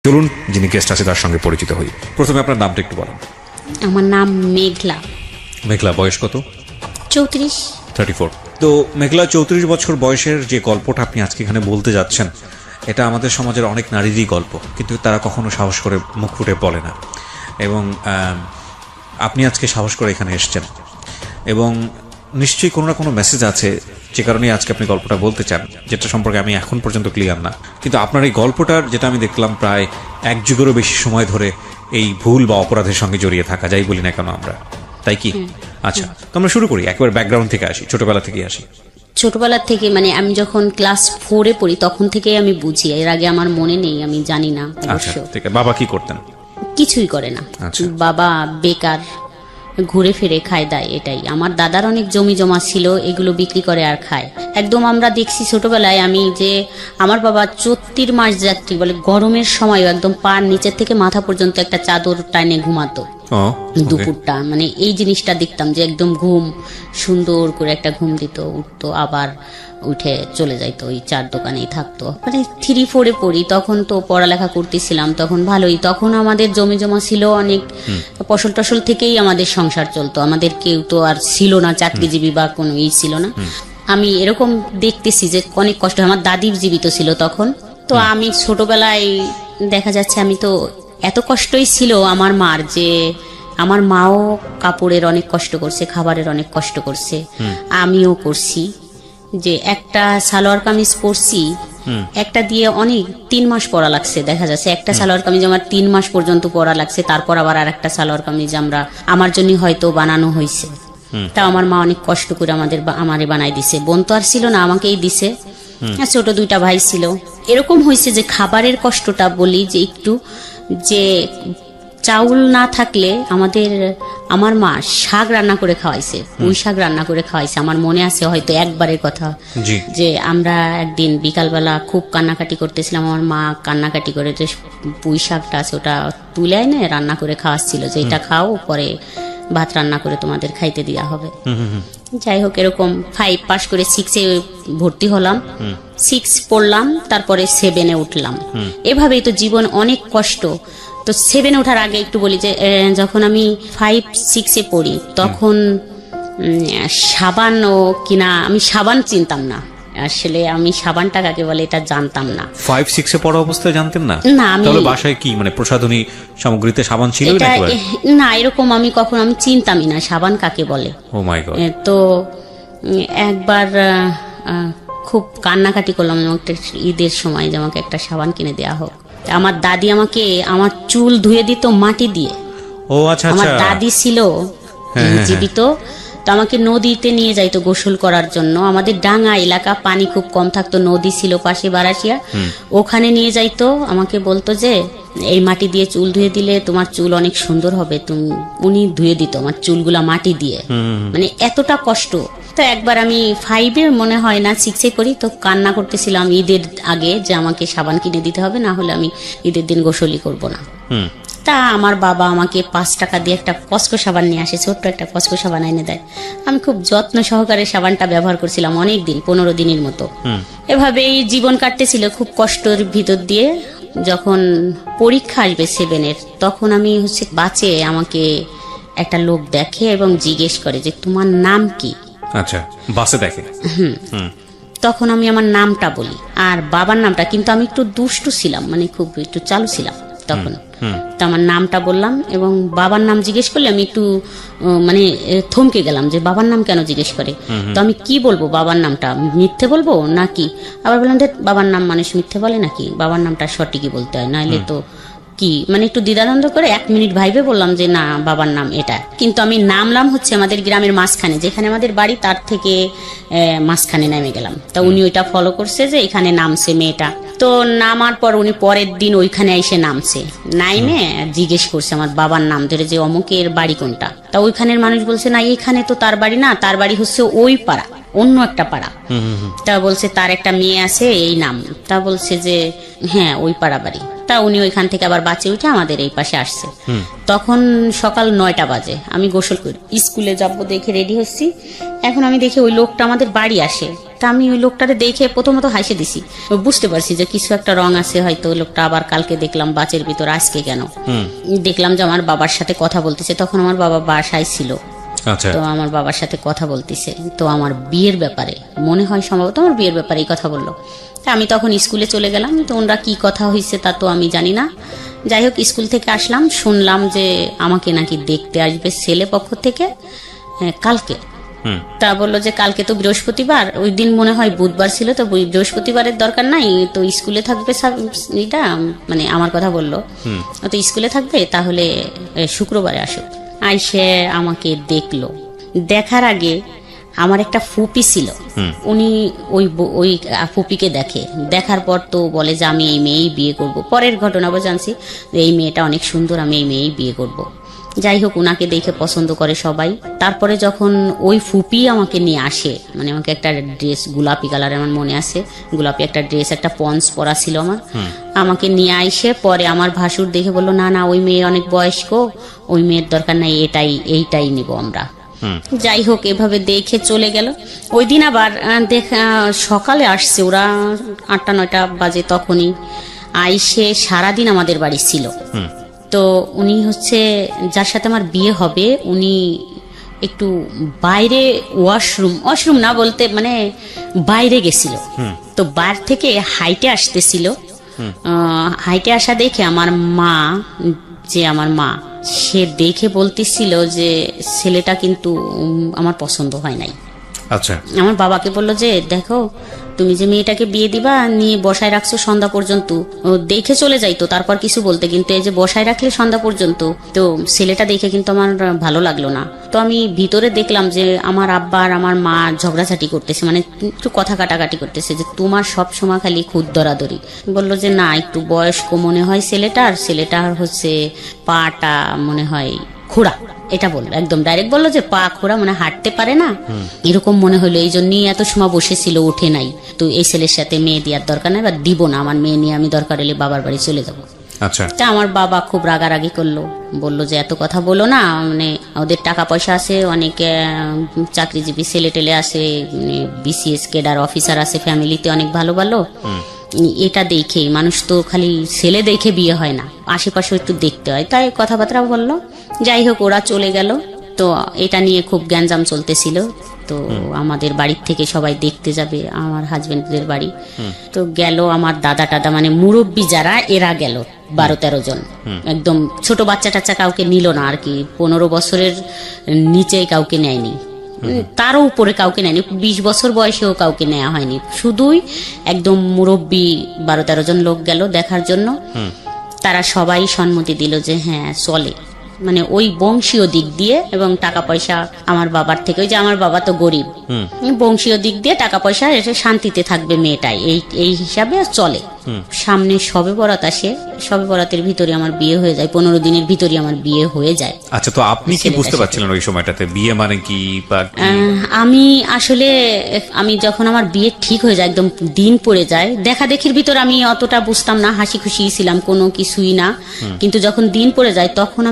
চলুন যিনি গেস্ট আছে তার সঙ্গে পরিচিত হই। প্রথমে আপনার নামটা একটু বলেন। আমার নাম মেঘলা। মেঘলা, বয়স কত? 34। 34। তো মেঘলা, 34 বছর বয়সের যে গল্পটা আপনি আজকে এখানে বলতে যাচ্ছেন, এটা আমাদের সমাজের অনেক নারীরই গল্প, কিন্তু তারা কখনো সাহস করে মুখ ফুটে বলে না। এবং আপনি আজকে সাহস করে এখানে এসেছেন, এবং নিশ্চয়ই কোনো না কোনো মেসেজ আছে যে কারণে আজকে আপনি গল্পটা বলতে চান, যেটা সম্পর্কে আমি এখন পর্যন্ত ক্লিয়ার না। কিন্তু আপনার এই গল্পটার, যেটা আমি দেখলাম প্রায় 1 যুগেরও বেশি সময় ধরে এই ভুল বা অপরাধের সঙ্গে জড়িয়ে থাকা, যাই বলি না কেন আমরা, তাই কি? আচ্ছা, তো আমরা শুরু করি, একবার ব্যাকগ্রাউন্ড থেকে আসি, ছোটবেলা থেকে আসি। ছোটবেলা থেকে মানে আমি যখন ক্লাস 4-এ পড়ি তখন থেকেই আমি বুঝি, এর আগে আমার মনে নেই, আমি জানি না আচ্ছা, অবশ্য। ঠিক আছে। বাবা কি করতেন? কিছুই করে না। আচ্ছা। বাবা বেকার, ঘুরে ফিরে খায় দায়, এটাই। আমার দাদার অনেক জমি জমা ছিল, এগুলো বিক্রি করে আর খায়। একদম আমরা দেখছি ছোটবেলায় আমি যে আমার বাবা 34 মাস যাত্রী বলে, গরমের সময়ও একদম পার নিচের থেকে মাথা পর্যন্ত একটা চাদর টানে ঘুমাতো দুপুরটা। মানে এই জিনিসটা দেখতাম যে একদম ঘুম সুন্দর করে একটা ঘুম দিত, উঠতো, আবার উঠে চলে যাইতো, ওই চার দোকানেই থাকতো। মানে 3-4-এ পড়ি, তখন তো পড়ালেখা করতেছিলাম, তখন ভালোই। তখন আমাদের জমি জমা ছিল অনেক, ফসল টসল থেকেই আমাদের সংসার চলতো। আমাদের কেউ তো আর ছিল না চাকরিজীবী বা কোনো ছিল না। আমি এরকম দেখতেছি যে অনেক কষ্ট। আমার দাদির জীবিত ছিল তখন। তো আমি ছোটবেলায় দেখা যাচ্ছে আমি তো এত কষ্টই ছিল আমার মার, যে আমার মাও কাপড়ের অনেক কষ্ট করছে, খাবারের অনেক কষ্ট করছে, আমিও করছি। যে একটা সালোয়ার কামিজ পরছি, একটা দিয়ে অনেক 3 মাস পরা লাগছে। দেখা যাচ্ছে একটা সালোয়ার কামিজ আমার 3 মাস পর্যন্ত পরা লাগছে, তারপর আবার আর একটা সালোয়ার কামিজ আমার জন্য হয়তো বানানো হয়েছে। তা আমার মা অনেক কষ্ট করে আমারে বানাই দিছে। বোন তো আর ছিল না, আমাকেই দিছে। ছোট 2টা ভাই ছিল। এরকম হয়েছে যে খাবারের কষ্টটা বলি, যে একটু যে চাউল না থাকলে আমার মা শাক রান্না করে খাওয়াইছে, পুঁই শাক রান্না করে খাওয়াইছে। আমার মনে আছে হয়তো একবারের কথা, যে আমরা একদিন বিকালবেলা খুব কান্নাকাটি করতেছিলাম, আমার মা কান্নাকাটি করে যে পুঁই শাকটা আছে ওটা তুলে এনে রান্না করে খাওয়াচ্ছিল, যে এটা খাও, পরে ভাত রান্না করে তোমাদের খাইতে দেওয়া হবে। যাই হোক, এরকম 5 পাস করে 6-এ ভর্তি হলাম, 6 পড়লাম, তারপরে 7-এ উঠলাম। এভাবেই তো জীবন অনেক কষ্ট। তো 7-এ ওঠার আগে একটু বলি যে যখন আমি 5-6-এ পড়ি তখন সাবান কিনা, আমি সাবান চিনতাম না আসলে, আমি সাবানটা কাকে বলে এটা জানতাম না। 5-6-এ পড়া অবস্থায় জানতেন না? না, আমি তাহলে বাসায় কি মানে প্রসাধনী সামগ্রীতে সাবান ছিল না, এরকম আমি চিনতামই না সাবান কাকে বলে। ও মাই গড। তো একবার খুব কান্নাকাটি করলাম একটা ঈদের সময়, যে আমাকে একটা সাবান কিনে দেওয়া হোক। আমার দাদি আমাকে আমার চুল ধুয়ে দিত মাটি দিয়ে। ও আচ্ছা, আমার দাদি ছিল জীবিত, তো আমাকে নদীতে নিয়ে যাইতো গোসল করার জন্য। আমাদের ডাঙ্গা এলাকা, পানি খুব কম থাকতো, নদী ছিল পাশে বারাসিয়া, ওখানে নিয়ে যাইতো। আমাকে বলতো যে এই মাটি দিয়ে চুল ধুয়ে দিলে তোমার চুল অনেক সুন্দর হবে। উনি ধুয়ে দিত আমার চুলগুলা মাটি দিয়ে। মানে এতটা কষ্ট। তো একবার আমি 5-এ মনে হয় না 6-এ করি, তো কান্না করতেছিলাম ঈদের আগে যে আমাকে সাবান কিনে দিতে হবে, না হলে আমি ঈদের দিন গোসলই করব না। তা আমার বাবা আমাকে 5 টাকা দিয়ে একটা কসকো সাবান নিয়ে আসে, ছোট্ট একটা কসকো সাবান এনে দেয়। আমি খুব যত্ন সহকারে সাবানটা ব্যবহার করছিলাম অনেক দিন, 15 দিনের মতো। এভাবেই জীবন কাটতেছিল খুব কষ্টের ভিতর দিয়ে। যখন পরীক্ষা আসবে 7-এর, তখন আমি বাসে আমাকে একটা লোক দেখে এবং জিজ্ঞেস করে যে তোমার নাম কি। আচ্ছা, বাসে দেখে? তখন আমি আমার নামটা বলি আর বাবার নামটা, কিন্তু আমি একটু দুষ্টু ছিলাম, মানে খুব একটু চালু ছিলাম তখন। তো আমার নামটা বললাম এবং বাবার নাম জিজ্ঞেস করলে আমি একটু মানে থমকে গেলাম, যে বাবার নাম কেন জিজ্ঞেস করে। তো আমি কি বলবো, বাবার নামটা মিথ্যে বলবো নাকি? আবার বললাম যে বাবার নাম মানুষ মিথ্যে বলে নাকি, বাবার নামটা সঠিকই বলতে হয়, নাহলে তো কি। মানে একটু দ্বিধাদ্বন্দ্ব করে 1 মিনিট ভাইবে বললাম যে না, বাবার নাম এটা। কিন্তু আমি নামলাম আমাদের গ্রামের মাঝখানে, যেখানে আমাদের বাড়ি তার থেকে মাঝখানে নেমে গেলাম। তা উনি ওইটা ফলো করছে যে এখানে নামছে মেয়েটা। তো নামার পর উনি পরের দিন ওইখানে এসে নামছে, নাইমে জিজ্ঞেস করছে আমার বাবার নাম ধরে যে অমুকের বাড়ি কোনটা। তা ওইখানের মানুষ বলছে না, এখানে তো তার বাড়ি না, তার বাড়ি হচ্ছে ওই পাড়া, অন্য একটা পাড়া। তা বলছে তার একটা মেয়ে আছে এই নাম। তা বলছে যে হ্যাঁ ওই পাড়া বাড়ি। তা উনি ওইখান থেকে আবার বাঁচে উঠে আমাদের এই পাশে আসছে। তখন সকাল 9টা বাজে, আমি গোসল করি, স্কুলে যাবো দেখে রেডি হচ্ছি। এখন আমি দেখি ওই লোকটা আমাদের বাড়ি আসে, তা আমি ওই লোকটারে দেখে প্রথমত হাসে দিছি, বুঝতে পারছি যে কিছু একটা রং আছে হয়তো। ওই লোকটা আবার কালকে দেখলাম বাচের ভিতর, আজকে কেন দেখলাম যে আমার বাবার সাথে কথা বলতেছে। তখন আমার বাবা বাসায় ছিল, আচ্ছা, তো আমার বাবার সাথে কথা বলতেছে, তো আমার বিয়ের ব্যাপারে মনে হয় সম্ভবত আমার বিয়ের ব্যাপারেই কথা বললো। তা আমি তখন স্কুলে চলে গেলাম, তো ওনারা কি কথা হয়েছে তা তো আমি জানি না। যাই হোক, স্কুল থেকে আসলাম, শুনলাম যে আমাকে নাকি দেখতে আসবে ছেলে পক্ষ থেকে কালকে। তা বললো যে কালকে তো বৃহস্পতিবার, ওই দিন মনে হয় বুধবার ছিল, তো বৃহস্পতিবারের দরকার নাই, তো স্কুলে থাকবে এটা মানে আমার কথা বললো, তো স্কুলে থাকবে, তাহলে শুক্রবারে আসুক। আইসে আমাকে দেখলো। দেখার আগে আমার একটা ফুপি ছিল, উনি ওই ফুপিকে দেখে, দেখার পর তো বলে যে আমি এই মেয়েই বিয়ে করব। পরের ঘটনা আবার জানছি এই মেয়েটা অনেক সুন্দর, আমি এই মেয়েই বিয়ে করব। যাই হোক, উনাকে দেখে পছন্দ করে সবাই। তারপরে যখন ওই ফুপি আমাকে নিয়ে আসে, মানে আমাকে একটা ড্রেস গোলাপি কালার, আমার মনে আছে, গোলাপি একটা ড্রেস, একটা পন্স পরা ছিল আমার, আমাকে নিয়ে আইসে পরে আমার ভাসুর দেখে বললো না না, ওই মেয়ে অনেক বয়স্ক, ওই মেয়ের দরকার নাই, এইটাই নিব আমরা। যাই হোক, এভাবে দেখে চলে গেল। ওই দিন আবার সকালে আসছে ওরা 8টা-9টা বাজে, তখনই আইসে সারাদিন আমাদের বাড়ি ছিল। তো উনি হচ্ছে যার সাথে আমার বিয়ে হবে, উনি একটু বাইরে ওয়াশরুম না বলতে মানে বাইরে গেছিল, তো বাইরে থেকে হাইটে আসতেছিল। হাইটে আসা দেখে আমার মা, যে আমার মা, সে দেখে বলতেছিল যে ছেলেটা কিন্তু আমার পছন্দ হয় নাই। আচ্ছা, আমার বাবাকে বললো যে দেখো, তুমি যে মেয়েটাকে বিয়ে দিবা নিয়ে বসায় রাখছো সন্ধ্যা পর্যন্ত, ও দেখে চলে যাইতো তারপর কিছু বলতে, কিন্তু এই যে বসায় রাখলে সন্ধ্যা পর্যন্ত, তো ছেলেটা দেখে কিন্তু আমার ভালো লাগলো না। তো আমি ভিতরে দেখলাম যে আমার আব্বা আর আমার মা ঝগড়াঝাটি করতেছে, মানে একটু কথা কাটাকাটি করতেছে, যে তোমার সব সময় খালি খুদ দরাদরি। বললো যে না, একটু বয়স্ক মনে হয় ছেলেটার হচ্ছে পাটা মনে হয় খোড়া, এটা বললো, একদম ডাইরেক্ট বললো যে পা খোড়া, মানে হাঁটতে পারে না, এরকম মনে হলো। এই জন্যই এত সময় বসেছিল, ওঠে নাই। তো এই ছেলের সাথে মেয়ে দেওয়ার দরকার নাই, বা দিব না, আমার মেয়ে নিয়ে আমি দরকার হলে বাবার বাড়ি চলে যাবো। আচ্ছা, তা আমার বাবা খুব রাগারাগি করলো, বললো যে এত কথা বলো না, মানে ওদের টাকা পয়সা আছে, অনেক চাকরিজীবী ছেলে টেলে আছে, বিসিএস কেডার অফিসার আছে ফ্যামিলিতে, অনেক ভালো ভালো। এটা দেখে মানুষ তো খালি ছেলে দেখে বিয়ে হয় না, আশেপাশে একটু দেখতে হয়, তাই কথাবার্তা বললো। যাই হোক, ওরা চলে গেল। তো এটা নিয়ে খুব গ্যাঞ্জাম চলতেছিল। তো আমাদের বাড়ির থেকে সবাই দেখতে যাবে আমার হাজবেন্ডদের বাড়ি, তো গেল আমার দাদা টাদা, মানে মুরব্বী যারা, এরা গেল 12-13 জন। একদম ছোট বাচ্চা টাচ্চা কাউকে নিল না আর কি, 15 বছরের নিচে কাউকে নেয়নি, তারও উপরে কাউকে নেয়নি, 20 বছর বয়সেও কাউকে নেওয়া হয়নি, শুধুই একদম মুরব্বী 12-13 জন লোক গেল দেখার জন্য। তারা সবাই সম্মতি দিল যে হ্যাঁ চলে, মানে ওই বংশীয় দিক দিয়ে এবং টাকা পয়সা আমার বাবার থেকে, ওই যে আমার বাবা তো গরিব, বংশীয় দিক দিয়ে টাকা পয়সা এসে শান্তিতে থাকবে মেয়েটাই, এই হিসাবে চলে। সামনে সবে বরাত আসে, সবে বরাতের ভিতরে আমার বিয়ে হয়ে যায়, 15 দিনের ভিতরে আমার বিয়ে হয়ে যায়। আচ্ছা, তো আপনি কি বুঝতে পারছিলেন ওই সময়টাতে বিয়ে মানে কি? আমি আসলে আমি যখন আমার বিয়ে ঠিক হয়ে যায়, একদম দিন পড়ে যায়, দেখা দেখির ভিতর আমি অতটা বুঝতাম না, হাসি খুশি ছিলাম, কোনো কিছুই না। কিন্তু যখন দিন পড়ে যায় তখন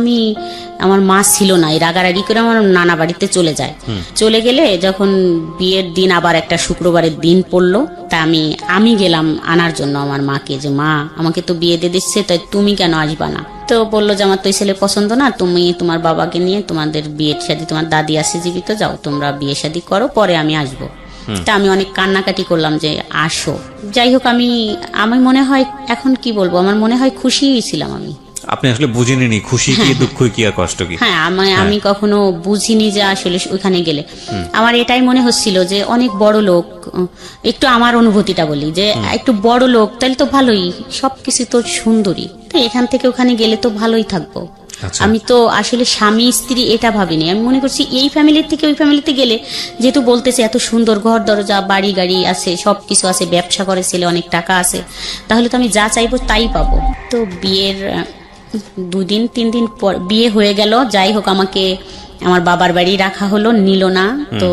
আমার মা ছিল না, এই রাগারাগি করে আমার নানা বাড়িতে চলে যায়। চলে গেলে যখন বিয়ের দিন আবার একটা শুক্রবারের দিন পড়লো, তা আমি গেলাম আনার জন্য আমার মাকে, যে মা আমাকে তো বিয়ে দিয়ে দিচ্ছে, তাই তুমি কেন আসবা না? তো বললো যে আমার তো ছেলে পছন্দ না, তুমি তোমার বাবাকে নিয়ে তোমাদের বিয়ের শাদী, তোমার দাদি আছে জীবিত, যাও তোমরা বিয়ে শাদী করো, পরে আমি আসবো। তা আমি অনেক কান্নাকাটি করলাম যে আসো। যাই হোক, আমি মনে হয় এখন কি বলবো, আমার মনে হয় খুশি ছিলাম আমি। আপনি আসলে বুঝিনি খুশি কি, দুঃখ কি, আর কষ্ট কি? হ্যাঁ, আমি কখনো বুঝিনি যে আসলে ওখানে গেলে আমার এটাই মনে হচ্ছিল যে অনেক বড় লোক, একটু আমার অনুভূতিটা বলি, যে একটু বড় লোক, তাহলে তো ভালোই, সবকিছু তো সুন্দরী, তো এখান থেকে ওখানে গেলে তো ভালোই থাকবো। আমি তো আসলে স্বামী স্ত্রী এটা ভাবিনি, আমি মনে করছি এই ফ্যামিলির থেকে ওই ফ্যামিলিতে গেলে, যেহেতু বলতেছে এত সুন্দর ঘর দরজা বাড়ি গাড়ি আছে, সবকিছু আছে, ব্যবসা করে ছেলে, অনেক টাকা আছে, তাহলে তো আমি যা চাইবো তাই পাবো। তো বিয়ের 2-3 দিন পর বিয়ে হয়ে গেল। যাই হোক, আমাকে আমার বাবার বাড়ি রাখা হলো, নিল না। তো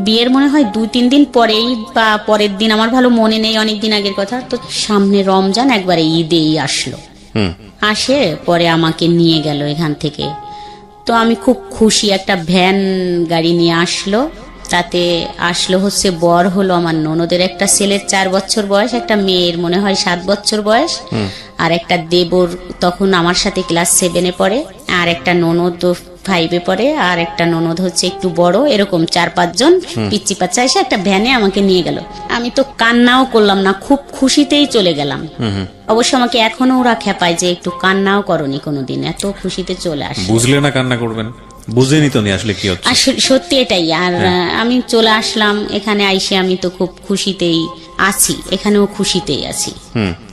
বিয়ের মনে হয় 2-3 দিন পরেই বা পরের দিন, আমার ভালো মনে নেই, অনেক দিন আগের কথা, তো সামনে রমজান, একবারে ঈদেই আসলো। আসে পরে আমাকে নিয়ে গেল এখান থেকে। তো আমি খুব খুশি, একটা ভ্যান গাড়ি নিয়ে আসলো, তাতে আসলো হচ্ছে বর হলো আমার ননদের একটা ছেলের 4 বছর বয়স, একটা মেয়ের মনে হয় 7 বছর বয়স, আর একটা দেবর তখন আমার সাথে ক্লাস 7-এ পড়ে, আর একটা ননদ 5-এ পড়ে, আর একটা ননদ হচ্ছে একটু বড়। এরকম 4-5 জন পিচ্চি পাচ্চা এসে একটা ভ্যানে আমাকে নিয়ে গেল। আমি তো কান্নাও করলাম না, খুব খুশিতেই চলে গেলাম। অবশ্য আমাকে এখনো ওরা খেপায় যে একটু কান্নাও করনি কোনোদিন, এত খুশিতে চলে আসে। বুঝলে না কান্না করবেন, বুঝেনি তো নি আসলে কি হচ্ছে। সত্যি এটাই। আর আমি চলে আসলাম এখানে, আইসে আমি তো খুব খুশিতেই আছি, এখানেও খুশিতেই আছি।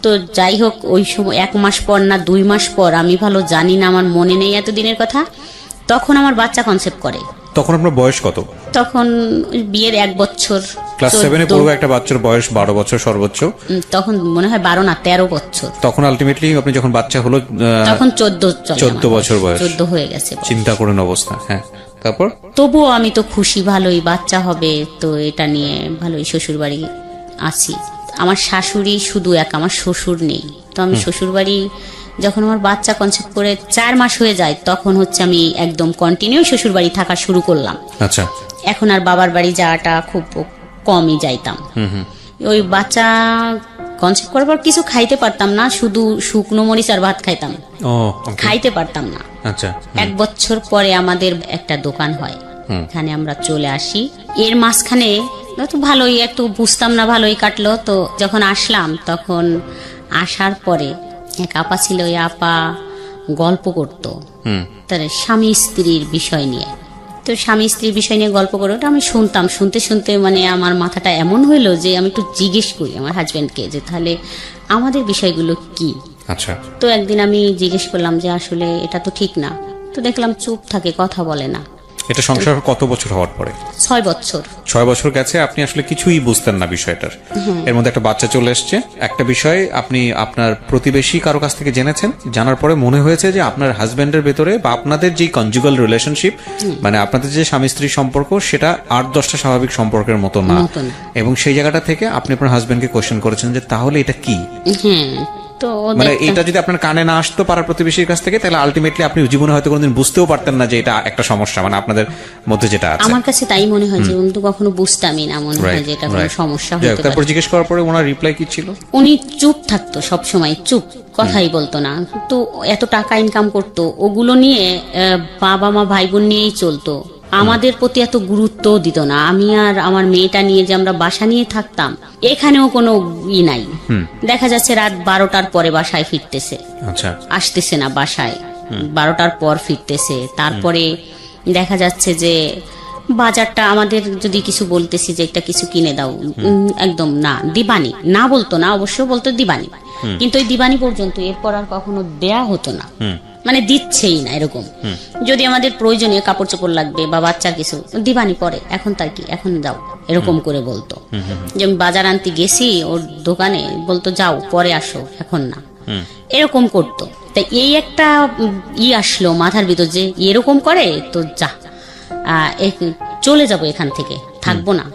তো যাই হোক, ওই সময় 1 মাস পর না 2 মাস পর, আমি ভালো জানি না, আমার মনে নেই এতদিনের কথা, তখন আমার বাচ্চা কনসেপ্ট করে। তখন আপনার বয়স কত? তখন বিয়ের 1 বছর, ক্লাস 7-এ পড়বে একটা বাচ্চার বয়স 12 বছর সর্বোচ্চ। তখন মনে হয় 12 না 13 বছর। তখন আলটিমেটলি আপনি যখন বাচ্চা হলো তখন 14 বছর বয়স, 14 হয়ে গেছে। চিন্তা করেন অবস্থা। হ্যাঁ, তারপর? তবুও আমি তো খুশি, ভালোই বাচ্চা হবে তো এটা নিয়ে ভালোই শ্বশুর বাড়ি আছি। আমার শাশুড়ি শুধু এক, আমার শ্বশুর নেই। তো আমি শ্বশুর বাড়ি যখন আমার বাচ্চা কনসেপ্ট করে 4 মাস হয়ে যায়, তখন হচ্ছে আমি একদম কন্টিনিউ শ্বশুর বাড়ি থাকা শুরু করলাম। আচ্ছা। এখন আর বাবার বাড়ি যাওয়াটা খুব কমই যাইতাম। ওই বাচ্চা কনসেপ্ট করার পর কিছু খাইতে পারতাম না, শুধু শুকনো মরিচ আর ভাত খাইতাম, খাইতে পারতাম না। আচ্ছা। 1 বছর পরে আমাদের একটা দোকান হয়, এখানে আমরা চলে আসি। এর মাঝখানে তো ভালোই একটু বুঝতাম না, ভালোই কাটলো। তো যখন আসলাম, তখন আসার পরে এক আপা ছিল, ওই আপা গল্প করতো তার স্বামী স্ত্রীর বিষয় নিয়ে। তো স্বামী স্ত্রীর বিষয় নিয়ে গল্প করে ওটা আমি শুনতাম, শুনতে শুনতে মানে আমার মাথাটা এমন হইলো যে আমি একটু জিজ্ঞেস করি আমার হাজবেন্ডকে যে তাহলে আমাদের বিষয়গুলো কি। আচ্ছা। তো একদিন আমি জিজ্ঞেস করলাম যে আসলে এটা তো ঠিক না। তো দেখলাম চুপ থাকে, কথা বলে না। এটা সংসার কত বছর হওয়ার পরে? 6 বছর। 6 বছর গেছে, আপনি আসলে কিছুই বুঝতেন না বিষয়টার। এর মধ্যে একটা বাচ্চা চলে এসছে, একটা বিষয় আপনি আপনার প্রতিবেশী কারো কাছ থেকে জেনেছেন, জানার পরে মনে হয়েছে যে আপনার হাজবেন্ডের ভেতরে বা আপনাদের যে কনজুগাল রিলেশনশিপ, মানে আপনাদের যে স্বামী স্ত্রীর সম্পর্ক, সেটা 8-10টা স্বাভাবিক সম্পর্কের মতো না। এবং সেই জায়গাটা থেকে আপনি আপনার হাজবেন্ডকে কোয়েশ্চেন করেছেন যে তাহলে এটা কি। তো মানে এটা যদি আপনার কানে না আসতো পাড়ার প্রতিবেশীর কাছ থেকে, তাহলে আলটিমেটলি আপনি জীবনে হয়তো কোনোদিন বুঝতেও পারতেন না যে এটা একটা সমস্যা, মানে আপনাদের মধ্যে যেটা আছে। আমার কাছে তাই মনে হয় যে উনি তো কখনো বুঝতামই না, মনে হয় যে এটা কোনো সমস্যা হতে পারে। তারপর জিজ্ঞেস করার পরে ওনার রিপ্লাই কি ছিল? উনি চুপ থাকতো, সব সময় চুপ, কথাই বলতো না। তো এত টাকা ইনকাম করতো, ওগুলো নিয়ে বাবা মা ভাই বোন নিয়েই চলতো, আমাদের প্রতি এত গুরুত্ব দিত না। আমি আর আমার মেয়েটা নিয়ে যে আমরা বাসা নিয়ে থাকতাম, এখানেও কোনো নাই। দেখা যাচ্ছে রাত 12টার পরে বাসায় ফিরতেছে, আসতেছে না বাসায়, 12টার পর ফিরতেছে। তারপরে দেখা যাচ্ছে যে বাজারটা আমাদের যদি কিছু বলতেছি যে একটা কিছু কিনে দাও, একদম না, দিবানি না বলতো না, অবশ্য বলতো দিবানি, কিন্তু ওই দিবানি পর্যন্ত, এরপর আর কখনো দেয়া হতো না, মানে দিচ্ছেই না এরকম। যদি আমাদের প্রয়োজনীয় কাপড় চোপড় লাগবে বা বাচ্চার কিছু, দিবানি পরে, এখন তার কি, এখন যাও, এরকম করে বলতো। যে আমি বাজার আনতে গেছি ওর দোকানে, বলতো যাও পরে আসো, এখন না, এরকম করতো। তাই এই একটা আসলো মাথার ভিতর যে এরকম করে, তো যা চলে যাব এখান থেকে, থাকবো না।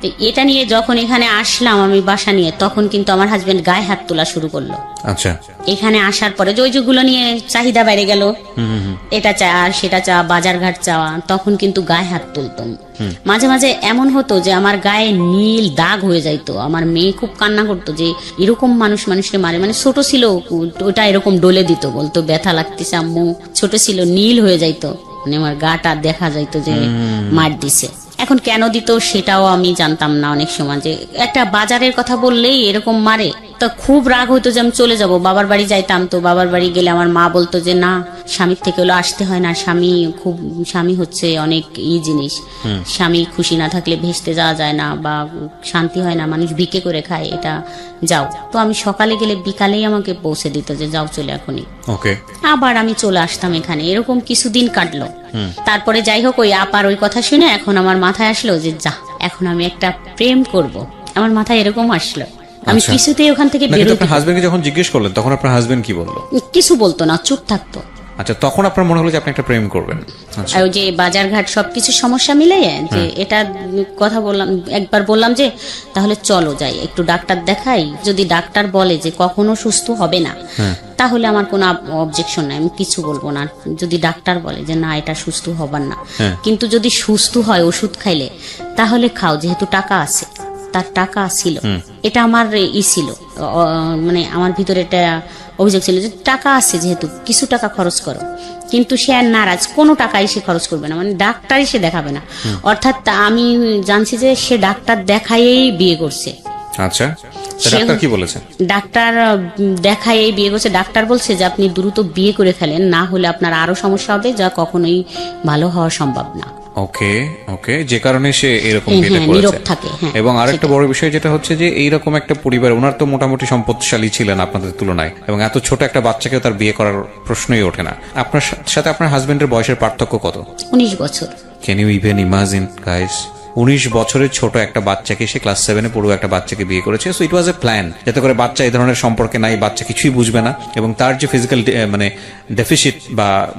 তো এটা নিয়ে যখন এখানে আসলাম আমি বাসা নিয়ে, তখন কিন্তু আমার হাজবেন্ড গায়ে হাত তোলা শুরু করলো। আচ্ছা। এখানে আসার পরে যে ওই যেগুলো নিয়ে চাহিদা বেড়ে গেল, এটা চা সেটা চা, বাজার ঘাট চাওয়া, তখন কিন্তু গায়ে হাত তুলতাম। মাঝে মাঝে এমন হতো যে আমার গায়ে নীল দাগ হয়ে যাইতো। আমার মেয়ে খুব কান্না করতো যে এরকম মানুষকে মারে, মানে ছোট ছিল ওটা এরকম ডলে দিত, বলতো ব্যথা লাগতেছে আম্মু, ছোট ছিল, নীল হয়ে যাইতো, মানে আমার গাটা দেখা যাইতো যে মার দিছে। এখন কেন দিত সেটাও আমি জানতাম না অনেক সময়, যে একটা বাজারের কথা বললেই এরকম মারে। তো খুব রাগ হইতো যে আমি চলে যাব, বাবার বাড়ি যাইতাম। তো বাবার বাড়ি গেলে আমার মা বলতো যে না, স্বামীর থেকে হলো আসতে হয় না, স্বামী হচ্ছে অনেক জিনিস, স্বামী খুশি না থাকলে ভেস্তে যাওয়া যায় না বা শান্তি হয় না, মানুষ ভিক্ষে করে খায়, এটা যাও। তো আমি সকালে গেলে বিকালেই আমাকে পৌঁছে দিত যে যাও চলে এখনই। আবার আমি চলে আসতাম এখানে, এরকম কিছুদিন কাটলো। তারপরে যাই হোক, ওই আপার ওই কথা শুনে এখন আমার মাথায় আসলো যে যা, এখন আমি একটা প্রেম করব, আমার মাথায় এরকম আসলো। আমি কিছুতেই ওখান থেকে বেরোতে। আপনার হাজবেন্ডকে যখন জিজ্ঞেস করলেন তখন আপনার হাজবেন্ড কি বললো? কিছু বলতো না, চুপ থাকতো। আচ্ছা, তখন আপনার মনে হলো যে আপনি একটা প্রেম করবেন। আচ্ছা, আর ওই যে বাজারঘাট সবকিছু সমস্যা মিলিয়ে যে এটা কথা বললাম, একবার বললাম যে তাহলে চলো যাই একটু ডাক্তার দেখাই, যদি ডাক্তার বলে যে কখনো সুস্থ হবে না তাহলে আমার কোনো অবজেকশন নাই, আমি কিছু বলবো না। যদি ডাক্তার বলে যে না এটা সুস্থ হবার না, কিন্তু যদি সুস্থ হয় ওষুধ খাইলে তাহলে খাও, যেহেতু টাকা আছে, তার টাকা ছিল, এটা আমার ছিল, মানে আমার ভিতরে এটা অভিযোগ ছিল যে টাকা আছে যেহেতু কিছু টাকা খরচ করো, কিন্তু সে আর নারাজ, কোনো টাকাই সে খরচ করবে না, মানে ডাক্তারই সে দেখাবে না। অর্থাৎ আমি জানছি যে সে ডাক্তার দেখাইয়েই বিয়ে করছে। আচ্ছা, ডাক্তার কি বলেছে? ডাক্তার দেখাইয়েই বিয়ে করছে। ডাক্তার বলছে যে আপনি দ্রুত বিয়ে করে ফেলেন, না হলে আপনার আরো সমস্যা হবে, যা কখনোই ভালো হওয়া সম্ভব না। ওকে ওকে, যে কারণে সে এরকম বিয়ে নীরব করেছে। থাকে। এবং আরেকটা বড় বিষয় যেটা হচ্ছে যে এইরকম একটা পরিবার, ওনার তো মোটামুটি সম্পদশালী ছিলেন আপনাদের তুলনায়, এবং এত ছোট একটা বাচ্চাকেও তার বিয়ে করার প্রশ্নই ওঠে না। আপনার সাথে আপনার হাজবেন্ডের বয়সের পার্থক্য কত? 19 বছর। Can you even imagine guys, 19 বছরের ছোট একটা বাচ্চাকে, সে ক্লাস 7-এ পড়ুয়া একটা বাচ্চাকে বিয়ে করেছে। So it was A plan, যাতে করে বাচ্চা এই ধরনের সম্পর্কে নাই, বাচ্চা কিছুই বুঝবে না, এবং তার যে ফিজিক্যাল মানে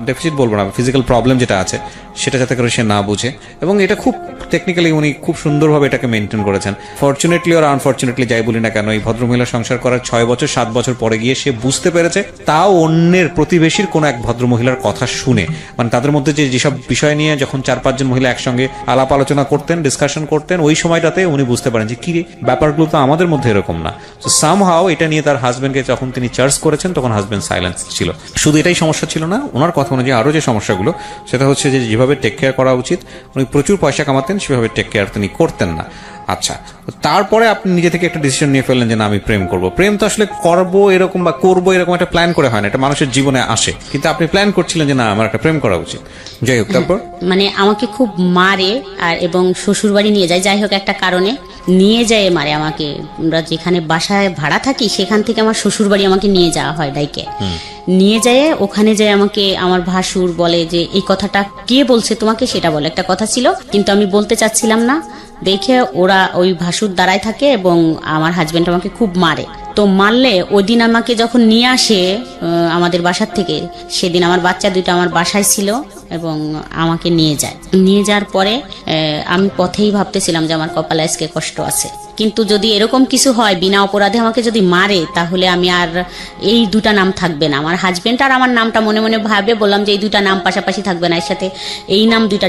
ডেফিসিট বলবো না, ফিজিক্যাল প্রবলেম যেটা আছে সেটা যাতে করে সে না বুঝে। এবং এটা খুব টেকনিক্যালি উনি খুব সুন্দরভাবে এটাকে মেনটেন করেছেন। ফরচুনেটলি আর আনফরচুনেটলি যাই বলি না কেন, এই ভদ্রমহিলা সংসার করার 6 বছর 7 বছর পরে গিয়ে সে বুঝতে পেরেছে, তাও অন্যের প্রতিবেশীর কোনো এক ভদ্রমহিলার কথা শুনে, মানে তাদের মধ্যে যেসব বিষয় নিয়ে যখন 4-5 জন মহিলা একসঙ্গে আলাপ আলোচনা করতেন, ডিসকাশন করতেন, ওই সময়টাতে উনি বুঝতে পারেন যে কি রে, ব্যাপারগুলো তো আমাদের মধ্যে এরকম না। তো সামহাও এটা নিয়ে তার হাজবেন্ডকে যখন তিনি চার্জ করেছেন তখন হাজবেন্ড সাইলেন্স ছিল। শুধু এটাই সমস্যা ছিল না, ওনার কথা অনুযায়ী আরো যে সমস্যাগুলো, সেটা হচ্ছে যে যেভাবে টেক কেয়ার করা উচিত, উনি প্রচুর পয়সা কামাতেন, সেভাবে টেক কেয়ার তিনি করতেন না। আচ্ছা, তারপরে আপনি নিজে থেকে একটা ডিসিশন নিয়ে ফেললেন যে না আমি প্রেম করব। প্রেম তো আসলে করবো এরকম বা করবো এরকম একটা প্ল্যান করে হয় না, এটা মানুষের জীবনে আসে, কিন্তু আপনি প্ল্যান করছিলেন যে না আমার একটা প্রেম করা উচিত। যাই হোক, তারপর মানে আমাকে খুব মারে আর এবং শ্বশুর বাড়ি নিয়ে যায়, যাই হোক একটা কারণে নিয়ে যায় মারে আমাকে। আমরা যেখানে বাসায় ভাড়া থাকি সেখান থেকে আমার শ্বশুর বাড়ি আমাকে নিয়ে যাওয়া হয় ডাইকে, নিয়ে যায় ওখানে যায় আমাকে আমার ভাসুর বলে যে এই কথাটা কে বলছে তোমাকে সেটা বলে, একটা কথা ছিল কিন্তু আমি বলতে চাচ্ছিলাম না দেখে ওরা ওই ভাসুর দাঁড়ায় থাকে এবং আমার হাজবেন্ড আমাকে খুব মারে। তো মারলে ওই দিন আমাকে যখন নিয়ে আসে আমাদের বাসার থেকে, সেদিন আমার বাচ্চা দুটো আমার বাসায় ছিল এবং আমাকে নিয়ে যায়। নিয়ে যাওয়ার পরে আমি পথেই ভাবতেছিলাম যে আমার কপালে আজকে কষ্ট আছে, কিন্তু যদি এরকম কিছু হয় বিনা অপরাধে আমাকে যদি মারে তাহলে আমি আর এই দুটা নাম থাকবে না। আমার হাজবেন্ড আর আমার নামটা মনে মনে ভাবে বললাম যে এই দুটা নাম পাশাপাশি থাকবে না, এর সাথে এই নাম দুইটা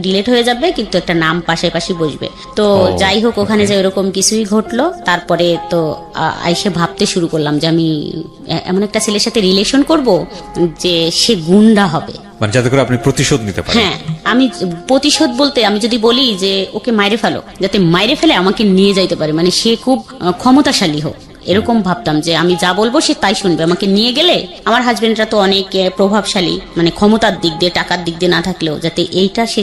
ডিলেট হয়ে যাবে, কিন্তু একটা নাম পাশাপাশি বসবে। তো যাই হোক ওখানে যে এরকম কিছুই ঘটলো। তারপরে তো আইসে ভাবতে শুরু করলাম যে আমি এমন একটা ছেলের সাথে রিলেশন করব যে সে গুন্ডা হবে, মানে যাতে করে আপনি প্রতিশোধ নিতে পারেন। হ্যাঁ, আমি প্রতিশোধ বলতে আমি যদি বলি যে ওকে মাইরে ফেলো, যাতে মাইরে ফেলে আমাকে নিয়ে যাইতে পারে, মানে সে খুব ক্ষমতাশালী হোক, এরকম ভাবতাম যে আমি যা বলবো সে তাই শুনবে। আমাকে নিয়ে গেলে আমার হাজবেন্ডরা তো অনেক প্রভাবশালী, মানে ক্ষমতার দিক দিয়ে টাকার দিক দিয়ে না থাকলেও যাতে এইটা সে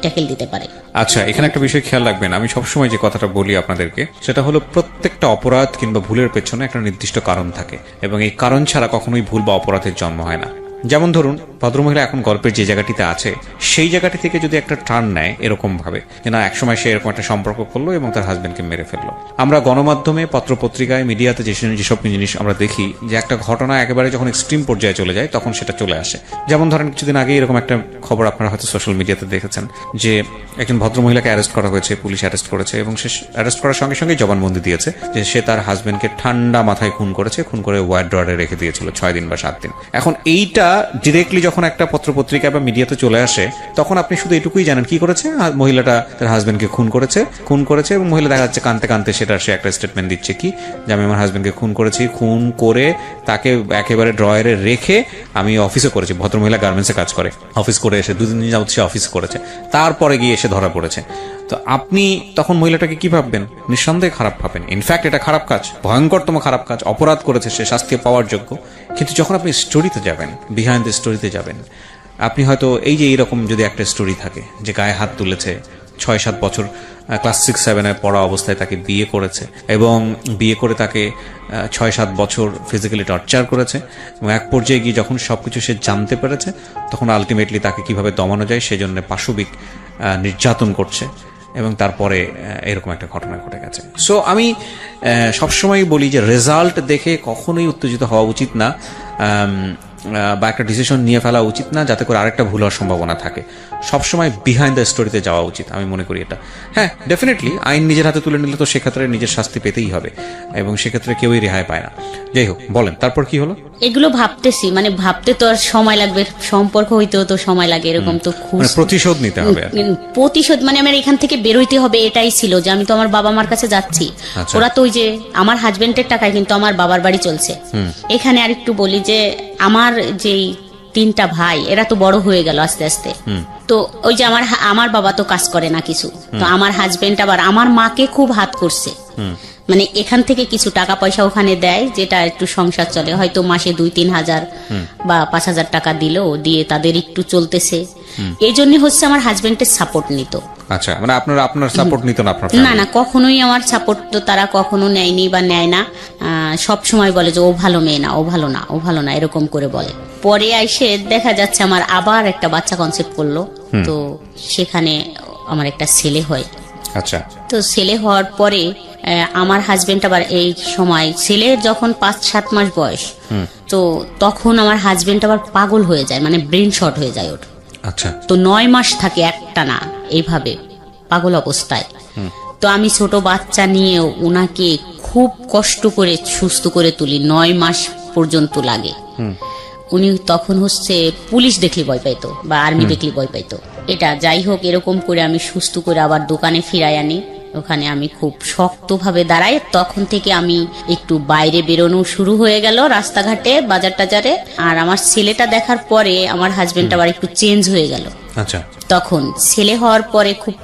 ট্যাকেল দিতে পারে। আচ্ছা, এখানে একটা বিষয় খেয়াল রাখবেন, আমি সবসময় যে কথাটা বলি আপনাদেরকে সেটা হলো প্রত্যেকটা অপরাধ কিংবা ভুলের পেছনে একটা নির্দিষ্ট কারণ থাকে, এবং এই কারণ ছাড়া কখনোই ভুল বা অপরাধের জন্ম হয় না। যেমন ধরুন ভদ্রমহিলা এখন গল্পের যে জায়গাটিতে আছে সেই জায়গাটি থেকে যদি একটা টার্ন নেয় এরকম ভাবে যে না একসময় সে এরকম একটা সম্পর্ক করলো এবং তার হাজবেন্ডকে মেরে ফেললো। আমরা গণমাধ্যমে, পত্রপত্রিকায়, মিডিয়াতে যেসব জিনিস আমরা দেখি যে একটা ঘটনা একেবারে যখন এক্সট্রিম পর্যায়ে চলে যায় তখন সেটা চলে আসে। যেমন ধরেন কিছুদিন আগে এরকম একটা খবর আপনারা হয়তো সোশ্যাল মিডিয়াতে দেখেছেন যে একজন ভদ্রমহিলাকে অ্যারেস্ট করা হয়েছে, পুলিশ অ্যারেস্ট করেছে, এবং সে অ্যারেস্ট করার সঙ্গে সঙ্গে জবানবন্দি দিয়েছে যে সে তার হাজবেন্ডকে ঠান্ডা মাথায় খুন করেছে, খুন করে ওয়ার্ড ড্রয়ারে রেখে দিয়েছিল 6 দিন বা 7 দিন। এখন এইটা ডিরেক্টলি যখন একটা পত্রপত্রিকা বা মিডিয়াতে চলে আসে তখন আপনি শুধু এটুকুই জানেন কি করেছে, মহিলাটা তার হাজবেন্ডকে খুন করেছে এবং মহিলা দেখা যাচ্ছে কানতে কানতে সেটা সে একটা স্টেটমেন্ট দিচ্ছে কি যে আমি আমার হাজবেন্ডকে খুন করেছি, খুন করে তাকে একেবারে ড্রয়ারে রেখে আমি অফিসে করেছি। ভদ্রমহিলা গার্মেন্টসে কাজ করে, অফিস করে এসে 2 দিন যাবত সে অফিস করেছে, তারপরে গিয়ে এসে ধরা পড়েছে। তো আপনি তখন মহিলাটাকে কি ভাববেন? নিঃসন্দেহে খারাপ ভাবেন। ইনফ্যাক্ট এটা খারাপ কাজ, ভয়ঙ্করতম খারাপ কাজ, অপরাধ করেছে, সে শাস্তি পাওয়ার যোগ্য। কিন্তু যখন আপনি স্টোরিতে যাবেন, বিহাইন্ড দ্য স্টোরিতে যাবেন, আপনি হয়তো এই যে এইরকম যদি একটা স্টোরি থাকে যে গায়ে হাত তুলেছে, 6-7 বছর ক্লাস 6-7-এ পড়া অবস্থায় তাকে বিয়ে করেছে এবং বিয়ে করে তাকে 6-7 বছর ফিজিক্যালি টর্চার করেছে, এবং এক পর্যায়ে গিয়ে যখন সবকিছু সে জানতে পেরেছে তখন আলটিমেটলি তাকে কিভাবে দমানো যায় সেজন্য পাশবিক নির্যাতন করছে, এবং তারপরে এরকম একটা ঘটনা ঘটে গেছে। সো আমি সবসময় বলি যে রেজাল্ট দেখে কখনোই উত্তেজিত হওয়া উচিত না। বা একটা ডিসিশন নিয়ে ফেলা উচিত না যাতে করে আরেকটা ভুল হওয়ার সম্ভাবনা থাকে। সবসময় বিহাইন্ড দ্য স্টোরিতে যাওয়া উচিত, আমি মনে করি এটা। হ্যাঁ, ডেফিনেটলি আইন নিজের হাতে তুলে নিলে তো সেক্ষেত্রে নিজের শাস্তি পেতেই হবে, এবং সেক্ষেত্রে কেউই রেহাই পায় না। যাই হোক, বলেন তারপর কি হলো? এগুলো ভাবতেছি, মানে ভাবতে তো আর সময় লাগবে, সম্পর্ক হইতেও তো সময় লাগে, এরকম তো মানে প্রতিশোধ নিতে হবে আর কি। প্রতিশোধ মানে আমার এখান থেকে বেরোইতে হবে, এটাই ছিল যে আমি তো আমার বাবা মার কাছে যাচ্ছি। আচ্ছা। ওরা তো ওই যে আমার হাজবেন্ডের টাকায় কিন্তু আমার বাবার বাড়ি চলছে। এখানে আরেকটু বলি যে আমার যেই 3টা ভাই, এরা তো বড় হয়ে গেল আস্তে আস্তে। তো ওই যে আমার বাবা তো কাজ করে না কিছু, তো আমার হাজবেন্ড আবার আমার মাকে খুব হাত করছে। মানে এখান থেকে কিছু টাকা পয়সা ওখানে দেয়, যেটা একটু সংসার চলে, হয়তো মাসে 2-3 হাজার বা 5 হাজার টাকা দিয়ে তাদের একটু চলতেছে। এই জন্য হচ্ছে আমার হাজবেন্ডের সাপোর্ট নিত। আচ্ছা, মানে আপনার সাপোর্ট নিত না আপনার না না, কখনোই আমার সাপোর্ট তো তারা কখনো নেয়নি বা নেয় না। সব সময় বলে যে ও ভালো মেয়ে না, ও ভালো না, ও ভালো না, এরকম করে বলে। পরে এসে দেখা যাচ্ছে আমার আবার একটা বাচ্চা কনসেপ্ট করলো, তো সেখানে আমার একটা ছেলে হয়। আচ্ছা। তো ছেলে হওয়ার পরে আমার হাজবেন্ড আবার এই সময়, ছেলের যখন 5-7 মাস বয়স, তো তখন আমার হাজবেন্ড আবার পাগল হয়ে যায়, মানে ব্রেন শর্ট হয়ে যায় ওর। আচ্ছা। তো 9 মাস থাকে একটানা এইভাবে পাগল অবস্থায়। তো আমি ছোট বাচ্চা নিয়ে ওনাকে খুব কষ্ট করে সুস্থ করে তুলি, 9 মাস পর্যন্ত লাগে। উনি তখন হচ্ছে পুলিশ দেখলে ভয় পাইতো বা আর্মি দেখলে ভয় পাইতো। এটা যাই হোক, এরকম করে আমি সুস্থ করে আবার দোকানে ফিরাই আনি। ওখানে আমি খুব শক্তভাবে দাঁড়াই। তখন থেকে আমি একটু বাইরে বেরোনো শুরু হয়ে গেল, রাস্তাঘাটে, বাজার টাজারে। আর আমার ছেলেটা দেখার পরে আমার হাজবেন্ড আবার একটু চেঞ্জ হয়ে গেল। আচ্ছা। তখন ছেলে হওয়ার পরে খুব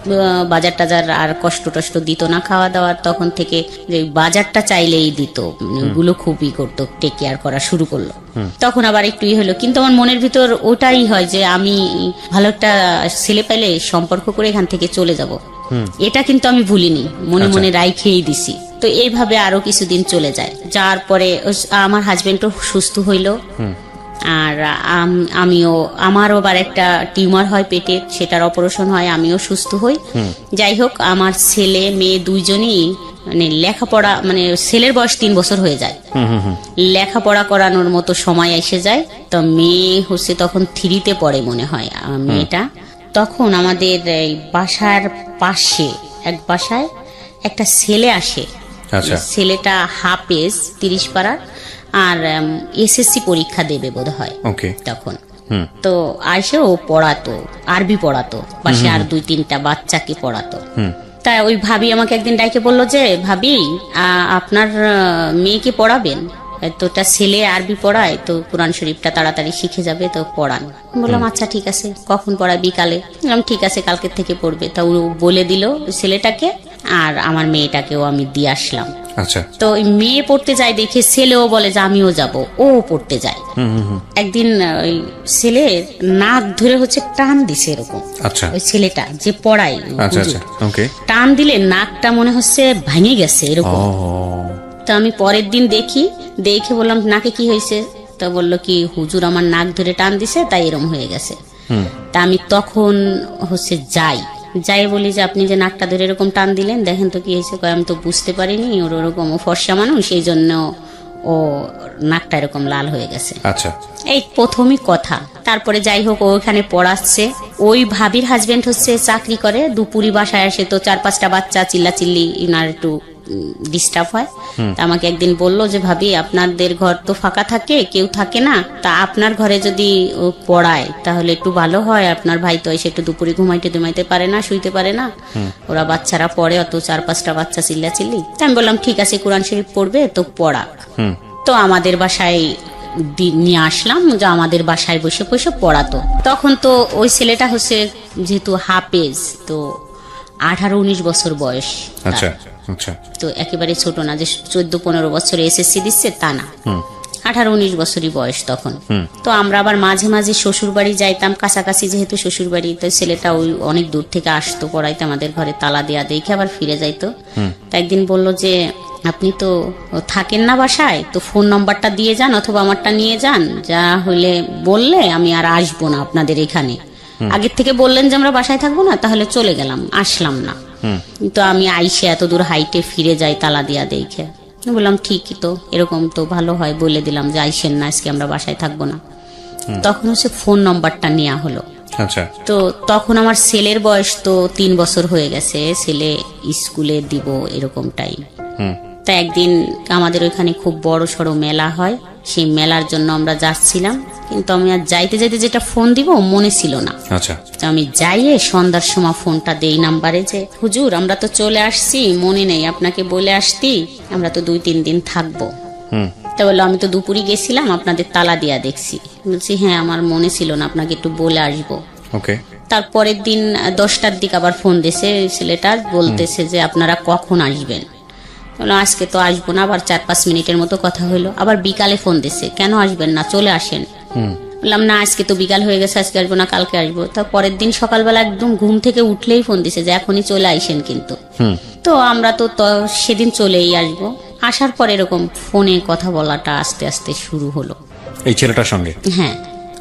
বাজার টাজার আর কষ্ট টষ্ট দিত না, খাওয়া দাওয়ার তখন থেকে যে বাজারটা চাইলেই দিত, ওগুলো খুবই করতো, টেক কেয়ার করা শুরু করলো। তখন আবার একটু হলো, কিন্তু আমার মনের ভিতর ওটাই হয় যে আমি ভালো একটা ছেলে পেলে সম্পর্ক করে এখান থেকে চলে যাব। এটা কিন্তু আমি ভুলিনি, মনে মনে রাইখেই দিছি। তো এইভাবে আরো কিছুদিন চলে যায়, যার পরে আমার হাজবেন্ডও সুস্থ হইলো। আর আমারও আবার একটা টিউমার হয় পেটে, সেটার অপারেশন হয়, আমিও সুস্থ হই। যাই হোক, আমার ছেলে মেয়ে দুইজনই মানে লেখাপড়া, মানে ছেলের বয়স 3 বছর হয়ে যায়, লেখাপড়া করানোর মতো সময় এসে যায়। তো মেয়ে হচ্ছে তখন 3তে পড়ে মনে হয় মেয়েটা। তখন আমাদের এই বাসার পাশে এক বাসায় একটা ছেলে আসে। ছেলেটা হাফেজ 30 পাড়ার, আর এসএসসি পরীক্ষা দেবে বোধ হয় তখন। তো আইসে ও পড়াতো, আরবি পড়াতো, পাশে আর 2-3টা বাচ্চাকে পড়াতো। তাই ওই ভাবি আমাকে একদিন ডাইকে বললো যে, ভাবি আপনার মেয়েকে পড়াবেন, তো একটা ছেলে আরবি পড়ায়, তো কোরআন শরীফটা তাড়াতাড়ি শিখে যাবে, তো পড়ান। বললাম আচ্ছা ঠিক আছে, কখন পড়ায়? বিকালে। বললাম ঠিক আছে, কালকে থেকে পড়বে। তা ও বলে দিল ছেলেটাকে, আর আমার মেয়েটাকেও আমি দিয়ে আসলাম। আচ্ছা। তো মেয়ে পড়তে যায় দেখে ছেলেও বলে যে আমিও যাব, ও পড়তে যায়। একদিন ওই ছেলে নাক ধরে হচ্ছে টান দিছে এরকম। আচ্ছা। ওই ছেলেটা যে পড়ায়, টান দিলে নাকটা মনে হচ্ছে ভেঙে গেছে এরকম। তো আমি পরের দিন দেখে বললাম নাকে কি হয়েছে? তা বললো কি, হুজুর আমার নাক ধরে টান দিছে, তাই এরকম হয়ে গেছে। তা আমি তখন হচ্ছে যাই বলি যে আপনি যে নাকটা ধরে এরকম টান দিলেন, দেখেন তো কি হয়েছে। আমি তো বুঝতে পারিনি, ওর ওরকম ফর্সা মানুষ, এই জন্য ও নাকটা এরকম লাল হয়ে গেছে। আচ্ছা। এই প্রথমই কথা। তারপরে যাই হোক, ও ওখানে পড়াচ্ছে। ওই ভাবির হাজবেন্ড হচ্ছে চাকরি করে, দুপুরি বাসায় আসে, তো 4-5টা বাচ্চা চিল্লাচিল্লি, ইনার একটু ডিস্টার্ব হয়। তা আমাকে একদিন বললো যে, ভাবি আপনাদের ঘর তো ফাঁকা থাকে, কেউ থাকে না, তা আপনার ঘরে যদি ও পড়ায় তাহলে একটু ভালো হয়। আপনার ভাই তো এসে একটু দুপুরে ঘুমাইতে পারে না, শুইতে পারে না, ওরা বাচ্চারা পড়ে, অত 4-5টা বাচ্চা চিল্লাচিল্লি। তা আমি বললাম ঠিক আছে, কোরআন শরীফ পড়বে তো পড়াক। তো আমাদের বাসায় নিয়ে আসলাম, যে আমাদের বাসায় বসে বসে পড়াতো। তখন তো ওই ছেলেটা হচ্ছে যেহেতু হাফেজ, তো 18-19 বছর বয়স। আচ্ছা। তো একেবারে ছোট না যে 14-15 বছরে এসএসসি দিচ্ছে, তা না, 18-19 বছরই বয়স তখন। তো আমরা আবার মাঝে মাঝে শ্বশুর বাড়ি যাইতাম, কাছাকাছি যেহেতু শ্বশুর বাড়ি। তো ছেলেটা ওই অনেক দূর থেকে আসতো পড়াইতে, আমাদের ঘরে তালা দেয়া দেখে আবার ফিরে যাইতো। তো একদিন বললো যে, আপনি তো থাকেন না বাসায়, তো ফোন নাম্বারটা দিয়ে যান অথবা আমারটা নিয়ে যান, যা হইলে বললে আমি আর আসবো না আপনাদের এখানে। আগের থেকে বললেন যে আমরা বাসায় থাকবো না, তাহলে চলে গেলাম, আসলাম না। তো আমি আইসে এত দূর হাইটে ফিরে যাই তালা দিয়া দেখে। বললাম ঠিকই তো, এরকম তো ভালো হয়, বলে দিলাম যে আইসেন না, আজকে আমরা বাসায় থাকবো না। তখন হচ্ছে ফোন নম্বরটা নেওয়া হলো। আচ্ছা। তো তখন আমার ছেলের বয়স তো 3 বছর হয়ে গেছে, ছেলে স্কুলে দিব এরকম টাইম। তা একদিন আমাদের ওইখানে খুব বড় সড়ো মেলা হয়, সেই মেলার জন্য আমরা যাচ্ছিলাম, কিন্তু আমি আর যাইতে যাইতে যেটা ফোন দিব মনে ছিল না। আচ্ছা। তো আমি যাইয়ে সন্ধ্যার সময় ফোনটা দেই নাম্বারে যে হুজুর আমরা তো চলে আসছি, মনে নেই আপনাকে বলে আসতি, আমরা তো 2-3 দিন থাকবো। তা বললো আমি তো দুপুরে গেছিলাম, আপনাদের তালা দিয়া দেখছি। বলছি হ্যাঁ আমার মনে ছিল না, আপনাকে একটু বলে আসবো। ওকে। তারপরের দিন 10টার দিকে আবার ফোন দিয়েছে ছেলেটা, বলতেছে যে আপনারা কখন আসবেন। বললাম আজকে তো আসবো না, আবার 4-5 মিনিটের মতো কথা হলো। আবার বিকালে ফোন দিছে, কেন আসবেন না, চলে আসেন। বললাম না আজকে তো বিকাল হয়ে গেছে, আজকে আসবো না, কালকে আসবো। তো পরের দিন সকালবেলা একদম ঘুম থেকে উঠলেই ফোন দিছে যে এখনই চলে আইসেন কিন্তু। তো আমরা তো সেদিন চলেই আসবো। আসার পর এরকম ফোনে কথা বলাটা আস্তে আস্তে শুরু হলো এই ছেলেটার সঙ্গে? হ্যাঁ।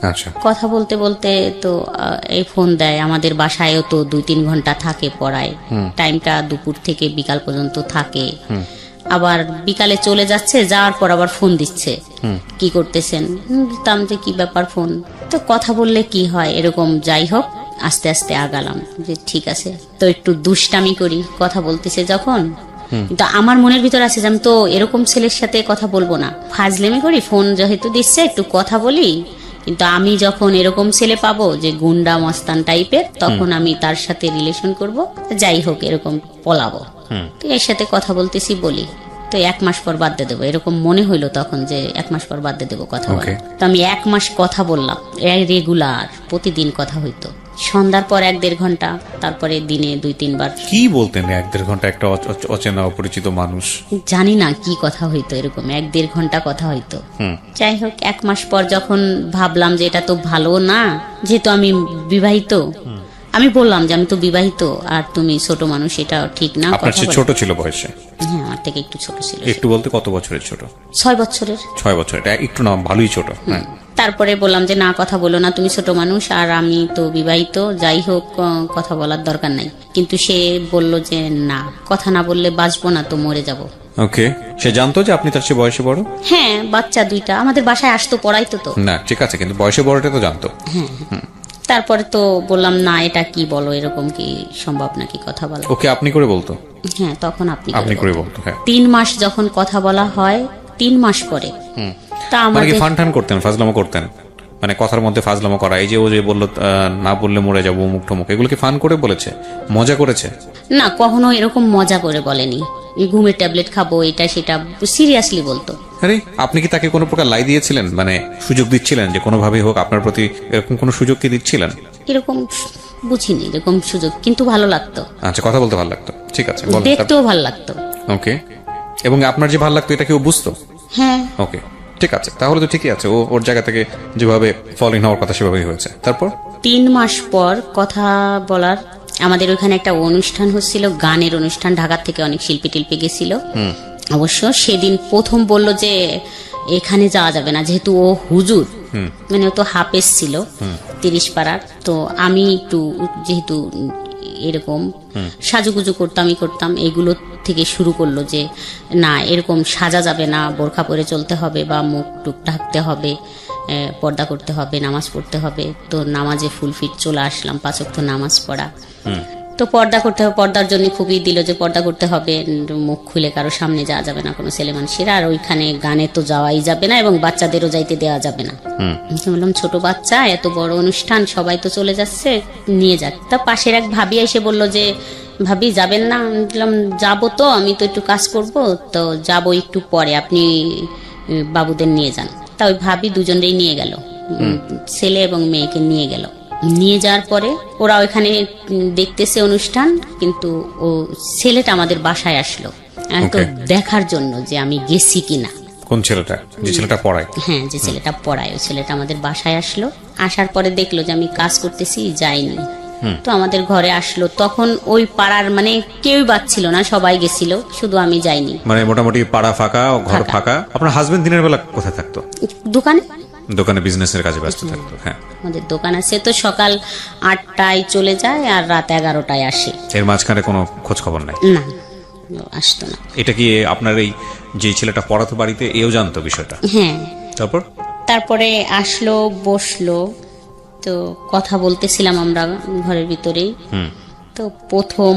আচ্ছা। কথা বলতে বলতে তো এই ফোন দেয়, আমাদের বাসায়ও তো 2-3 ঘন্টা থাকে পড়ায়, টাইমটা দুপুর থেকে বিকাল পর্যন্ত থাকে। আবার বিকালে চলে যাচ্ছে, যাওয়ার পর আবার ফোন দিচ্ছে, কি করতেছেন। বলতাম যে কি ব্যাপার ফোন, তো কথা বললে কি হয় এরকম। যাই হোক আস্তে আস্তে আগালাম যে ঠিক আছে, তো একটু দুষ্টামি করি কথা বলতেছে যখন। কিন্তু আমার মনের ভিতর আছে যে আমি তো এরকম ছেলের সাথে কথা বলবো না, ফাজলেমি করি, ফোন যেহেতু দিচ্ছে একটু কথা বলি। কিন্তু আমি যখন এরকম ছেলে পাবো যে গুন্ডা মস্তান টাইপের, তখন আমি তার সাথে রিলেশন করব, যাই হোক এরকম পলাবো। তো এর সাথে কথা বলতেছি বলি, তো 1 মাস পর বাদ দিয়ে দেবো এরকম মনে হইলো তখন, যে 1 মাস পর বাদ দিয়ে দেবো কথা বলা। তো আমি 1 মাস কথা বললাম, রেগুলার প্রতিদিন কথা হইতো, সন্ধ্যার পর 1-1.5 ঘন্টা, তারপরে দিনে 2-3 বার। কি বলতেন 1-1.5 ঘন্টা একটা অচেনা অপরিচিত মানুষ? জানি না কি কথা হইতো, এরকম 1-1.5 ঘন্টা কথা হইতো। যাই হোক 1 মাস পর যখন ভাবলাম যে এটা তো ভালো না, যেহেতু আমি বিবাহিত, আমি বললাম যে আমি তো বিবাহিত আর তুমি ছোট মানুষ, এটা ঠিক না। আপনার চেয়ে ছোট ছিল বয়সে? হ্যাঁ আমার থেকে একটু ছোট ছিল। একটু বলতে কত বছরের ছোট? 6 বছরের। 6 বছর, এটা একটু না ভালোই ছোট। হ্যাঁ। তারপরে বললাম যে না কথা বলো না, তুমি ছোট মানুষ আর আমি তো বিবাহিত, যাই হোক কথা বলার দরকার নাই। কিন্তু সে বলল যে না, কথা না বললে বাঁচবো না, তো মরে যাব। ওকে। সে জানতো যে আপনি তার চেয়ে বয়সে বড়? হ্যাঁ, বাচ্চা 2টা আমাদের বাসায় আসতো, পড়াইতো তো। না ঠিক আছে, কিন্তু বয়সে বড়টা তো জানতো। হ্যাঁ। তারপরে তো বললাম না এটা কি বলো, এরকম কি সম্ভব নাকি কথা বলা। ওকে আপনি করে বলতো? হ্যাঁ তখন আপনি করে বলতো। হ্যাঁ। 3 মাস যখন কথা বলা হয়, 3 মাস পরে তা মানে আমাদের কি ফান করতেন, ফাজলামো করতেন? মানে কথার মধ্যে ফাজলামো করা, এই যে ও যে বললো না বললে মরে যাবো মুখ টমুক, এগুলো কি ফান করে বলেছে, মজা করেছে? না, কখনো এরকম মজা করে বলেনি। ঘুমের ট্যাবলেট খাবো এটা সেটা সিরিয়াসলি বলতো। আরে আপনি কি তাকে কোনো প্রকার লাই দিয়েছিলেন, মানে সুযোগ দিচ্ছিলেন যে কোনোভাবেই হোক আপনার প্রতি এরকম কোনো সুযোগ কি দিচ্ছিলেন? এরকম বুঝিনি এরকম সুযোগ, কিন্তু ভালো লাগতো। আচ্ছা, কথা বলতে ভালো লাগতো, ঠিক আছে, দেখতেও ভালো লাগতো। ওকে। এবং আপনার যে ভালো লাগতো এটা কেউ বুঝতো? হ্যাঁ। ওকে, ঠিক আছে, তাহলে তো ঠিকই আছে, ও ওর জায়গা থেকে যেভাবে ফলিং হওয়ার কথা সেভাবেই হয়েছে। তারপর 3 মাস পর কথা বলার, আমাদের ওখানে একটা অনুষ্ঠান হচ্ছিল, গানের অনুষ্ঠান, ঢাকা থেকে অনেক শিল্পী টিল্পী গেছিল। অবশ্য সেদিন প্রথম বলল যে এখানে যাওয়া যাবে না, যেহেতু ও হুজুর, মানে ও তো হাফেজ ছিল 30 পাড়ার। তো আমি একটু যেহেতু এরকম সাজুগুজু করতাম, এইগুলো থেকে শুরু করলো যে না এরকম সাজা যাবে না, বোরখা পরে চলতে হবে বা মুখ টুক ঢাকতে হবে, পর্দা করতে হবে, নামাজ পড়তে হবে। তো নামাজে ফুল ফিট চলে আসলাম, 5 ওয়াক্ত নামাজ পড়া। তো পর্দা করতে হবে, পর্দার জন্য খুবই দিল যে পর্দা করতে হবে, মুখ খুলে কারো সামনে যাওয়া যাবে না কোনো ছেলে মানুষের, আর ওইখানে গানে তো যাওয়াই যাবে না এবং বাচ্চাদেরও যাইতে দেওয়া যাবে না। বললাম ছোট বাচ্চা, এত বড় অনুষ্ঠান, সবাই তো চলে যাচ্ছে, নিয়ে যাক। তা পাশের এক ভাবি এসে বলল যে ভাবি যাবেন না? বললাম যাবো তো, আমি তো একটু কাজ করব, তো যাবো একটু পরে, আপনি বাবুদের নিয়ে যান। তা ওই ভাবি দুজনেই নিয়ে গেল, ছেলে এবং মেয়েকে নিয়ে গেল। নিয়ে যাওয়ার পরে ওরা ওইখানে দেখতেছে অনুষ্ঠান, কিন্তু ও ছেলেটা আমাদের বাসায় আসলো তো দেখার জন্য যে আমি গেছি কিনা। কোন ছেলেটা? যে ছেলেটা পড়ায়? হ্যাঁ, যে ছেলেটা পড়ায়, ওই ছেলেটা আমাদের বাসায় আসলো। আসার পরে দেখলো যে আমি কাজ করতেছি, যাইনি। তো আমাদের ঘরে আসলো, তখন ওই পাড়ার মানে কেউই বাচ্ছিল না, সবাই গেছিল, শুধু আমি যাইনি। মানে মোটামুটি পাড়া ফাঁকা, ঘর ফাঁকা। আপনার হাজবেন্ড দিনের বেলা কোথায় থাকতো? দোকানে বিজনেসের কাজে ব্যস্ত থাকতো। হ্যাঁ, আমাদের দোকান আছে, তো সকাল 8টায় চলে যায় আর রাত 11টায় আসে। এর মাঝখানে কোনো খোঁজ খবর নাই? না, আসতো না। এটা কি আপনার এই যে ছেলেটা পড়াতো বাড়িতে, এও জানতো বিষয়টা? হ্যাঁ। তারপর তারপরে আসলো, বসলো, তো কথা বলতেছিলাম আমরা ঘরের ভিতরেই। তো প্রথম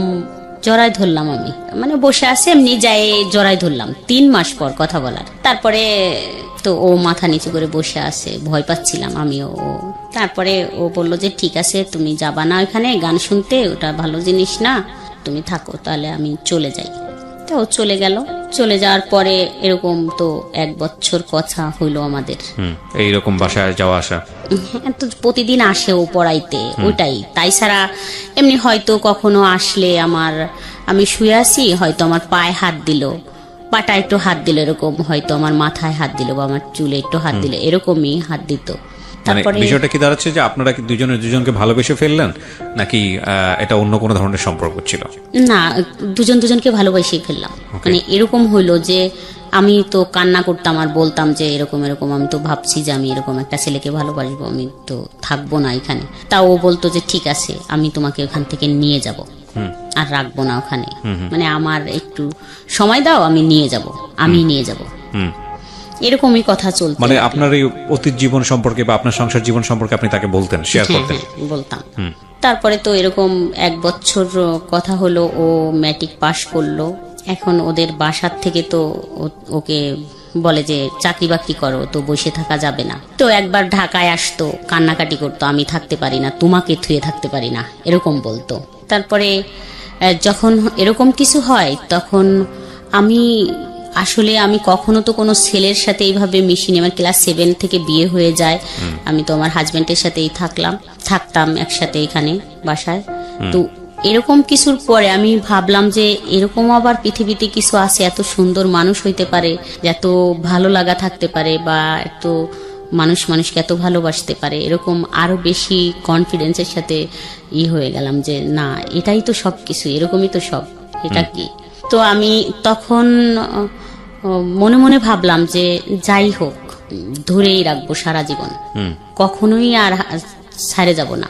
জড়াই ধরলাম আমি, মানে বসে আছে এমনি যাই জড়াই ধরলাম 3 মাস পর কথা বলার। তারপরে তো ও মাথা নিচু করে বসে আছে, ভয় পাচ্ছিলাম আমিও। তারপরে ও বলল যে ঠিক আছে তুমি যাবা না ওখানে গান শুনতে, ওটা ভালো জিনিস না, তুমি থাকো, তাহলে আমি চলে যাই। তো ও চলে গেল। চলে যাওয়ার পরে এরকম তো 1 বছর কথা হইলো আমাদের। এইরকম বাসায় যাওয়া আসা? হ্যাঁ, তো প্রতিদিন আসে ও পড়াইতে, ওইটাই। তাই ছাড়া এমনি হয়তো কখনো আসলে আমি শুয়ে আছি, হয়তো আমার পায়ে হাত দিল, পাটা একটু হাত দিল, এরকম হয়তো আমার মাথায় হাত দিল বা আমার চুলে একটু হাত দিল, এরকমই হাত দিত। তারপরে বিষয়টা কি দাঁড়াচ্ছে যে আপনারা কি দুজনকে ভালোবেসে ফেললেন, নাকি এটা অন্য কোনো ধরনের সম্পর্ক ছিল? না, দুজনকে ভালোবেসে ফেললাম। মানে এরকম হইলো যে আমি তো কান্না করতাম আর বলতাম যে এরকম আমি তো ভাবছি যে আমি এরকম একটা ছেলেকে ভালোবাসবো, আমি তো থাকবো না এখানে। তা ও বলতো যে ঠিক আছে আমি তোমাকে ওখান থেকে নিয়ে যাব, আর রাখবো না ওখানে, মানে আমার একটু সময় দাও, আমি নিয়ে যাব। এরকমই কথা চলতো। মানে আপনার এই অতীত জীবন সম্পর্কে বা আপনার সংসার জীবন সম্পর্কে আপনি তাকে বলতেন, শেয়ার করতেন? বলতাম। তারপরে তো এরকম 1 বছর কথা হলো, ও ম্যাট্রিক পাশ করলো। এখন ওদের বাসার থেকে তো ওকে বলে যে চাকরি বাকরি করো, তো বসে থাকা যাবে না। তো একবার ঢাকায় আসতো, কান্নাকাটি করতো, আমি থাকতে পারি না, তোমাকে থুয়ে থাকতে পারি না, এরকম বলতো। তারপরে যখন এরকম কিছু হয় তখন আমি কখনো তো কোনো ছেলের সাথে এইভাবে মিশিনি। আমার ক্লাস 7 থেকে বিয়ে হয়ে যায়, আমি তো আমার হাজবেন্ডের সাথেই থাকতাম একসাথে এখানে বাসায়। তো এরকম কিছুর পরে আমি ভাবলাম যে এরকম আবার পৃথিবীতে কিছু আছে, এত সুন্দর মানুষ হইতে পারে, এত ভালো লাগা থাকতে পারে, বা এত মানুষকে এত ভালোবাসতে পারে, এরকম আরো বেশি কনফিডেন্সের সাথে হয়ে গেলাম যে না, এটাই তো সব কিছু, এরকমই তো সব, এটা কি। তো আমি তখন মনে মনে ভাবলাম যে যাই হোক, ধরেই রাখবো সারা জীবন, কখনোই আর ছাড়ে যাব না।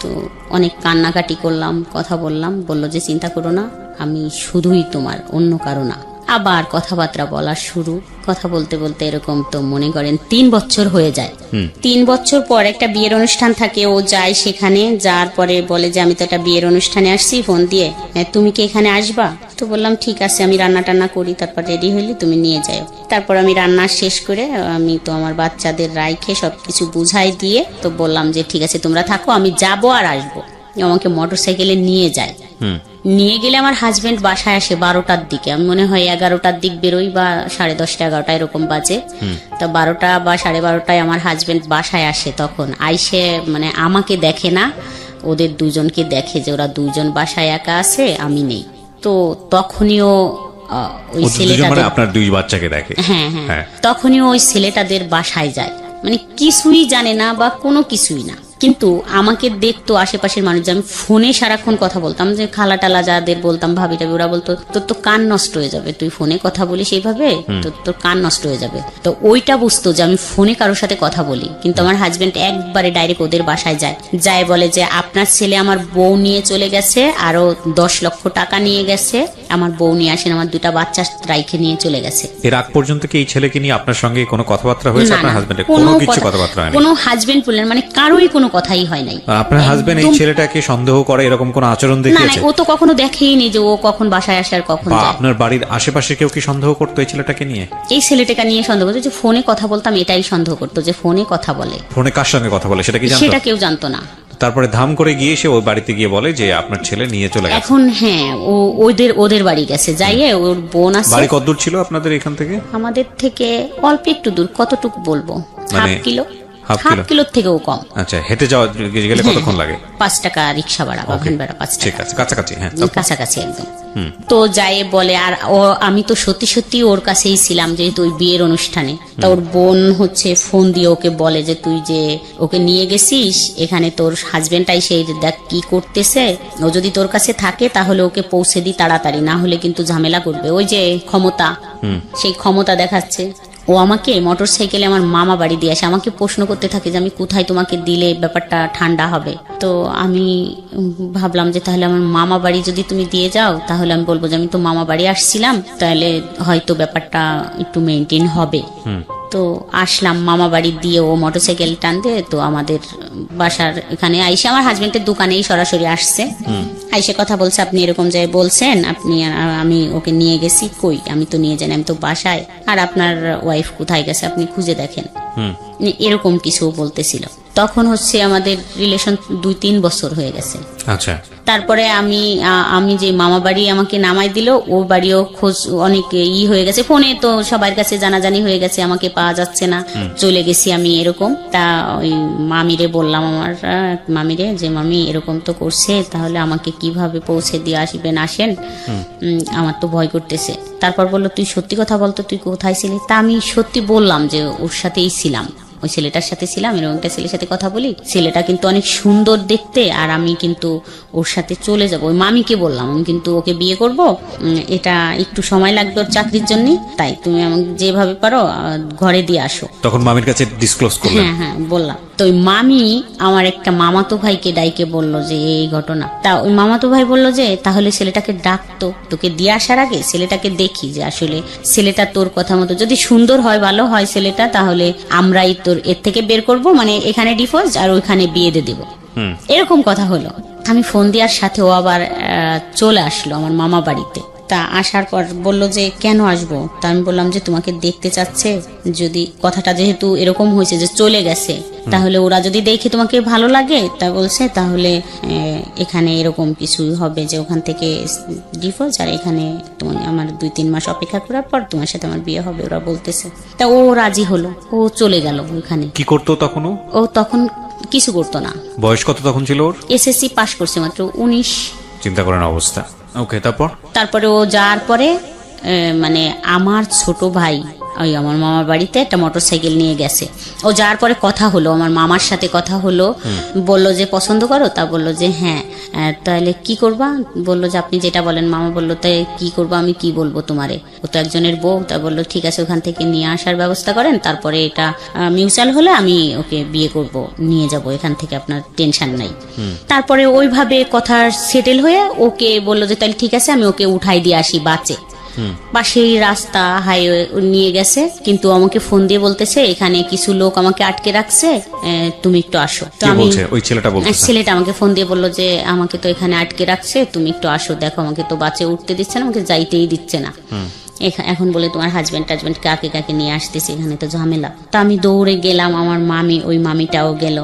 তো অনেক কান্নাকাটি করলাম, কথা বললাম, বললো যে চিন্তা করো না, আমি শুধুই তোমার, অন্য কারো না। আবার কথাবার্তা বলা শুরু, কথা বলতে বলতে এরকম তো মনে করেন 3 বছর হয়ে যায়। 3 বছর পর একটা বিয়ের অনুষ্ঠান থাকে, ও যায় সেখানে। যাওয়ার পরে বলে যে আমি তো একটা বিয়ের অনুষ্ঠানে আসছি, ফোন দিয়ে তুমি কি এখানে আসবা? তো বললাম ঠিক আছে, আমি রান্না টান্না করি, তারপর রেডি হইলে তুমি নিয়ে যাও। তারপর আমি রান্না শেষ করে আমি তো আমার বাচ্চাদের রাইখে সবকিছু বুঝাই দিয়ে তো বললাম যে ঠিক আছে তোমরা থাকো, আমি যাবো আর আসবো। আমাকে মোটরসাইকেলে নিয়ে যায়। নিয়ে গেলে আমার হাজবেন্ড বাসায় আসে 12টার দিকে, আমি মনে হয় 11টার দিক বেরোই, বা 10:30 11টা এরকম বাজে। তো 12টা বা 12:30টায় আমার হাজবেন্ড বাসায় আসে। তখন আইসে মানে আমাকে দেখে না, ওদের দুজনকে দেখে যে ওরা দুজন বাসায় একা আছে, আমি নেই। তো তখনইও ওই ছেলেটাদের, আপনার 2 বাচ্চাকে দেখে। হ্যাঁ, তখনই ওই ছেলেটাদের বাসায় যায়, মানে কিছুই জানে না বা কোনো কিছুই না, কিন্তু আমাকে দেখতো আশেপাশের মানুষ। আমি ফোনে সারাক্ষণ কথা বলতাম, যে খালা টালা যাদের বলতাম, ভাবি টাবি, ওরা বলতো তোর তো কান নষ্ট হয়ে যাবে, তুই ফোনে কথা বলিস এইভাবে, তোর কান নষ্ট হয়ে যাবে। তো ওইটা বুঝতো যে আমি ফোনে কারোর সাথে কথা বলি। কিন্তু আমার হাজবেন্ড একবারে ডাইরেক্ট ওদের বাসায় যায় বলে যে আপনার ছেলে আমার বউ নিয়ে চলে গেছে, আরো 10 লক্ষ টাকা নিয়ে গেছে, আমার বউ নিয়ে আসেন, আমার 2টা বাচ্চা রাইখে নিয়ে চলে গেছে। এর আগ পর্যন্ত কি এই ছেলেকে নিয়ে আপনার সঙ্গে কোনো কথাবার্তা হয়েছে? আপনার হাজবেন্ডের কোনো কিছু কথাবার্তা হয়নি? কোনো হাজবেন্ড বললেন মানে কারোই কোনো কথাই হয় নাই। আপনার হাজবেন্ড এই ছেলেটাকে সন্দেহ করে এরকম কোন আচরণ দেখিয়েছে? না, ও তো কখনো দেখেইনি যে ও কখন বাসায় আসে আর কখন যায়। আপনার বাড়ির আশেপাশে কেউ কি সন্দেহ করতো এই ছেলেটাকে নিয়ে? এই ছেলেটাকে নিয়ে সন্দেহ করতো, যে ফোনে কথা বলতাম এটাই সন্দেহ করতো, যে ফোনে কথা বলে। ফোনে কার সঙ্গে কথা বলে সেটা কি জানতো? সেটা কেউ জানতো না। তারপরে ধাম করে গিয়ে সে ওই বাড়িতে গিয়ে বলে যে আপনার ছেলে নিয়ে চলে গেছে। এখন হ্যাঁ, ও ওদের বাড়ি গেছে, যাইয়ে ওর বোন আছে। বাড়ি কত দূর ছিল আপনাদের এখান থেকে? আমাদের থেকে অল্প একটু দূর, কতটুকু বলবো, মানে হাফ কিলোর থেকেও কম। আচ্ছা, হেঁটে যাওয়া গেলে কতক্ষণ লাগে? 5 টাকা রিক্সা ভাড়া বা ভ্যান ভাড়া 5 টাকা। ঠিক আছে, কাছাকাছি। হ্যাঁ, কাছাকাছি একদম। তো যাই বলে, আর আমি তো সত্যি ওর কাছেই ছিলাম, যেহেতু ওই বিয়ের অনুষ্ঠানে। তা ওর বোন হচ্ছে ফোন দিয়ে ওকে বলে যে তুই যে ওকে নিয়ে গেছিস এখানে, তোর হাজবেন্ডটাই সেই দেখ কি করতেছে, ও যদি তোর কাছে থাকে তাহলে ওকে পৌঁছে দি তাড়াতাড়ি, না হলে কিন্তু ঝামেলা করবে। ওই যে ক্ষমতা, সেই ক্ষমতা দেখাচ্ছে। ও আমাকে মোটর সাইকেলে আমার মামা বাড়ি দিয়ে আসে, আমাকে প্রশ্ন করতে থাকে যে আমি কোথায় তোমাকে দিলে ব্যাপারটা ঠান্ডা হবে। তো আমি ভাবলাম যে তাহলে আমার মামা বাড়ি যদি তুমি দিয়ে যাও তাহলে আমি বলবো যে আমি তো মামা বাড়ি আসছিলাম, তাহলে হয়তো ব্যাপারটা একটু মেনটেন হবে। তো আসলাম মামা বাড়ি দিয়ে, ও মোটরসাইকেল টান দিয়ে তো আমাদের বাসার এখানে আইসে আমার হাজবেন্ডের দোকানেই সরাসরি আসছে, আইসে কথা বলছে আপনি এরকম যে বলছেন আপনি, আমি ওকে নিয়ে গেছি, কই আমি তো নিয়ে যাই, আমি তো বাসায়, আর আপনার ওয়াইফ কোথায় গেছে আপনি খুঁজে দেখেন, এরকম কিছু বলতেছিল। তখন হচ্ছে আমাদের রিলেশন 2-3 বছর হয়ে গেছে। আচ্ছা, তারপরে আমি যে মামা বাড়ি আমাকে নামাই দিল, ও বাড়িও খোঁজ অনেক হয়ে গেছে, ফোনে তো সবার কাছে জানাজানি হয়ে গেছে, আমাকে পাওয়া যাচ্ছে না, চলে গেছি আমি এরকম। তা ওই মামিরে বললাম, আমার মামিরে, যে মামি এরকম তো করছে, তাহলে আমাকে কিভাবে পৌঁছে দিয়ে আসবেন, আসেন, আমার তো ভয় করতেছে। তারপর বললো তুই সত্যি কথা বলতো, তুই কোথায় ছিলি? তা আমি সত্যি বললাম যে ওর সাথেই ছিলাম, ওই ছেলেটার সাথে ছিলাম, এরকম একটা ছেলের সাথে কথা বলি, ছেলেটা কিন্তু অনেক সুন্দর দেখতে, আর আমি কিন্তু ওর সাথে চলে যাব। ওই মামিকে বললাম আমি কিন্তু ওকে বিয়ে করব, এটা একটু সময় লাগবে ওর চাকরির জন্য, তাই তুমি আমাকে যেভাবে পারো ঘরে দিয়ে আসো। তখন মামির কাছে ডিসক্লোজ করলেন? হ্যাঁ বললাম। তো ওই মামি আমার একটা মামাতো ভাইকে ডাইকে বলল যে এই ঘটনা। তা ওই মামাতো ভাই বলল যে তাহলে ছেলেটাকে ডাকতো, তোকে দিয়ে আসার আগে ছেলেটাকে দেখি যে আসলে ছেলেটা তোর কথা মতো যদি সুন্দর হয়, ভালো হয় ছেলেটা, তাহলে আমরাই তোর এর থেকে বের করব, মানে এখানে ডিভোর্স আর ওইখানে বিয়ে দিয়ে দেবো, এরকম কথা হলো। আমি ফোন দেওয়ার সাথে ও আবার চলে আসলো আমার মামা বাড়িতে। তা আসার পর বলল যে কেন আসবো? তা আমি বললাম যে তোমাকে দেখতে চাচ্ছে, যদি কথাটা যেহেতু এরকম হয়েছে যে চলে গেছে, তাহলে ওরা যদি দেখে তোমাকে ভালো লাগে, তা বলছে তাহলে এখানে এরকম কিছুই হবে যে ওখান থেকে ডিভোর্স, আর এখানে তুমি আমার 2-3 মাস অপেক্ষা করার পর তোমার সাথে আমার বিয়ে হবে, ওরা বলতেছে। তা ও রাজি হলো, ও চলে গেল ওখানে। কি করতো তখন ও তখন কিছু করতো না। বয়স কত তখন ছিল ওর? এসএসসি পাশ করছে মাত্র, 19। চিন্তা করেন অবস্থা। ওকে, তারপরে ও যাওয়ার পরে মানে আমার ছোট ভাই ওই আমার মামার বাড়িতে একটা মোটরসাইকেল নিয়ে গেছে। ও যাওয়ার পরে কথা হলো, আমার মামার সাথে কথা হলো, বলল যে পছন্দ করো? তা বললো যে হ্যাঁ। তাহলে কি করবা? বললো যে আপনি যেটা বলেন। মামা বললো তাই কি করবো, আমি কি বলবো তোমারে, ও তো একজনের বউ। তা বললো ঠিক আছে, ওখান থেকে নিয়ে আসার ব্যবস্থা করেন, তারপরে এটা মিউচুয়াল হলে আমি ওকে বিয়ে করব, নিয়ে যাব এখান থেকে, আপনার টেনশন নাই। তারপরে ওইভাবে কথা সেটেল হয়ে ওকে বললো যে তাহলে ঠিক আছে, আমি ওকে উঠাই দিয়ে আসি বাসে। বা সেই রাস্তা হাইওয়ে নিয়ে গেছে, কিন্তু আমাকে ফোন দিয়ে বলতেছে এখানে কিছু লোক আমাকে আটকে রাখছে, তুমি একটু আসো। তো আমি ছেলেটা আমাকে ফোন দিয়ে বললো যে আমাকে তো এখানে আটকে রাখছে, তুমি একটু আসো, দেখো আমাকে তো বাসে উঠতে দিচ্ছে না, আমাকে যাইতেই দিচ্ছে না। এখন বলে তোমার হাজবেন্ড কাকে কাকে নিয়ে আসতেছে, এখানে তো ঝামেলা। তো আমি দৌড়ে গেলাম, আমার মামি, ওই মামিটাও গেল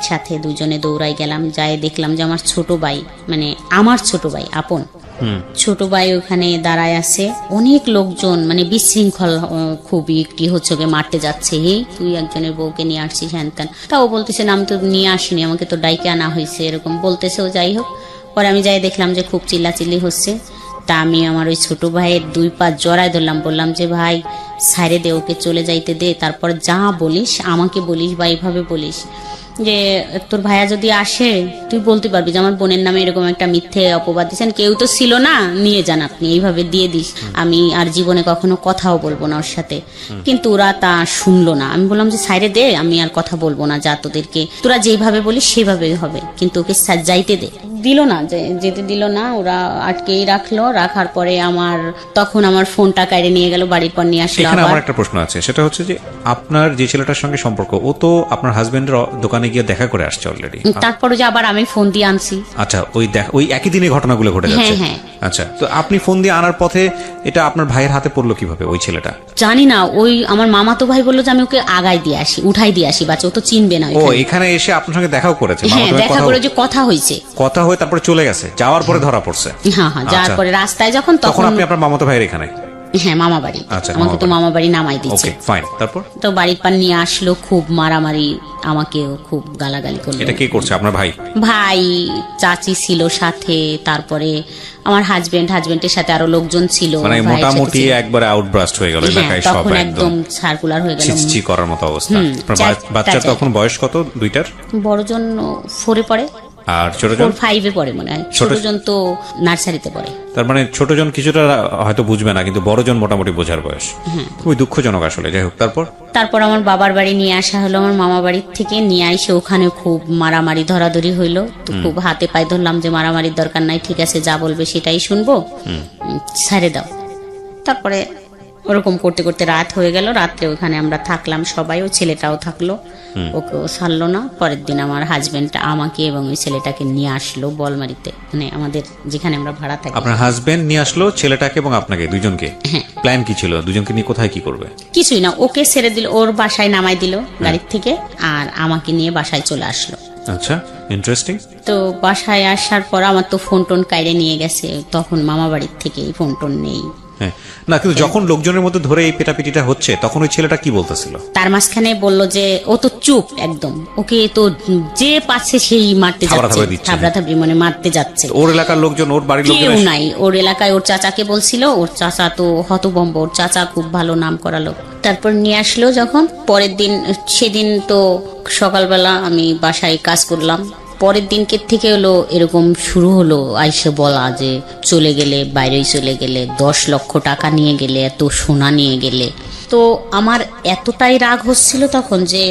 সাথে, দুজনে দৌড়াই গেলাম। যাই দেখলাম যে আমার ছোট ভাই, মানে আমার ছোট ভাই আপন ছোট ভাই ওখানে দাঁড়ায় আছে, অনেক লোকজন, মানে বিশৃঙ্খল খুবই, কি হচ্ছে ওকে মারতে যাচ্ছে, হে তুই একজনের বউকে নিয়ে আসছিস হ্যান ত্যান। তা ও বলতেছে না আমি তো নিয়ে আসিনি, আমাকে তো ডাইকে আনা হয়েছে, এরকম বলতেছে। ও যাই হোক, পরে আমি যাই দেখলাম যে খুব চিল্লাচিল্লি হচ্ছে। তা আমি আমার ওই ছোট ভাইয়ের 2 পা জড়ায় ধরলাম, বললাম যে ভাই সাইরে দে, ওকে চলে যাইতে দে, তারপর যা বলিস আমাকে বলিস বা এইভাবে বলিস যে তোর ভাইয়া যদি আসে তুই বলতে পারবি যে আমার বোনের নামে এরকম একটা মিথ্যে অপবাদ দিচ্ছেন, কেউ তো ছিল না, নিয়ে যান আপনি, এইভাবে দিয়ে দিস, আমি আর জীবনে কখনো কথাও বলবো না ওর সাথে। কিন্তু ওরা তা শুনলো না। আমি বললাম যে সাইরে দে, আমি আর কথা বলবো না, যা তোদেরকে তোরা যেভাবে বলিস সেভাবেই হবে, কিন্তু ওকে যাইতে দে। দিল না, যেতে দিল না, ওরা আটকেই রাখলো। রাখার পরে তখন আমার ফোনটা কাইরে নিয়ে গেল, বাড়ির পর নিয়ে আসলো। এখানে আমার একটা প্রশ্ন আছে, সেটা হচ্ছে যে আপনার যে ছেলেটার সঙ্গে সম্পর্ক, ও তো আপনার হাজবেন্ডের দোকানে গিয়ে দেখা করে আসছে অলরেডি, তারপরে যে আবার আমি ফোন দিয়ে আনছি। আচ্ছা, ওই একই দিনে ঘটনাগুলো ঘটে যাচ্ছে? হ্যাঁ। আচ্ছা, তো আপনি ফোন দিয়ে আনার পথে এটা আপনার ভাইয়ের হাতে পড়লো কিভাবে ওই ছেলেটা? জানি না, ওই আমার মামাতো ভাই বললো যে আমি ওকে আগায় দিয়ে আসি, উঠাই দিয়ে আসি, বাচ্চা ও তো চিনবে না। ও এখানে এসে আপনার সঙ্গে দেখাও করেছে? হ্যাঁ, দেখা করে যে কথা হয়েছে, কথা হয়ে তারপরে চলে গেছে, যাওয়ার পরে ধরা পড়ছে? হ্যাঁ, যাওয়ার পরে রাস্তায় যখন, তখন আপনি আপনার মামাতো ভাইয়ের এখানে? হ্যাঁ, মামা বাড়ি। আমাকে তো মামা বাড়ি নামাই দিচ্ছে। তারপর তো বাড়ির পান নিয়ে আসলো, খুব মারামারি, আমাকেও খুব গালাগালি করলো। এটা কে করছে? আপনার ভাই, চাচি ছিল সাথে, তারপরে আমার হাজবেন্ডের সাথে আরো লোকজন ছিল, মানে মোটামুটি একবারে আউটব্রাস্ট হয়ে গেল এলাকায়, সব একদম সার্কুলার হয়ে গেল, ছিচি করার মতো অবস্থা। বাচ্চা তখন বয়স কত? 2টার? বড়জন 4-এ পড়ে। আর ছোটজন 4-5-এ পড়ে মনে হয়, ছোটজন তো নার্সারিতে পড়ে। তার মানে ছোটজন কিছুটা হয়তো বুঝবে না, কিন্তু বড়জন মোটামুটি বোঝার বয়স। খুবই দুঃখজনক আসলে। যাই হোক, তারপর আমার বাবার বাড়ি নিয়ে আসা হলো, আমার মামা বাড়ির থেকে নিয়ে আসে। ওখানে খুব মারামারি ধরাধরি হইলো, তো খুব হাতে পায়ে ধরলাম যে মারামারির দরকার নাই, ঠিক আছে যা বলবে সেটাই শুনবো, ছেড়ে দাও। তারপরে ওরকম করতে করতে রাত হয়ে গেল। রাত্রে ওখানে আমরা থাকলাম সবাই, ও ছেলেটাও থাকলো, ওকেও ছাড়লো না। পরের দিন আমার হাজবেন্ড আমাকে এবং ওই ছেলেটাকে নিয়ে আসলো বলমারিতে, মানে আমাদের যেখানে আমরা ভাড়া থাকি। আপনার হাজবেন্ড নিয়ে আসলো ছেলেটাকে এবং আপনাকে দুজনকে? হ্যাঁ। প্ল্যান কি ছিল দুজনকে নিয়ে কোথায় কি করবে? কিছুই না, ওকে ছেড়ে দিল, ওর বাসায় নামাই দিল গাড়ির থেকে, আর আমাকে নিয়ে বাসায় চলে আসলো। আচ্ছা, ইন্টারেস্টিং। তো বাসায় আসার পর আমার তো ফোন টোন কাইরে নিয়ে গেছে, তখন মামা বাড়ির থেকে ফোন টোন নেই। হ্যাঁ, না কিন্তু যখন লোকজনের মধ্যে ধরে এই পেটাপিটিটা হচ্ছে তখন ওই ছেলেটা কি বলতেছিল? তার মাঝখানে বললো যে ও তো চুপ একদম, ওকে তো যে পাচ্ছে সেই মারতে যাচ্ছে, থাবড়াথাবড়ি মানে মারতে যাচ্ছে। ওর এলাকার লোকজন, ওর বাড়ির লোকজন কেউ নাই ওর এলাকায়। ওর চাচাকে বলছিল, ওর চাচা তো হতভম্ব, ওর চাচা খুব ভালো নাম করা লোক। তারপর নিয়ে আসলো যখন, পরের দিন, সেদিন তো সকালবেলা আমি বাসায় কাজ করলাম, পরের দিনকে থেকে হলো এরকম শুরু হলো আইসে বলা যে চলে গেলে, বাইরেই চলে গেলে, 10 লক্ষ টাকা নিয়ে গেলে, এত সোনা নিয়ে গেলে। তো আমার এতটাই রাগ হচ্ছিল তখন যে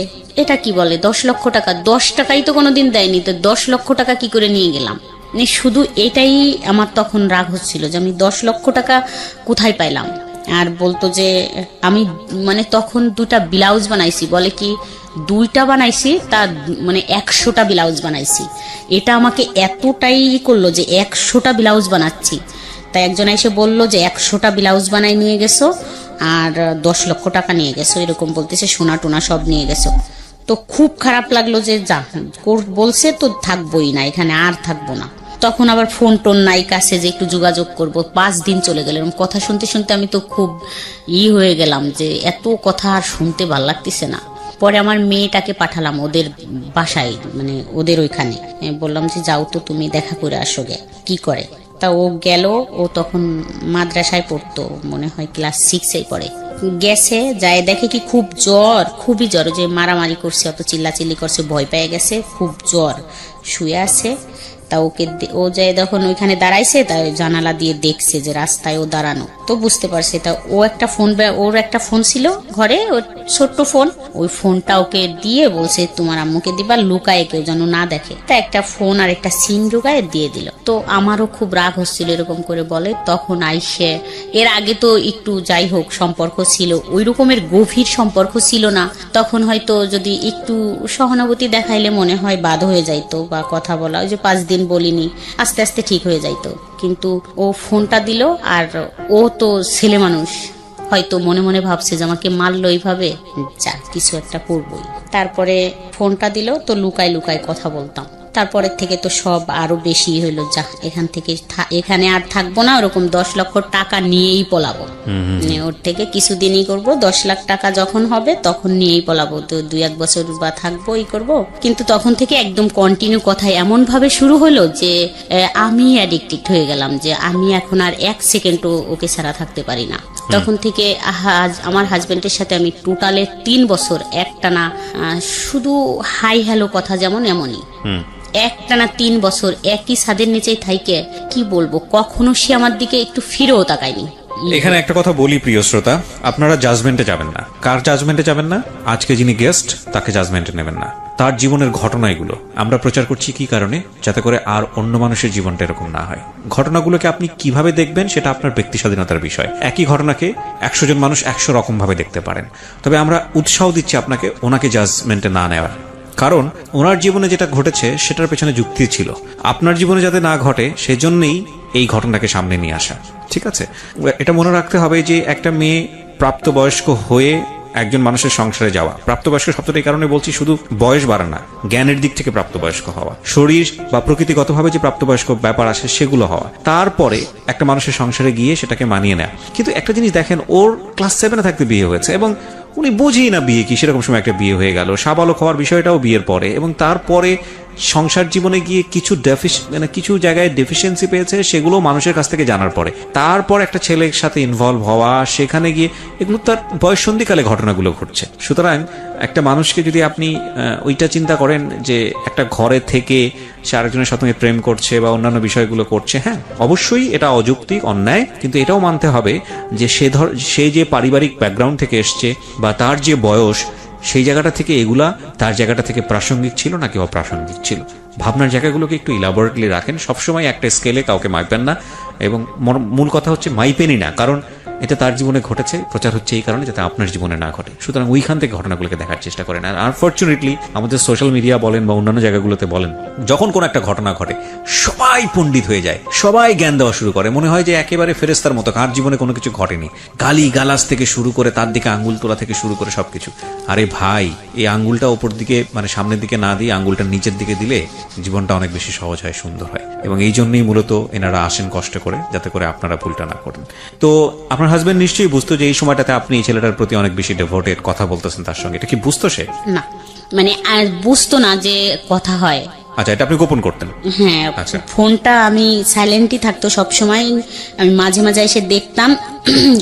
এটা কি বলে 10 লক্ষ টাকা, 10 টাকাই তো কোনোদিন দেয়নি, তো 10 লক্ষ টাকা কি করে নিয়ে গেলাম। মানে শুধু এটাই আমার তখন রাগ হচ্ছিল যে আমি 10 লক্ষ টাকা কোথায় পাইলাম। আর বলতো যে আমি মানে তখন 2টা ব্লাউজ বানাইছি, বলে কি 2টা বানাইছি, তার মানে 100টা ব্লাউজ বানাইছি। এটা আমাকে এতটাই করলো যে 100টা ব্লাউজ বানাচ্ছি। তাই একজন এসে বললো যে 100টা ব্লাউজ বানাই নিয়ে গেছো আর 10 লক্ষ টাকা নিয়ে গেছো, এরকম বলতেছে, সোনা টোনা সব নিয়ে গেছো। তো খুব খারাপ লাগলো যে যা বলছে তো থাকবোই না এখানে, আর থাকবো না। তখন আবার ফোন টোন নাই কাছে যে একটু যোগাযোগ করব। 5 দিন চলে গেল এরকম কথা শুনতে শুনতে, আমি তো খুব হয়ে গেলাম যে এত কথা আর শুনতে ভাল লাগতেছে না। পরে আমার মেয়েটাকে পাঠালাম ওদের বাসায়, মানে ওদের ওইখানে, বললাম যে যাও তো তুমি দেখা করে আসো গে কি করে। তা ও গেল, ও তখন মাদ্রাসায় পড়তো, মনে হয় ক্লাস 6-এ পড়ে। গেছে, যায় দেখে কি খুব জ্বর, খুবই জ্বর, যে মারামারি করছে, অত চিল্লাচিল্লি করছে, ভয় পেয়ে গেছে, খুব জ্বর, শুয়ে আছে। তা ওকে ও যায় যখন ওইখানে দাঁড়াইছে, তাই জানালা দিয়ে দেখছে যে রাস্তায় ও দাঁড়ানো, তো বুঝতে পারছে। তা ও একটা ফোন, ওর একটা ফোন ছিল ঘরে, ওর ছোট্ট ফোন, ওই ফোনটা ওকে দিয়ে বলছে তোমার আম্মুকে দিবা, লুকায় কেউ যেন না দেখে। তা একটা ফোন আর একটা সিম ঢুকায় দিয়ে দিল। তো আমারও খুব রাগ হচ্ছিল এরকম করে বলে। তখন আইসে, এর আগে তো একটু যাই হোক সম্পর্ক ছিল, ওই রকমের গভীর সম্পর্ক ছিল না, তখন হয়তো যদি একটু সহানুভূতি দেখাইলে মনে হয় বাদ হয়ে যাইতো বা কথা বলা, ওই যে 5 দিন বলিনি, আস্তে আস্তে ঠিক হয়ে যাইতো। কিন্তু ও ফোনটা দিল, আর ও তো ছেলে মানুষ, হয়তো মনে মনে ভাবছে যে আমাকে মারলো এইভাবে, যা কিছু একটা করবই। তারপরে ফোনটা দিল, তো লুকায় লুকায় কথা বলতাম। তারপরের থেকে তো সব আরো বেশি হইলো, যা এখান থেকে এখানে আর থাকবো না, ওরকম 10 লক্ষ টাকা নিয়েই পলাবো, ওর থেকে কিছুদিনই করব, 10 লাখ টাকা যখন হবে তখন নিয়েই পলাবো, তো 2-1 বছর বা থাকবো, এই করবো। কিন্তু তখন থেকে একদম কন্টিনিউ কথা এমন ভাবে শুরু হলো যে আমি অ্যাডিক্টেড হয়ে গেলাম, যে আমি এখন আর 1 সেকেন্ডও ওকে ছাড়া থাকতে পারি না। তখন থেকে আমার হাজবেন্ডের সাথে আমি টোটালে 3 বছর একটানা শুধু হাই হ্যালো কথা, যেমন এমনই একটানা 3 বছর একই ছাদের নিচেই থাইকে, কি বলবো, কখনো সে আমার দিকে একটু ফিরেও তাকায়নি। এখানে একটা কথা বলি প্রিয় শ্রোতা, আপনারা জাজমেন্টে যাবেন না। কার জাজমেন্টে যাবেন না? আজকে যিনি গেস্ট তাকে জাজমেন্টে নেবেন না। তার জীবনের ঘটনা এগুলো আমরা প্রচার করছি কি কারণে? যাতে করে আর অন্য মানুষের জীবনটা এরকম না হয়। ঘটনাগুলোকে আপনি কিভাবে দেখবেন সেটা আপনার ব্যক্তি স্বাধীনতার বিষয়। একই ঘটনাকে 100 জন মানুষ 100 রকম ভাবে দেখতে পারেন। তবে আমরা উৎসাহ দিচ্ছি আপনাকে ওনাকে জাজমেন্টে না নেওয়ার, কারণ ওনার জীবনে যেটা ঘটেছে সেটার পেছনে যুক্তি ছিল। আপনার জীবনে যাতে না ঘটে সেজন্যই এই ঘটনাকে সামনে নিয়ে আসা, ঠিক আছে? এটা মনে রাখতে হবে যে একটা মেয়ে প্রাপ্তবয়স্ক হয়ে একজন মানুষের সংসারে যাওয়া, প্রাপ্তবয়স্ক শব্দটা এই কারণে বলছি, শুধু বয়স বাড়া না, জ্ঞানের দিক থেকে প্রাপ্তবয়স্ক হওয়া, শরীর বা প্রকৃতিগতভাবে যে প্রাপ্তবয়স্ক ব্যাপার আসে সেগুলো হওয়া, তারপরে একটা মানুষের সংসারে গিয়ে সেটাকে মানিয়ে নেয়। কিন্তু একটা জিনিস দেখেন, ওর ক্লাস 7-এ থাকতে বিয়ে হয়েছে এবং উনি বুঝেই না বিয়ে কি, সেরকম সময় একটা বিয়ে হয়ে গেল। সাবালক হওয়ার বিষয়টাও বিয়ের পরে, এবং তারপরে সংসার জীবনে গিয়ে কিছু কিছু জায়গায় ডেফিসিয়েন্সি পেয়েছে, সেগুলো মানুষের কাছ থেকে জানার পরে তারপর একটা ছেলের সাথে ইনভলভ হওয়া, সেখানে গিয়ে এগুলো তার বয়ঃসন্ধিকালে ঘটনাগুলো ঘটছে। সুতরাং একটা মানুষকে যদি আপনি ওইটা চিন্তা করেন যে একটা ঘরে থেকে সে আরেকজনের সাথে প্রেম করছে বা অন্যান্য বিষয়গুলো করছে, হ্যাঁ অবশ্যই এটা অযৌক্তিক, অন্যায়, কিন্তু এটাও মানতে হবে যে সে যে পারিবারিক ব্যাকগ্রাউন্ড থেকে এসছে বা তার যে বয়স, সেই জায়গাটা থেকে এগুলা তার জায়গাটা থেকে প্রাসঙ্গিক ছিল নাকি অপ্রাসঙ্গিক ছিল। ভাবনার জায়গাগুলোকে একটু ইলাবোরেটলি রাখেন, সবসময় একটা স্কেলে কাউকে মাইপেন না, এবং মূল কথা হচ্ছে মাইপেনই না, কারণ এটা তার জীবনে ঘটেছে, প্রচার হচ্ছে এই কারণে যাতে আপনার জীবনে না ঘটে। সুতরাং ওইখান থেকে ঘটনাগুলোকে দেখার চেষ্টা করেন। আর আনফর্চুনেটলি আমাদের সোশ্যাল মিডিয়া বলেন বা অন্যান্য জায়গাগুলোতে বলেন, যখন কোনো একটা ঘটনা ঘটে সবাই পণ্ডিত হয়ে যায়, সবাই জ্ঞান দেওয়া শুরু করে, মনে হয় যে একেবারে ফেরেস্তার মতো, কার জীবনে কোনো কিছু ঘটেনি, গালি গালাজ থেকে শুরু করে তার দিকে আঙ্গুল তোলা থেকে শুরু করে সবকিছু। আরে ভাই, এই আঙ্গুলটা ওপর দিকে সামনের দিকে না দিয়ে আঙ্গুলটা নিচের দিকে দিলে জীবনটা অনেক বেশি সহজ হয়, সুন্দর হয়। এবং এই জন্যই মূলত এনারা আসেন কষ্ট করে, যাতে করে আপনারা ভুলটা না করেন। তো আপনার হাজবেন্ড নিশ্চয়ই বুঝতো যে এই সময়টাতে আপনি এই ছেলেটার প্রতি অনেক বেশি ডেভোটেড, কথা বলতেছেন তার সঙ্গে, এটা কি বুঝতো সে? না, মানে আর বুঝতো না যে কথা হয়। আচ্ছা, এটা আপনি গোপন করতেন? হ্যাঁ, ফোনটা আমি সাইলেন্টই থাকতো সব সময়। আমি মাঝে মাঝে এসে দেখতাম,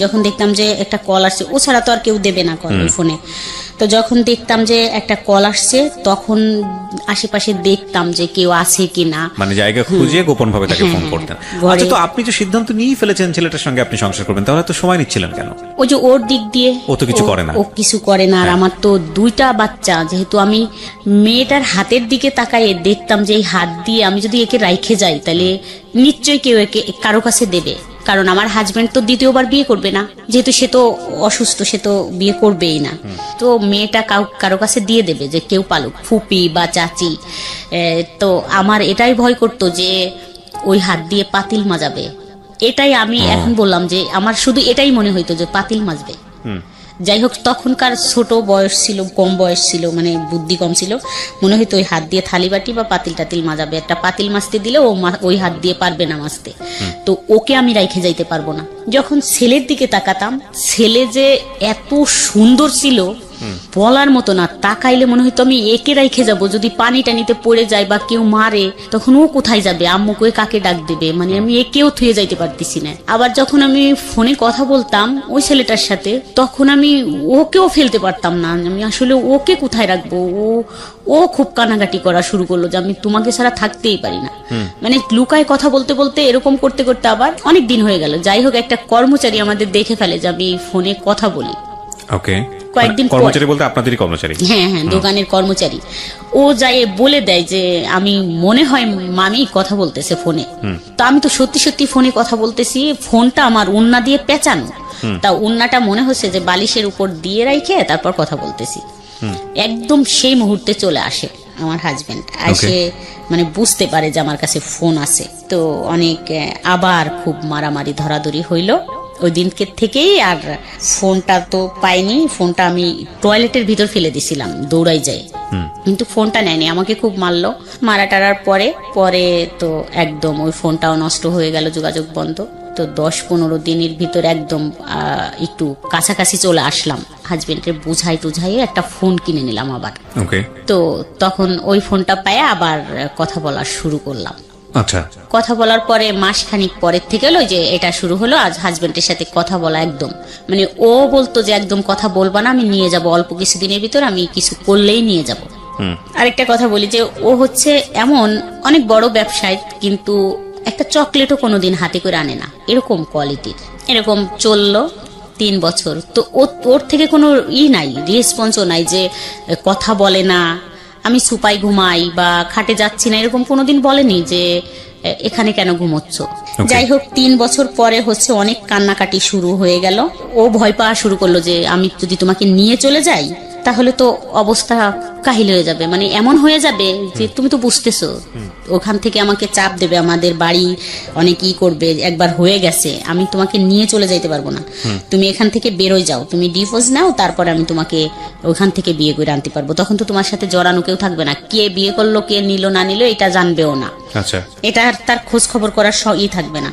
যখন দেখতাম যে একটা কল আসছে, ও ছাড়া তো আর কেউ দেবে না কল ওই ফোনে। তো যখন দেখতাম যে একটা কল আসছে, তখন আশেপাশে দেখতাম যে কেউ আছে কিনা, মানে জায়গা খুঁজে গোপন ভাবে তাকে ফোন করতেন। আচ্ছা, তো আপনি যে সিদ্ধান্ত নিয়েই ফেলেছেন ছেলেটার সঙ্গে আপনি সংসার করবেন, তাহলে তো সময় নিচ্ছিলেন কেন? ওই যে ওর দিক দিয়ে ও তো কিছু করে না, ও কিছু করে না। আর আমার তো 2টা বাচ্চা, যেহেতু আমি মেয়েটার হাতের দিকে তাকাই দেখতাম যে এই হাত দিয়ে আমি যদি একে রাইখে যাই, তাহলে নিশ্চয়ই কেউ একে কারো কাছে দেবে। কারণ আমার হাজবেন্ড তো দ্বিতীয়বার বিয়ে করবে না, যেহেতু সে তো অসুস্থ, সে তো বিয়ে করবেই না। তো মেয়েটা কারো কাছে দিয়ে দেবে, যে কেউ পালুক, ফুপি বা চাচি। তো আমার এটাই ভয় করতো যে ওই হাত দিয়ে পাতিল মাজাবে। এটাই আমি এখন বললাম যে আমার শুধু এটাই মনে হইতো যে পাতিল মাজবে। যাই হোক, তখনকার ছোট বয়স ছিল, কম বয়স ছিল, মানে বুদ্ধি কম ছিল, মনে হইতো ওই হাত দিয়ে থালি বাটি বা পাতিল টাতিল মাজাবে। একটা পাতিল মাজতে দিলে ও ওই হাত দিয়ে পারবে না মাজতে, তো ওকে আমি রাইখে যাইতে পারবো না। যখন ছেলের দিকে তাকাতাম, ছেলে যে এত সুন্দর ছিল বলার মতো না। তাকাইলে মনে হইতো আমি একে রাইখে যাব, যদি পানি টানিতে পড়ে যায় বা কেউ মারে তখন ও কোথায় যাবে, আম্মুকে কাকে ডাক দেবে, মানে আমি একেও থুয়ে যাইতে পারতেছি না। আবার যখন আমি ফোনে কথা বলতাম ওই ছেলেটার সাথে, তখন আমি ওকেও ফেলতে পারতাম না। আমি আসলে ওকে কোথায় রাখবো, ও খুব কানাকাটি করা শুরু করলো যে আমি তোমাকে ছাড়া থাকতেই পারি না। মানে লুকায় কথা বলতে বলতে এরকম করতে করতে আবার অনেক দিন হয়ে গেল। যাই হোক, একটা কর্মচারী আমাদের দেখে ফেলে যে আমি ফোনে কথা বলি। ওকে, কয়েকদিন কর্মচারী বলতে আপনাদেরই কর্মচারী? হ্যাঁ হ্যাঁ, দোকানের কর্মচারী। ও যাই বলে দেয় যে আমি মনে হয় মামি কথা বলতেছে ফোনে। তো আমি তো সত্যি সত্যি ফোনে কথা বলতেছি, ফোনটা আমার ওন্না দিয়ে পেঁচানো, তা ওন্নাটা মনে হচ্ছে যে বালিশের উপর দিয়ে রাইখে তারপর কথা বলতেছি। একদম সেই মুহূর্তে চলে আসে আমার হাজবেন্ড, এসে মানে বুঝতে পারে যে আমার কাছে ফোন আছে। তো অনেক আবার খুব মারামারি ধরাধরি হইলো ওই দিনকে থেকেই। আর ফোনটা তো পাইনি, ফোনটা আমি টয়লেটের ভিতর ফেলে দিছিলাম দৌড়াই যাই, কিন্তু ফোনটা নেয়নি, আমাকে খুব মারলো। মারা টারার পরে তো একদম ওই ফোনটাও নষ্ট হয়ে গেল, যোগাযোগ বন্ধ। তো 10-15 দিনের ভিতর একদম একটু কাছাকাছি চলে আসলাম, হাজবেন্ডের বুঝাই টুঝাই একটা ফোন কিনে নিলাম আবার। তো তখন ওই ফোনটা পায়ে আবার কথা বলা শুরু করলাম। আচ্ছা, কথা বলার পরে মাসখানিক পরের থেকে হলো যে এটা শুরু হলো। আজ হাজবেন্ডের সাথে কথা বলা একদম, মানে ও বলতো যে একদম কথা বলবা না, আমি নিয়ে যাব অল্প কিছুদিনের ভিতর, আমি কিছু করলেই নিয়ে যাব। আরেকটা কথা বলি যে ও হচ্ছে এমন অনেক বড় ব্যবসায়ী, কিন্তু একটা চকলেটও কোনোদিন হাতে করে আনে না, এরকম কোয়ালিটির। এরকম চললো 3 বছর। তো ওর থেকে কোনো নাই, রেসপন্সও নাই, যে কথা বলে না, আমি সুপাই ঘুমাই বা খাটে যাচ্ছি না, এরকম কোনোদিন বলেনি যে এখানে কেন ঘুমোচ্ছ। যাই হোক, 3 বছর পরে হচ্ছে অনেক কান্নাকাটি শুরু হয়ে গেল। ও ভয় পাওয়া শুরু করলো যে আমি যদি তোমাকে নিয়ে চলে যাই তাহলে তো অবস্থা কাহিল হয়ে যাবে, মানে এমন হয়ে যাবে যে তুমি তো বুঝতেছো, ওখান থেকে আমাকে চাপ দেবে, আমাদের বাড়ি অনেকই করবে, একবার হয়ে গেছে, আমি তোমাকে নিয়ে চলে যাইতে পারবো না, তুমি এখান থেকে বেরোয় যাও, তুমি ডিভোর্স নাও, তারপরে আমি তোমাকে ওখান থেকে বিয়ে করে আনতে পারবো, তখন তো তোমার সাথে জড়ানো কেউ থাকবে না, কে বিয়ে করলো কে নিল না নিল এটা জানবেও না। আচ্ছা, এটা তার খোঁজ খবর করার থাকবে না।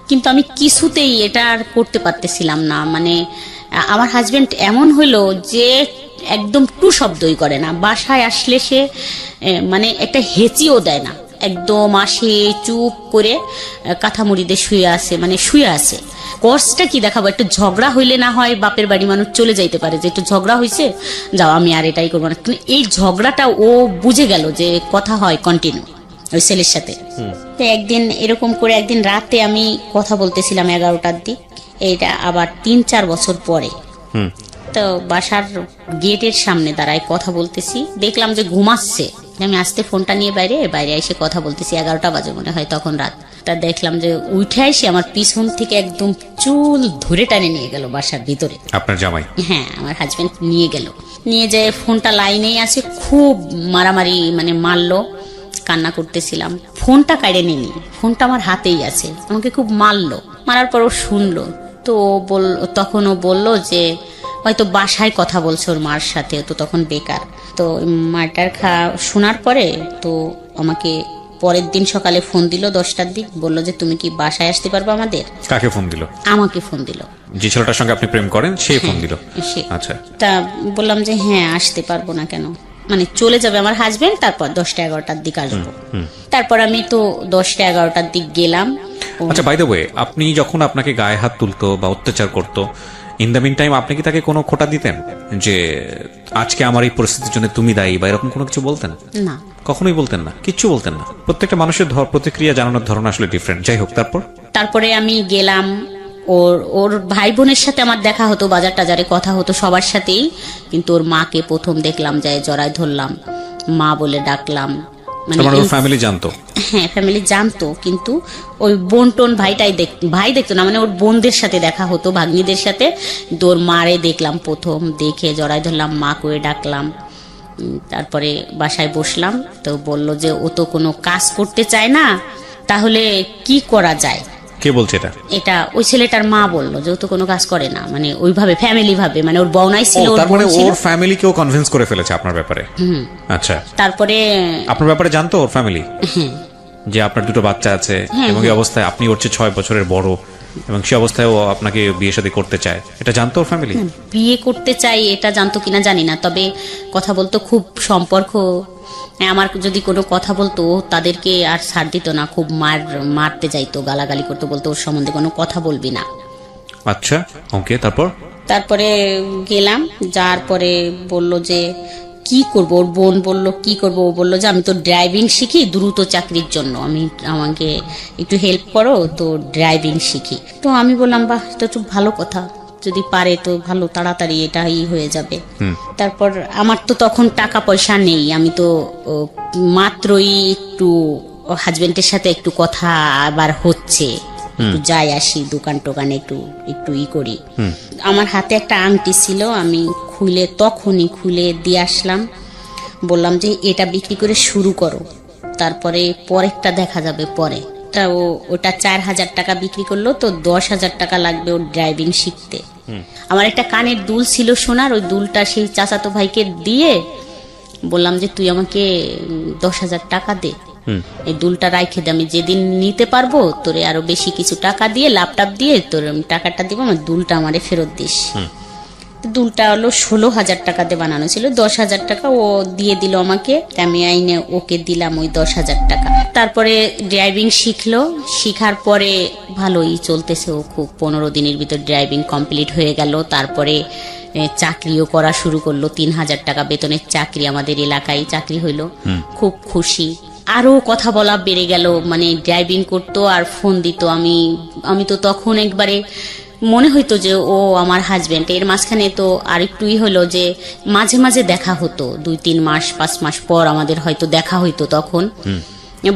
কিন্তু আমি কিছুতেই এটা আর করতে পারতেছিলাম না। মানে আমার হাজবেন্ড এমন হইলো যে একদম টু শব্দই করে না। বাসায় আসলে সে মানে একটা হেঁচিও দেয় না, একদম আসে চুপ করে কাঁথা মুড়িতে শুয়ে আছে, মানে শুয়ে আছে। কষ্টটা কি দেখাবো, একটু ঝগড়া হইলে না হয় বাপের বাড়ি মানুষ চলে যাইতে পারে যে একটু ঝগড়া হয়েছে, যাও আমি আর এটাই করবো না। কিন্তু এই ঝগড়াটা ও বুঝে গেল যে কথা হয় কন্টিনিউ ওই ছেলের সাথে। তো একদিন এরকম করে একদিন রাতে আমি কথা বলতেছিলাম 11টার দিক, এইটা আবার 3-4 বছর পরে। তো বাসার গেটের সামনে দাঁড়ায় কথা বলতেছি, দেখলাম যে ঘুমাচ্ছে। আমি আসতে ফোনটা নিয়ে বাইরে এসে কথা বলতেছি, 11টা বাজে মনে হয় তখন রাত। তা দেখলাম যে উঠে এসে আমার পিছন থেকে একদম চুল ধরে টানে নিয়ে গেল বাসার ভিতরে। আপনার জামাই? হ্যাঁ, আমার হাজবেন্ড নিয়ে গেল, নিয়ে যায় ফোনটা লাইনেই আছে, খুব মারামারি মানে মারলো। কান্না করতেছিলাম, ফোনটা কাড়ে নিনি, ফোনটা আমার হাতেই আছে, আমাকে খুব মারলো। মারার পর ও শুনলো, তো তখন ও বললো যে হয়তো বাসায় কথা বলছে ওর মার সাথে, তো তখন বেকার। তো মারটার শোনার পরে তো আমাকে পরের দিন সকালে ফোন দিল 10টার দিক, বললো যে তুমি কি বাসায় আসতে পারবে আমাদের। কাকে ফোন দিল? আমাকে ফোন দিল। যে ছেলেটার সঙ্গে আপনি প্রেম করেন সেই ফোন দিল? আচ্ছা। তা বললাম যে হ্যাঁ আসতে পারবো না কেন, মানে চলে যাবে আমার হাজবেন্ড, তারপর 10টা-11টার দিক আসবো। তারপর আমি তো 10টা-11টার দিক গেলাম। আচ্ছা, বাই দ্য ওয়ে, আপনি যখন আপনাকে গায়ে হাত তুলতো বা অত্যাচার করতো, ইন দ্য মিন টাইম আপনি কি তাকে কোনো খোঁটা দিতেন যে আজকে আমার এই পরিস্থিতির জন্য তুমি দায়ী, বা এরকম কোনো কিছু বলতেন? না, কখনোই বলতেন না, কিচ্ছু বলতেন না। প্রত্যেকটা মানুষের প্রতিক্রিয়া জানানোর ধরন আসলে ডিফারেন্ট। যাই হোক, তারপরে আমি গেলাম, ওর ভাই বোনের সাথে আমার দেখা হতো, বাজার টাজারে কথা হতো সবার সাথেই, কিন্তু ওর মাকে প্রথম দেখলাম, যায় জড়ায় ধরলাম, মা বলে ডাকলাম। মানে ফ্যামিলি জানতো? হ্যাঁ, ফ্যামিলি জানতো, কিন্তু ওই বোন টোন ভাই দেখতো না, মানে ওর বোনদের সাথে দেখা হতো, ভাগ্নিদের সাথে। তোর মারে দেখলাম প্রথম, দেখে জড়ায় ধরলাম, মা করে ডাকলাম। তারপরে বাসায় বসলাম, তো বলল যে ও তো কোনো কাজ করতে চায় না, তাহলে কি করা যায়। কে বলছে এটা? এটা ওই ছেলেটার মা বললো যে ও তো কোনো কাজ করে না, মানে ওইভাবে ফ্যামিলি ভাবে, মানে ওর বউনাই ছিল, ওর ফ্যামিলিকেও কনভিন্স করে ফেলেছে আপনার ব্যাপারে? আচ্ছা। তারপরে আপনার ব্যাপারে জানতো ওর ফ্যামিলি যে আপনার 2টো বাচ্চা আছে, এবং এই অবস্থায় আপনি ওর চেয়ে 6 বছরের বড়, এবং সে অবস্থায় ও আপনাকে বিয়ে শাদী করতে চায়, এটা জানতো ওর ফ্যামিলি? বিয়ে করতে চাই এটা জানতো কিনা জানি না, তবে কথা বলতো, খুব সম্পর্ক। আমার যদি কোনো কথা বলতো তাদেরকে আর ছাড় দিত না, খুব মারতে যাইতো, গালাগালি করতো, বলতো ওর সম্বন্ধে কোনো কথা বলবি না। আচ্ছা, ওকে। তারপরে গেলাম, যার পরে বললো যে কি করব, ওর বোন বললো কি করব, ও বললো যে আমি তো ড্রাইভিং শিখি দ্রুত চাকরির জন্য, আমাকে একটু হেল্প করো, তো ড্রাইভিং শিখি। তো আমি বললাম বাহ, এটা খুব ভালো কথা, যদি পারে তো ভালো, তাড়াতাড়ি এটাই হয়ে যাবে। তারপর আমার তো তখন টাকা পয়সা নেই, আমি তো মাত্রই একটু হাজবেন্ডের সাথে একটু কথা আবার হচ্ছে, একটু যাই আসি দোকান টোকানে, একটু করি। আমার হাতে একটা আংটি ছিল, আমি তখনই খুলে দিয়ে আসলাম, বললাম যে এটা বিক্রি করে শুরু করো, তারপরে পরেরটা দেখা যাবে পরে। ওটা 4,000 টাকা বিক্রি করলো, তো 10,000 টাকা লাগবে ওর ড্রাইভিং শিখতে। আমার একটা কানের দুল ছিল সোনার, ওই দুলটা সেই চাচাতো ভাইকে দিয়ে বললাম যে তুই আমাকে 10,000 টাকা দে, এই দুলটা রাইখে দে, আমি যেদিন নিতে পারবো তোরে আরো বেশি কিছু টাকা দিয়ে, ল্যাপটপ দিয়ে তোর টাকাটা দিব, আমার দুলটা আমারে ফেরত দিস। দুলটা হলো 16,000 টাকাতে বানানো ছিল, 10,000 টাকা ও দিয়ে দিল আমাকে, আমি আইনে ওকে দিলাম ওই 10,000 টাকা। তারপরে ড্রাইভিং শিখলো, শিখার পরে ভালোই চলতেছে, ও খুব 15 দিনের ভিতর ড্রাইভিং কমপ্লিট হয়ে গেল। তারপরে চাকরিও করা শুরু করলো, 3,000 টাকা বেতনের চাকরি, আমাদের এলাকায় চাকরি হইলো, খুব খুশি। আরো কথা বলা বেড়ে গেল, মানে ড্রাইভিং করতো আর ফোন দিত, আমি তো তখন একবারে মনে হইতো যে ও আমার হাজবেন্ড। এর মাঝখানে তো আরেকটুই হলো যে মাঝে মাঝে দেখা হতো, 2-3 মাস 5 মাস পর আমাদের হয়তো দেখা হইতো। তখন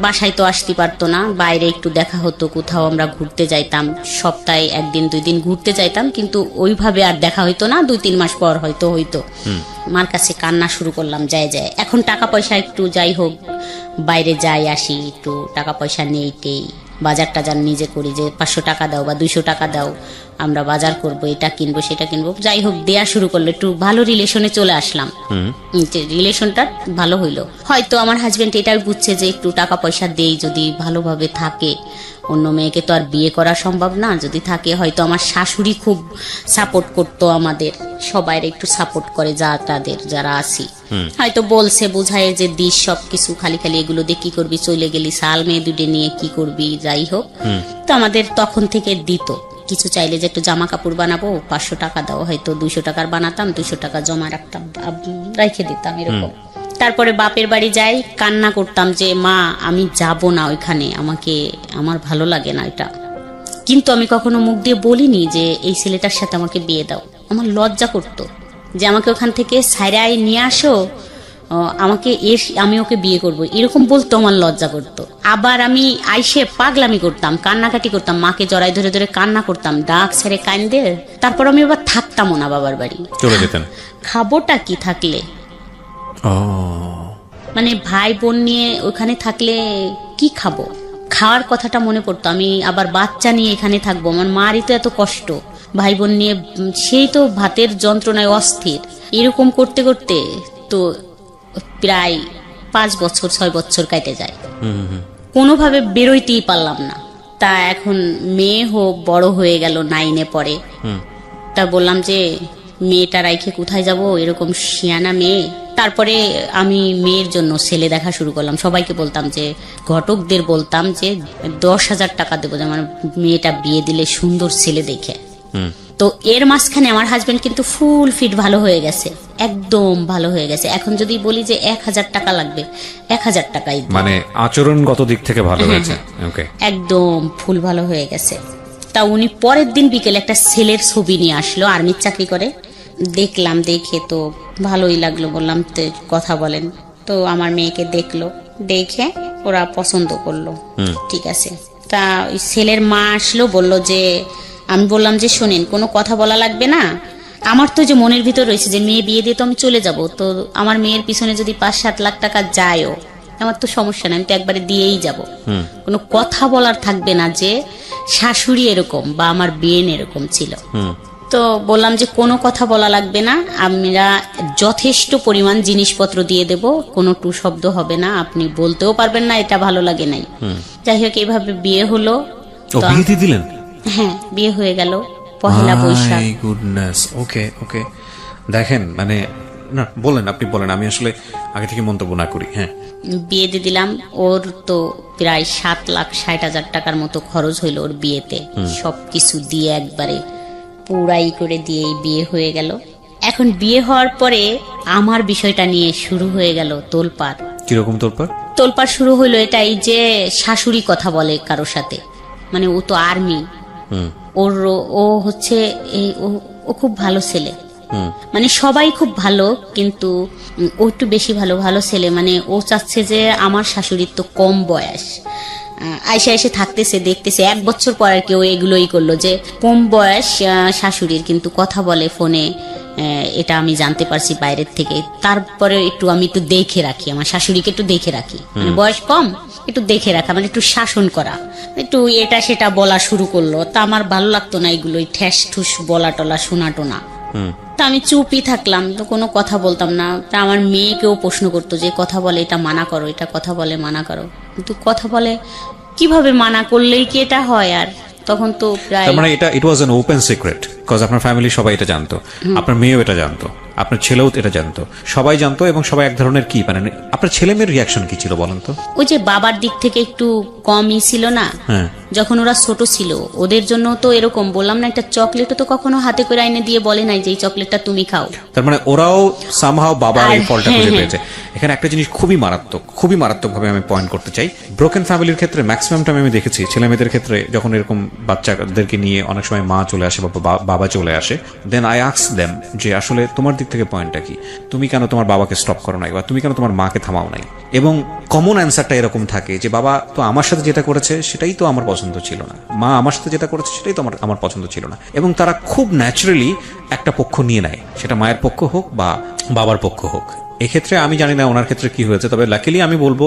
বাসায় তো আসতে পারতো না, বাইরে একটু দেখা হতো, কোথাও আমরা ঘুরতে যাইতাম, সপ্তাহে 1-2 দিন ঘুরতে যাইতাম, কিন্তু ওইভাবে আর দেখা হইতো না, 2-3 মাস পর হয়তো। মার কাছে কান্না শুরু করলাম, যায় এখন টাকা পয়সা একটু যাই হোক বাইরে যাই আসি, একটু টাকা পয়সা নেই, বাজার টাজার নিজে করি, যে 500 টাকা দাও বা 200 টাকা দাও, আমরা বাজার করব, এটা কিনবো সেটা কিনবো, যাই হোক দেয়া শুরু করলো, একটু ভালো রিলেশনে চলে আসলাম। রিলেশনটা ভালো হইলো, হয়তো আমার হাজবেন্ড এটাই বুঝছে যে একটু টাকা পয়সা দেই, যদি ভালোভাবে থাকে, ও অন্য মেয়েকে তো আর বিয়ে করা সম্ভব না, যদি থাকে হয়তো আমার শাশুড়ি খুব সাপোর্ট করতো, আমাদের সবাই একটু সাপোর্ট করে যা তাদের যারা আছি, হয়তো বলছে বুঝায় যে দিস সবকিছু, খালি খালি এগুলো দিয়ে কি করবি, চলে গেলি সাল মেয়ে দুটো নিয়ে কি করবি, যাই হোক। তো আমাদের তখন থেকে দিত, কিছু চাইলে যে একটু জামা কাপড় বানাবো 500 টাকা দাও, হয়তো 200 টাকার বানাতাম, 200 টাকা জমা রাখতাম, রেখে দিতাম এরকম। তারপরে বাপের বাড়ি যাই, কান্না করতাম যে মা আমি যাব না ওইখানে, আমাকে আমার ভালো লাগে না এটা। কিন্তু আমি কখনো মুখ দিয়ে বলিনি যে এই ছেলেটার সাথে আমাকে বিয়ে দাও, আমার লজ্জা করতো যে আমাকে ওখান থেকে ছাইরাই নিয়ে আসো, আমাকে আমি ওকে বিয়ে করব, এরকম বলতো, আমার লজ্জা করতো। আবার আমি আইসে পাগলামি করতাম, কান্নাকাটি করতাম, মাকে জড়াই ধরে ধরে কান্না করতাম, ডাক ছেড়ে কান্দে। তারপর আমি আবার থাকতামও না বাবার বাড়ি, চলে যেতেন। খাবোটা কি থাকলে, মানে ভাই বোন নিয়ে ওখানে থাকলে কি খাবো, খাওয়ার কথাটা মনে পড়তো। আমি আবার বাচ্চা নিয়ে এখানে থাকবো, আমার মারই তো এত কষ্ট, ভাই বোন নিয়ে সেই তো ভাতের যন্ত্রণায় অস্থির। এরকম করতে করতে তো প্রায় 5 বছর 6 বছর কেটে যায়, কোনোভাবে বেরোইতেই পারলাম না। তা এখন মেয়ে হোক বড় হয়ে গেল, 9-এ পড়ে। তা বললাম যে মেয়েটা রাইখে কোথায় যাব, এরকম শিয়ানা মেয়ে। তারপরে আমি মেয়ের জন্য ছেলে দেখা শুরু করলাম, সবাইকে বলতাম যে ঘটকদের বলতাম যে 10,000 টাকা দেবো, যেমন মেয়েটা বিয়ে দিলে সুন্দর ছেলে দেখে। তো এর মাঝখানে আমার হাজবেন্ড কিন্তু ফুল ফিট ভালো হয়ে গেছে, একদম ভালো হয়ে গেছে। এখন যদি বলি যে 1,000 টাকা লাগবে, 1,000 টাকাই, মানে আচরণগত দিক থেকে ভালো হয়েছে, ওকে, একদম ফুল ভালো হয়ে গেছে। তা উনি পরের দিন বিকেলে একটা ছেলের ছবি নিয়ে আসলো, আর্মির চাকরি করে। দেখলাম, দেখে তো ভালোই লাগলো, বললাম তো কথা বলেন। তো আমার মেয়েকে দেখলো, দেখে ওরা পছন্দ করলো, ঠিক আছে। তা ওই ছেলের মা আসলো, বলল যে, আমি বললাম যে শোনেন কোনো কথা বলা লাগবে না, আমার তো যে মনের ভিতর রয়েছে যে মেয়ে বিয়ে দিয়ে তো আমি চলে যাব, তো আমার মেয়ের পিছনে যদি 5-7 লাখ টাকা যায়ও আমার তো সমস্যা নেই, আমি তো একবারে দিয়েই যাব, কোনো কথা বলার থাকবে না যে শাশুড়ি এরকম বা আমার বিয়েন এরকম ছিল। তো বললাম যে কোনো কথা বলা লাগবে না, আমরা যথেষ্ট পরিমাণ জিনিসপত্র দিয়ে দেব, কোনো টু শব্দ হবে না, আপনি বলতেও পারবেন না এটা ভালো লাগে নাই। যাই হোক এইভাবে বিয়ে হলো। বিয়ে দিয়ে দিলেন? হ্যাঁ, বিয়ে হয়ে গেল পহেলা বৈশাখ। গুডনেস, ওকে ওকে। দেখেন মানে না, বলেন, আপনি বলেন, আমি আসলে আগে থেকে মন্তব্য না করি। হ্যাঁ, বিয়ে দিয়ে দিলাম, ওর তো প্রায় 7,60,000 টাকার মতো খরচ হইলো ওর বিয়েতে, সবকিছু দিয়ে একবারে পুরাই করে দিয়েই বিয়ে হয়ে গেল। এখন বিয়ে হওয়ার পরে আমার বিষয়টা নিয়ে শুরু হয়ে গেল তোলপাড়। কিরকম তোলপাড়? তোলপাড় শুরু হইলো এটাই যে শাশুড়ি কথা বলে কারোর সাথে, মানে ও তো আর্মি, ও হচ্ছে ও খুব ভালো ছেলে, মানে সবাই খুব ভালো, কিন্তু ও একটু বেশি ভালো, ভালো ছেলে। মানে ও চাচ্ছে যে আমার শাশুড়ির তো কম বয়স, আইসা এসে থাকতেছে, দেখতেছে 1 বছর পর আর কি ও এগুলোই করলো যে কম বয়স শাশুড়ির, কিন্তু কথা বলে ফোনে, এটা আমি জানতে পারছি বাইরের থেকে। তারপরে আমি একটু দেখে রাখি, আমার শাশুড়িকে একটু দেখে রাখি, মানে বয়স কম, একটু দেখে রাখা, মানে একটু শাসন করা, একটু এটা সেটা বলা শুরু করলো। তা আমার ভালো লাগতো না এগুলোই ঠ্যাস ঠুস বলা টলা শোনা টোনা। তা আমি চুপই থাকলাম, তো কোনো কথা বলতাম না। তা আমার মেয়েকেও প্রশ্ন করতো যে কথা বলে এটা মানা করো, এটা কথা বলে মানা করো, কিন্তু কথা বলে কিভাবে মানা করলেই কি এটা হয়? আর তখন তো প্রায়, মানে it was an open secret, because আপনার ফ্যামিলি সবাই এটা জানতো, আপনার মেয়েও এটা জানতো, আপনার ছেলেও এটা জানতো, সবাই জানতো। এবং সবাই এক ধরনের কি মানে আপনার ছেলে মেয়ের রিয়াকশন কি ছিল বলেন তো? ওই যে বাবার দিক থেকে একটু কমই ছিল না, যখন ওরা ছোট ছিল ওদের জন্য তো এরকম, বললাম না একটা চকলেটও তো কখনো হাতে করে আইনে দিয়ে বলে নাই যে এই চকলেটটা তুমি খাও। তার মানে ওরাও সামহাও বাবার এই ফলটা খুঁজে পেয়েছে। এখানে একটা জিনিস খুবই মারাত্মক ভাবে আমি পয়েন্ট করতে চাই। ব্রোকেন ফ্যামিলির ক্ষেত্রে ম্যাক্সিমাম টাইম আমি দেখেছি ছেলে মেয়েদের ক্ষেত্রে যখন এরকম বাচ্চাদেরকে নিয়ে অনেক সময় মা চলে আসে বা বাবা চলে আসে, দেন আই আস্ক দেম যে আসলে তোমার দিক থেকে পয়েন্টটা কি, তুমি কেন তোমার বাবাকে স্টপ করো নাই, বা তুমি কেন তোমার মাকে থামাও নাই? এবং কমন অ্যান্সারটা এরকম থাকে যে বাবা তো আমার সাথে যেটা করেছে সেটাই তো আমার পছন্দ ছিল না, মা আমার সাথে যেটা করেছে সেটাই তো আমার পছন্দ ছিল না। এবং তারা খুব ন্যাচারালি একটা পক্ষ নিয়ে নেয়, সেটা মায়ের পক্ষ হোক বা বাবার পক্ষ হোক। এক্ষেত্রে আমি জানি না ওনার ক্ষেত্রে কি হয়েছে, তবে লাকিলি আমি বলবো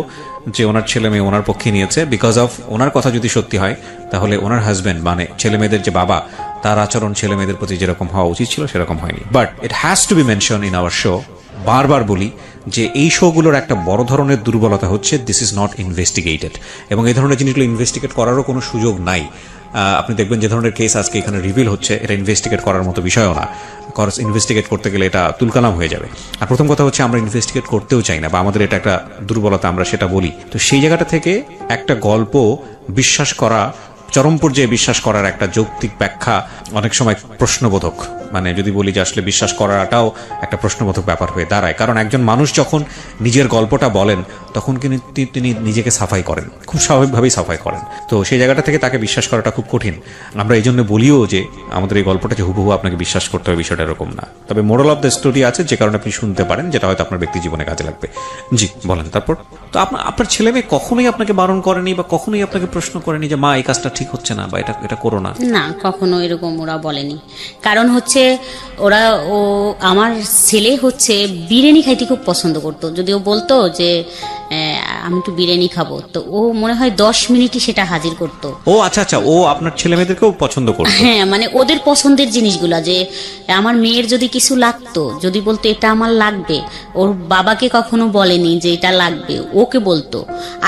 যে ওনার ছেলে মেয়ে ওনার পক্ষে নিয়েছে, বিকজ অফ ওনার কথা যদি সত্যি হয় তাহলে ওনার হাজবেন্ড মানে ছেলে মেয়েদের যে বাবা, তার আচরণ ছেলে মেয়েদের প্রতি যেরকম হওয়া উচিত ছিল সেরকম হয়নি। But it has to B mention in our show বারবার বলি যে এই শোগুলোর একটা বড় ধরনের দুর্বলতা হচ্ছে দিস ইজ নট ইনভেস্টিগেটেড, এবং এই ধরনের জিনিসগুলো ইনভেস্টিগেট করারও কোনো সুযোগ নাই। আপনি দেখবেন যে ধরনের কেস আজকে এখানে রিভিল হচ্ছে, এটা ইনভেস্টিগেট করার মতো বিষয়ও না। ইনভেস্টিগেট করতে গেলে এটা তুলকালাম হয়ে যাবে। আর প্রথম কথা হচ্ছে আমরা ইনভেস্টিগেট করতেও চাই না, বা আমাদের এটা একটা দুর্বলতা, আমরা সেটা বলি। তো সেই জায়গাটা থেকে একটা গল্প বিশ্বাস করা, চরম পর্যায়ে বিশ্বাস করার একটা যৌক্তিক ব্যাখ্যা অনেক সময় প্রশ্নবোধক, মানে যদি বলি যে আসলে বিশ্বাস করাটাও একটা প্রশ্নবোধক ব্যাপার হয়ে দাঁড়ায়। কারণ একজন মানুষ যখন নিজের গল্পটা বলেন তখন কিন্তু তিনি নিজেকে সাফাই করেন, খুব স্বাভাবিকভাবেই সাফাই করেন। তো সেই জায়গাটা থেকে তাকে বিশ্বাস করাটা খুব কঠিন। আমরা এই জন্য বলিও যে আমাদের এই গল্পটা যে হুবহু আপনাকে বিশ্বাস করতে হবে, বিষয়টা এরকম না। তবে মোরাল অফ দ্য স্টোরি আছে, যে কারণে আপনি শুনতে পারেন, যেটা হয়তো আপনার ব্যক্তি জীবনে কাজে লাগবে। জি বলেন। তারপর তো আপনার ছেলে মেয়ে কখনোই আপনাকে বারণ করেনি বা কখনোই আপনাকে প্রশ্ন করেনি যে মা এই কাজটা ঠিক হচ্ছে না বা এটা করো না? না, কখনো এরকম ওরা বলেনি। কারণ হচ্ছে ও আমার ছেলে হচ্ছে বিরিয়ানি খাইতে খুব পছন্দ করতো। যদি ও বলতো যে আমি একটু বিরিয়ানি খাবো, তো ও মনে হয় 10 মিনিটই সেটা হাজির করতো। ও আচ্ছা আচ্ছা, ও আপনার ছেলে মেয়েদেরকেও পছন্দ করতো? হ্যাঁ, মানে ওদের পছন্দের জিনিসগুলা, যে আমার মেয়ের যদি কিছু লাগতো, যদি বলতো এটা আমার লাগবে, ওর বাবাকে কখনো বলেনি যে এটা লাগবে, ওকে বলতো।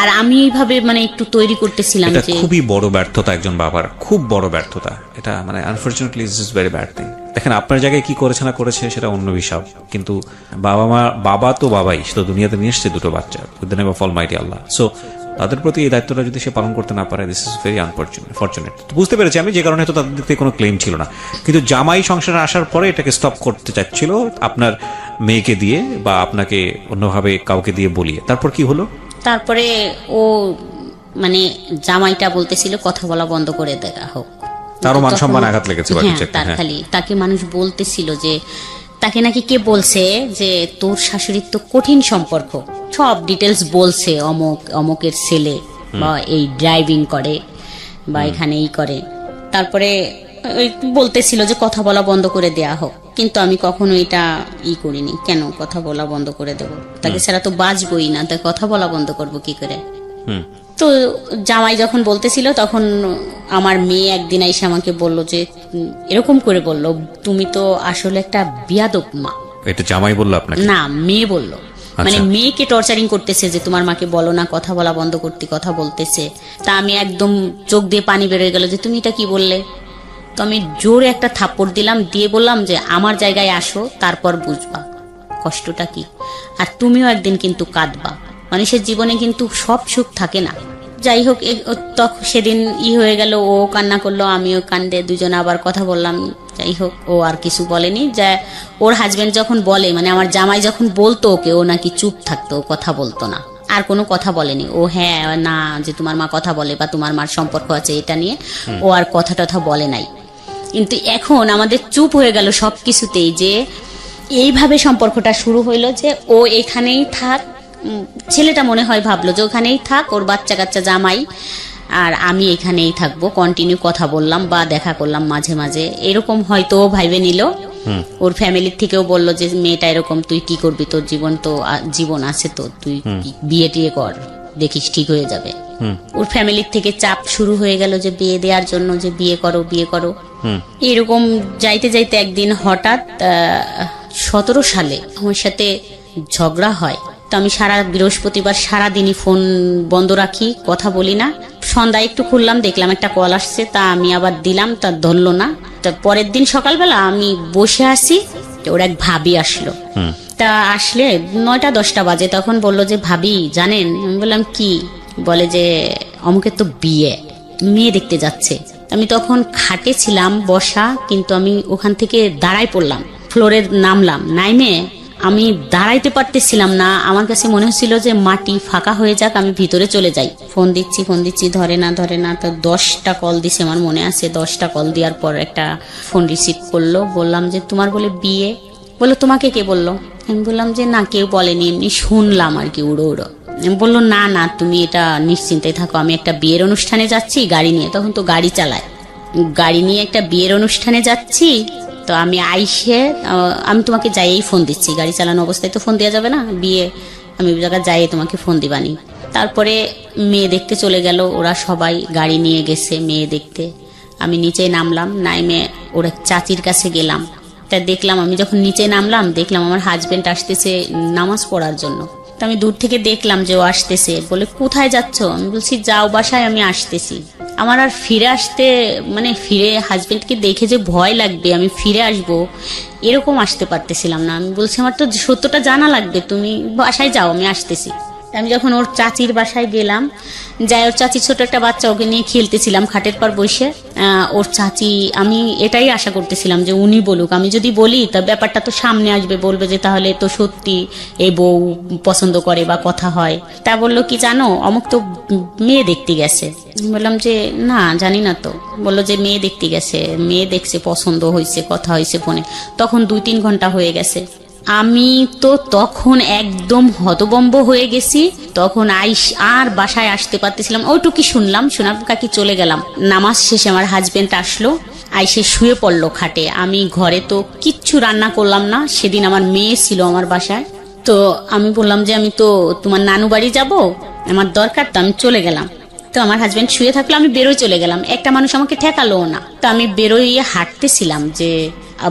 আর আমি এইভাবে মানে একটু তৈরি করতেছিলাম। এটা যে খুবই বড় ব্যর্থতা একজন বাবার, খুব বড় ব্যর্থতা এটা, মানে unfortunately it's very bad thing. দেখেন আপনার জায়গায় কি করেছে না করেছে সেটা অন্য বিষয়, কিন্তু বাবা তো বাবাই, সে তো দুনিয়াতে নিয়ে এসছে দুটো বাচ্চা, with the name of Almighty Allah. So তাদের প্রতি এই দায়িত্বটা যদি সে পালন করতে না পারে, দিস ইজ ভেরি আনফরচুনেট। বুঝতে পেরেছি আমি, যে কারণে তো তাদের দিক থেকে কোনো ক্লেম ছিল না, কিন্তু জামাই সংসারে আসার পরে এটাকে স্টপ করতে চাচ্ছিল আপনার মেয়েকে দিয়ে বা আপনাকে অন্যভাবে কাউকে দিয়ে বলিয়ে। তারপর কি হলো? তারপরে ও মানে জামাইটা বলতেছিল কথা বলা বন্ধ করে দেওয়া হোক। তারও মান সম্মান আঘাত লেগেছে। তাকে মানুষ বলতেছিল যে তাকে নাকি কে বলছে যে তোর শাশুড়ির তো কঠিন সম্পর্ক, সব ডিটেলস বলছে, অমকের ছেলে বা এই ড্রাইভিং করে বা এখানে এই করে। তারপরে বলতেছিল যে কথা বলা বন্ধ করে দেয়া হোক, কিন্তু আমি কখনো এটা করিনি। কেন কথা বলা বন্ধ করে দেব? তাকে ছাড়া তো বাঁচবই না, তাই কথা বলা বন্ধ করব কি করে? তো জামাই যখন বলতেছিল তখন আমার মেয়ে একদিন এসে আমাকে বলল যে এরকম করে বলল, তুমি তো আসলে একটা বিয়াদব মা। এটা জামাই বলল আপনাকে? না, মেয়ে বলল। মানে মেয়েকে টর্চারিং করতেছে যে তোমার মাকে বলো না কথা বলা বন্ধ করতে, কথা বলতেছে। তা আমি একদম চোখ দিয়ে পানি বেরোয় গেল যে তুমি এটা কি বললে। তো আমি জোরে একটা থাপ্পড় দিলাম, দিয়ে বললাম যে আমার জায়গায় আসো, তারপর বুঝবা কষ্টটা কি। আর তুমিও একদিন কিন্তু কাঁদবা, মানুষের জীবনে কিন্তু সব সুখ থাকে না। যাই হোক, তখন সেদিন হয়ে গেল, ও কান্না করলো, আমিও কান্দে, দুজনে আবার কথা বললাম। যাই হোক, ও আর কিছু বলেনি। যে ওর হাজবেন্ড যখন বলে, মানে আমার জামাই যখন বলতো ওকে, ও নাকি চুপ থাকতো, কথা বলতো না, আর কোনো কথা বলেনি। ও হ্যাঁ না, যে তোমার মা কথা বলে বা তোমার মার সম্পর্ক আছে এটা নিয়ে ও আর কথা টথা বলে নাই। কিন্তু এখন আমাদের চুপ হয়ে গেল সবকিছুতেই, যে এইভাবে সম্পর্কটা শুরু হইলো যে ও এখানেই থাক। ছেলেটা মনে হয় ভাবলো যে ওখানেই থাক, ওর বাচ্চা কাচ্চা জামাই, আর আমি এখানেই থাকবো। কন্টিনিউ কথা বললাম বা দেখা করলাম মাঝে মাঝে, এরকম হয়তো ও ভাইবে নিল। ওর ফ্যামিলির থেকেও বললো যে মেয়েটা এরকম, তুই কি করবি, তোর জীবন আছে তো, তুই বিয়ে টিয়ে কর, দেখিস ঠিক হয়ে যাবে। ওর ফ্যামিলির থেকে চাপ শুরু হয়ে গেল যে বিয়ে দেওয়ার জন্য, যে বিয়ে করো বিয়ে করো। এরকম যাইতে যাইতে একদিন হঠাৎ 17 সালে আমার সাথে ঝগড়া হয়। তো আমি বৃহস্পতিবার সারাদিনই ফোন বন্ধ রাখি, কথা বলি না। সন্ধ্যায় একটু খুললাম, দেখলাম একটা কল আসছে, তা আমি আবার দিলাম, তা ধরলো না। তা পরের দিন সকালবেলা আমি বসে আছি, ওর এক ভাবি আসলো। তা আসলে 9টা-10টা বাজে, তখন বললো যে ভাবি জানেন? আমি বললাম কি? বলে যে অমুকের তো বিয়ে, মেয়ে দেখতে যাচ্ছে। আমি তখন খাটে ছিলাম বসা, কিন্তু আমি ওখান থেকে দাঁড়াই পড়লাম, ফ্লোরে নামলাম। নাইমে আমি দাঁড়াইতে পারতেছিলাম না, আমার কাছে মনে হচ্ছিল যে মাটি ফাঁকা হয়ে যাক, আমি ভিতরে চলে যাই। ফোন দিচ্ছি, ধরে না। তো 10টা কল দিছে, আমার মনে আছে। 10টা কল দেওয়ার পর একটা ফোন রিসিভ করলো। বললাম যে তোমার বলে বিয়ে। বললো তোমাকে কে বললো? আমি বললাম যে না, কেউ বলেনি, এমনি শুনলাম আর কি, উড়ো। বললো না, তুমি এটা নিশ্চিন্তে থাকো, আমি একটা বিয়ের অনুষ্ঠানে যাচ্ছি গাড়ি নিয়ে। তখন তো গাড়ি চালায়, গাড়ি নিয়ে একটা বিয়ের অনুষ্ঠানে যাচ্ছি। তো আমি আমি তোমাকে যাইয়েই ফোন দিচ্ছি, গাড়ি চালানো অবস্থায় তো ফোন দেওয়া যাবে না, বিয়ে আমি জায়গায় যাইয়ে তোমাকে ফোন দিবানি। তারপরে মেয়ে দেখতে চলে গেল, ওরা সবাই গাড়ি নিয়ে গেছে মেয়ে দেখতে। আমি নিচে নামলাম, নাইমে ওরা চাচির কাছে গেলাম। তা দেখলাম, আমি যখন নিচে নামলাম দেখলাম আমার হাজবেন্ড আসতেছে নামাজ পড়ার জন্য। তো আমি দূর থেকে দেখলাম যে ও আসতেছে। বলে কোথায় যাচ্ছ? আমি বলছি যাও বাসায়, আমি আসতেছি। আমার আর ফিরে আসতে মানে ফিরে হাজবেন্ডকে দেখে যে ভয় লাগবে, আমি ফিরে আসব এরকম আসতে পারতেছিলাম না। আমি বলছি আমার তো সত্যটা জানা লাগবে, তুমি বাসায় যাও, আমি আসতেছি। আমি যখন ওর চাচির বাসায় গেলাম, যাই ওর চাচির ছোট একটা বাচ্চা, ওকে নিয়ে খেলতেছিলাম খাটের পর বসে। ওর চাচি, আমি এটাই আশা করতেছিলাম যে উনি বলুক, আমি যদি বলি তা ব্যাপারটা তো সামনে আসবে, বলবে যে তাহলে তো সত্যি এই বউ পছন্দ করে বা কথা হয়। তা বললো কি জানো, অমুক তো মেয়ে দেখতে গেছে। বললাম যে না জানি না তো। বললো যে মেয়ে দেখতে গেছে, মেয়ে দেখছে, পছন্দ হয়েছে, কথা হয়েছে ফোনে। তখন 2-3 ঘন্টা হয়ে গেছে। আমি তো তখন একদম হতবম্ব হয়ে গেছি। তখন আর বাসায় আসতে পারতেছিলাম, ওইটুকি শুনলাম, শোনার কাকি চলে গেলাম। নামাজ শেষে আমার হাজবেন্ড আসলো, আইসে শুয়ে পড়লো খাটে। আমি ঘরে তো কিচ্ছু রান্না করলাম না, সেদিন আমার মেয়ে ছিল আমার বাসায়। তো আমি বললাম যে আমি তো তোমার নানু বাড়ি যাব, আমার দরকার, তো আমি চলে গেলাম। তো আমার হাজবেন্ড শুয়ে থাকলো, আমি বেরোয় চলে গেলাম। একটা মানুষ আমাকে ঠেকালো না। তো আমি বেরোইয়ে হাঁটতেছিলাম, যে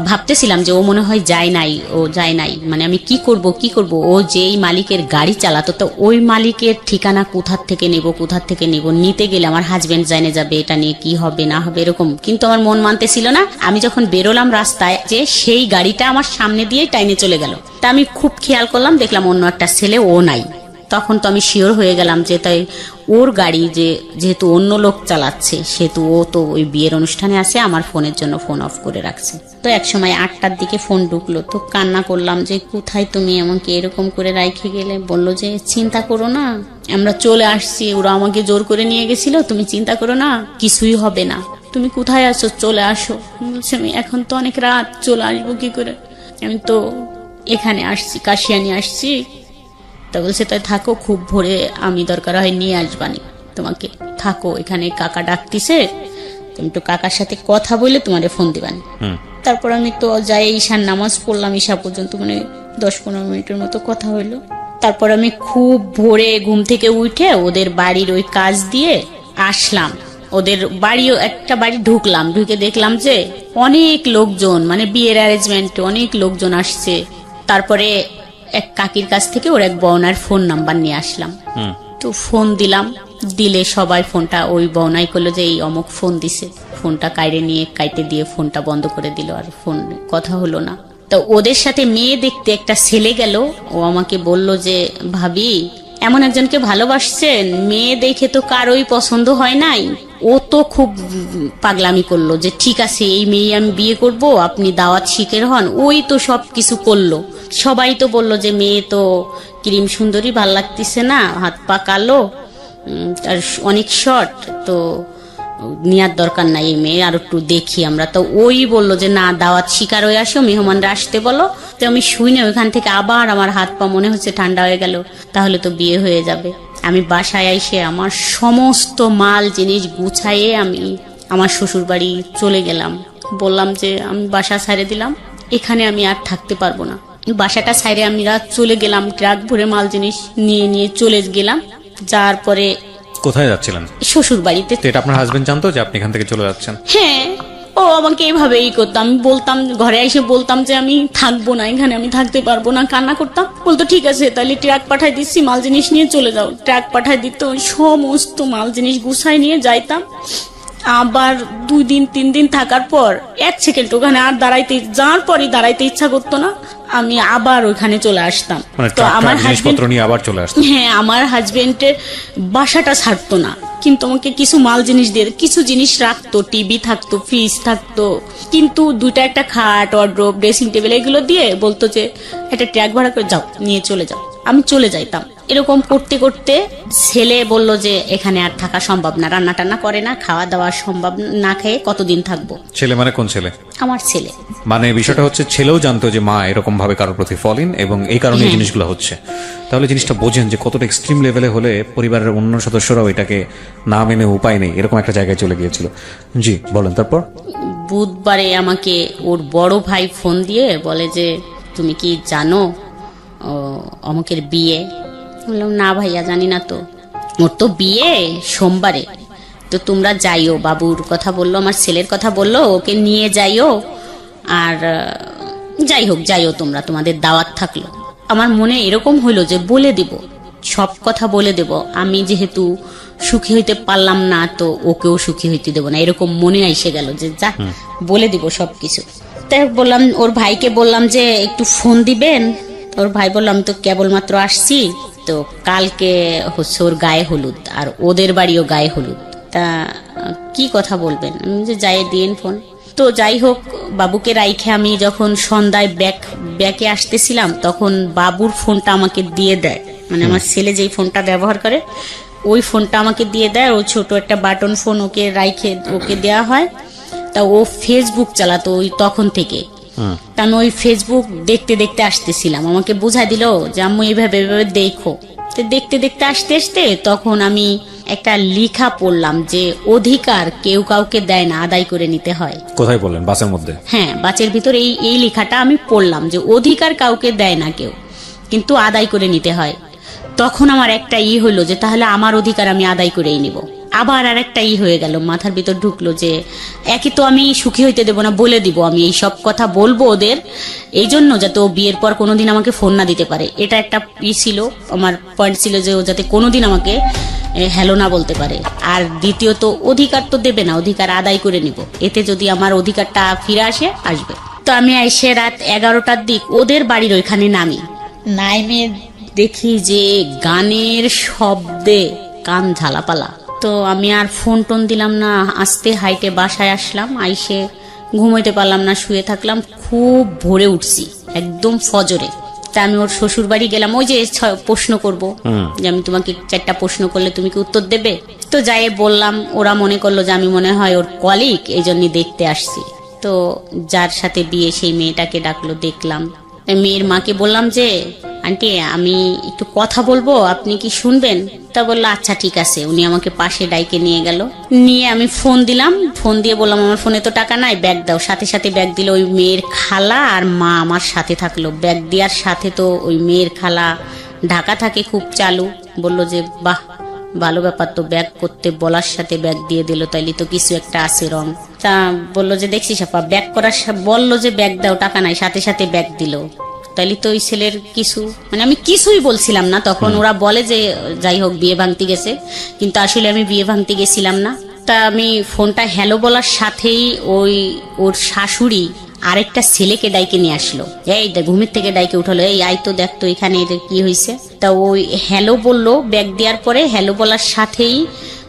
ভাবতেছিলাম যে ও মনে হয় যায় নাই, ও যায় নাই, মানে আমি কি করব। ও যেই মালিকের গাড়ি চালাতো, তো ওই মালিকের ঠিকানা কোথার থেকে নেব, নিতে গেলে আমার হাজবেন্ড জানে যাবে, এটা নিয়ে কি হবে না হবে এরকম। কিন্তু আমার মন মানতেছিল না। আমি যখন বেরোলাম রাস্তায়, যে সেই গাড়িটা আমার সামনে দিয়ে টাইনে চলে গেল। তা আমি খুব খেয়াল করলাম, দেখলাম অন্য একটা ছেলে, ও নাই। তখন তো আমি শিওর হয়ে গেলাম যে তাই ওর গাড়ি, যেহেতু অন্য লোক চালাচ্ছে, সেহেতু ও তো ওই বিয়ের অনুষ্ঠানে আসে, আমার ফোনের জন্য ফোন অফ করে রাখছে। তো এক সময় 8টার দিকে ফোন ঢুকলো। তো কান্না করলাম যে কোথায় তুমি আমাকে এরকম করে রাইখে গেলে। বললো যে চিন্তা করো না, আমরা চলে আসছি, ওরা আমাকে জোর করে নিয়ে গেছিল, তুমি চিন্তা করো না, কিছুই হবে না, তুমি কোথায় আছো, চলে আসো। বলছে আমি এখন তো অনেক রাত, চলে আসবো কি করে, আমি তো এখানে আসছি, কাশিয়ানি আসছি। তা বলছে তাই থাকো, খুব ভোরে আমি দরকার হয় নিয়ে আসবানি তোমাকে, থাকো এখানে, কাকা ডাকতিছে, তুমি তো কাকার সাথে কথা বলে তোমারে ফোন দিবানি। তারপর আমি তো যাই ঈশার নামাজ পড়লাম, ঈশা পর্যন্ত মানে 10-15 মিনিটের মতো কথা হইলো। তারপর আমি খুব ভোরে ঘুম থেকে উঠে ওদের বাড়ির ওই কাজ দিয়ে আসলাম। ওদের বাড়িও একটা বাড়ি ঢুকলাম, ঢুকে দেখলাম যে অনেক লোকজন, মানে বিয়ের অ্যারেঞ্জমেন্ট, অনেক লোকজন আসছে। তারপরে এক কাকির কাছ থেকে ওর এক বউনার ফোন নাম্বার নিয়ে আসলাম। তো ফোন দিলাম, দিলে সবাই ফোনটা ওই বউনাই করলো যে এই অমুক ফোন দিছে। ফোনটা কাইটে দিয়ে ফোনটা বন্ধ করে দিল, আর ফোন কথা হলো না। তো ওদের সাথে মেয়ে দেখতে একটা ছেলে গেল। ও আমাকে বলল যে ভাবি, এমন একজনকে ভালোবাসছেন, মেয়ে দেখে তো কারোই পছন্দ হয় নাই। ও তো খুব পাগলামি করলো যে ঠিক আছে এই মেয়ে আমি বিয়ে করব, আপনি দাওয়াত শিখের হন। ওই তো সব কিছু করলো। সবাই তো বললো যে মেয়ে তো ক্রিম সুন্দরী, ভাল লাগতেছে না, হাত পা কালো, আর অনেক শর্ট, তো নেওয়ার দরকার নাই এই মেয়ে, আর একটু দেখি আমরা। তো ওই বললো যে না, দাওয়াত শিকার হয়ে আসো, মেহমানরা আসতে বলো। তো আমি শুই না, ওইখান থেকে আবার আমার হাত পা মনে হচ্ছে ঠান্ডা হয়ে গেল, তাহলে তো বিয়ে হয়ে যাবে। আমি বাসায় এসে আমার সমস্ত মাল জিনিস গুছাইয়ে আমি আমার শ্বশুর বাড়ি চলে গেলাম। বললাম যে আমি বাসা ছাড়ে দিলাম, এখানে আমি আর থাকতে পারবো না। বাসাটা ছাইরে আমি রাত চলে গেলাম, ট্রাক ভরে মাল জিনিস নিয়ে চলে গেলাম। যার পরে কোথায় যাচ্ছিলেন? শ্বশুর বাড়িতে। এটা আপনার হাজবেন্ড জানতো যে আপনি এখান থেকে চলে যাচ্ছেন? হ্যাঁ, ও আমাকে এইভাবেই করতো। আমি বলতাম, ঘরে এসে বলতাম যে আমি থাকবো না এখানে, আমি থাকতে পারবো না, কান্না করতাম। বলতো ঠিক আছে তাহলে ট্রাক পাঠাই দিচ্ছি, মাল জিনিস নিয়ে চলে যাও। ট্রাক পাঠাই দিত, সমস্ত মাল জিনিস গুছাই নিয়ে যাইতাম। আবার 2 দিন 3 দিন থাকার পর 1 সেকেন্ড ওখানে আর দাঁড়াইতে ইচ্ছা করতো না, আমি আবার ওখানে চলে আসতাম। তো আমার জিনিসপত্র নিয়ে আবার চলে আসতাম। হ্যাঁ, আমার হাজবেন্ডের বাসাটা ছাড়তো না, কিন্তু আমাকে কিছু মাল জিনিস দিয়ে, কিছু জিনিস রাখতো, টিভি থাকতো, ফ্রিজ থাকতো, কিন্তু 2টা একটা খাট, ওয়ার্ড্রোব, ড্রেসিং টেবিল এগুলো দিয়ে বলতো যে একটা ট্রাক ভাড়া করে যাও, নিয়ে চলে যাও। আমি চলে যাইতাম। এরকম করতে করতে ছেলে বলল যে এখানে আর থাকা সম্ভব না, রান্না টান্না করে না, খাওয়া দাওয়া সম্ভব না, খেয়ে কতদিন থাকবো। ছেলে মানে কোন ছেলে? আমার ছেলে। মানে বিষয়টা হচ্ছে ছেলেও জানতো যে মা এরকম ভাবে কারোর প্রতি ফলিন, এবং এই কারণে এই জিনিসগুলো হচ্ছে। তাহলে জিনিসটা বোঝেন যে কতটা এক্সট্রিম লেভেলে হলে পরিবারের অন্য সদস্যরাও এটাকে না মেনে উপায় নেই, এরকম একটা জায়গায় চলে গিয়েছিল। জি বলেন। তারপর বুধবারে আমাকে ওর বড় ভাই ফোন দিয়ে বলে যে তুমি কি জানো অমুকের বিয়ে? বললাম না ভাইয়া জানি না তো। ওর তো বিয়ে সোমবারে, তো তোমরা যাইও, বাবুর কথা বললো, আমার ছেলের কথা বললো, ওকে নিয়ে যাইও, আর যাই হোক, যাইও তোমরা, তোমাদের দাওয়াত থাকলো। আমার মনে এরকম হইলো যে বলে দেব, সব কথা বলে দেব, আমি যেহেতু সুখী হইতে পারলাম না তো ওকেও সুখী হইতে দেবো না, এরকম মনে এসে গেল যে যা বলে দিব সবকিছু। তাই বললাম, ওর ভাইকে বললাম যে একটু ফোন দিবেন। ওর ভাই বললাম তো কেবলমাত্র আসছি, তো কালকে হচ্ছে ওর গায়ে হলুদ, আর ওদের বাড়িও গায়ে হলুদ, তা কি কথা বলবেন? আমি যে যাই দিন ফোন। তো যাই হোক, বাবুকে রাইখে আমি যখন সন্ধ্যায় ব্যাকে আসতেছিলাম তখন বাবুর ফোনটা আমাকে দিয়ে দেয়, মানে আমার ছেলে যেই ফোনটা ব্যবহার করে ওই ফোনটা আমাকে দিয়ে দেয়। ও ছোট একটা বাটন ফোন ওকে রাইখে ওকে দেওয়া হয়। তা ও ফেসবুক চালাতো ওই তখন থেকে। তা আমি ওই ফেসবুক দেখতে দেখতে আসতেছিলাম, আমাকে বুঝাই দিল যে আম্মু এইভাবে এইভাবে দেখো। তো দেখতে দেখতে আসতে আসতে তখন আমি একটা লেখা পড়লাম যে অধিকার কেউ কাউকে দেয় না, আদায় করে নিতে হয়। কোথায় বললেন? বাসের মধ্যে? হ্যাঁ, বাসের ভিতর এই লেখাটা আমি পড়লাম যে অধিকার কাউকে দেয় না কেউ, কিন্তু আদায় করে নিতে হয়। তখন আমার একটা হলো যে তাহলে আমার অধিকার আমি আদায় করেই নিব। আবার আর একটা হয়ে গেল, মাথার ভিতর ঢুকলো যে একে তো আমি সুখী হইতে দেবো না, বলে দিব, আমি এই সব কথা বলবো ওদের, এই জন্য যাতে ও বিয়ের পর কোনোদিন আমাকে ফোন না দিতে পারে। এটা একটা ছিল, আমার পয়েন্ট ছিল যে ও যাতে কোনোদিন আমাকে হ্যালো না বলতে পারে। আর দ্বিতীয়ত অধিকার তো দেবে না, অধিকার আদায় করে নিব, এতে যদি আমার অধিকারটা ফিরে আসবে। তো আমি এসে রাত 11টার দিক ওদের বাড়ির ওইখানে নাইমে দেখি যে গানের শব্দে কান ঝালাপালা। তো আমি আর ফোন টোন দিলাম না, আস্তে হাইটে বাসায় আসলাম। আইসে ঘুমাইতে পারলাম না, শুয়ে থাকলাম। খুব ভোরে উঠছি, একদম ফজরে। তা আমি ওর শ্বশুর বাড়ি গেলাম, ওই যে প্রশ্ন করব যে আমি তোমাকে 4টা প্রশ্ন করলে তুমি কি উত্তর দেবে। তো যাই বললাম, ওরা মনে করলো যে আমি মনে হয় ওর কলিগ, এই জন্যই দেখতে আসছি। তো যার সাথে বিয়ে সেই মেয়েটাকে ডাকলো, দেখলাম। মেয়ের মাকে বললাম যে আন্টি আমি একটু কথা বলবো, আপনি কি শুনবেন? তা বললো আচ্ছা ঠিক আছে। উনি আমাকে পাশে ডাইকে নিয়ে গেল, নিয়ে আমি ফোন দিলাম। ফোন দিয়ে বললাম আমার ফোনে তো টাকা নাই, ব্যাগ দাও। সাথে সাথে ব্যাগ দিল। ওই মেয়ের খালা আর মা আমার সাথে থাকলো। ব্যাগ দেওয়ার সাথে তো ওই মেয়ের খালা ঢাকা থাকে, খুব চালু, বললো যে বাহ ভালো ব্যাপার তো, ব্যাগ করতে বলার সাথে ব্যাগ দিয়ে দিল, তাইলে তো কিছু একটা আছে রং। তা বললো যে দেখছিস আপা, ব্যাগ করার বললো যে ব্যাগ দাও, টাকা নাই, সাথে সাথে ব্যাগ দিল, তাইলে তো ওই ছেলের কিছু, মানে আমি কিছুই বলছিলাম না তখন। ওরা বলে যে যাই হোক বিয়ে ভাঙতে গেছে, কিন্তু আসলে আমি বিয়ে ভাঙতে গেছিলাম না। তা আমি ফোনটা হ্যালো বলার সাথেই ওর শাশুড়ি আরেকটা ছেলেকে ডাইকে নিয়ে আসলো। এই ঘুমের থেকে ডাইকে উঠালো, এই আই তো দেখ তো এখানে এটা কি হয়েছে। তা ওই হ্যালো বললো, ব্যাগ দেওয়ার পরে হ্যালো বলার সাথেই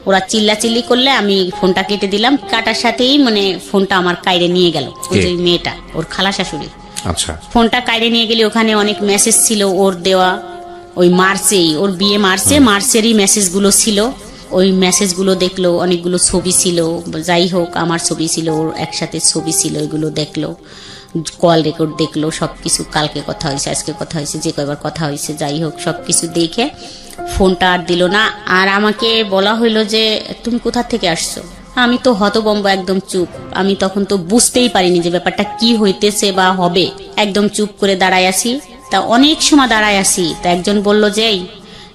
ওরা চিল্লাচিল্লি করলে আমি ফোনটা কেটে দিলাম। কাটার সাথেই মানে ফোনটা আমার কাইরে নিয়ে গেল ওই যে মেয়েটা, ওর খালা শাশুড়ি। আচ্ছা, ফোনটা কাইরে নিয়ে গেলে ওখানে অনেক মেসেজ ছিল ওর দেওয়া, ওই মার্চেই, ওর বিয়ে মার্চেরই মেসেজগুলো ছিল। ওই মেসেজগুলো দেখলো, অনেকগুলো ছবি ছিল, যাই হোক আমার ছবি ছিল, ওর একসাথে ছবি ছিল, এগুলো দেখলো, কল রেকর্ড দেখলো, সবকিছু। কালকে কথা হয়েছে, আজকে কথা হয়েছে, যে কয়বার কথা হয়েছে, যাই হোক সবকিছু দেখে ফোনটা আর দিল না। আর আমাকে বলা হইলো যে তুমি কোথা থেকে আসছো। আমি তো হতবম্ব, একদম চুপ। আমি তখন তো বুঝতেই পারিনি যে ব্যাপারটা কি হইতেছে বা হবে, একদম চুপ করে দাঁড়ায় আছি। তা অনেক সময় দাঁড়ায় আছি, তা একজন বলল যে এই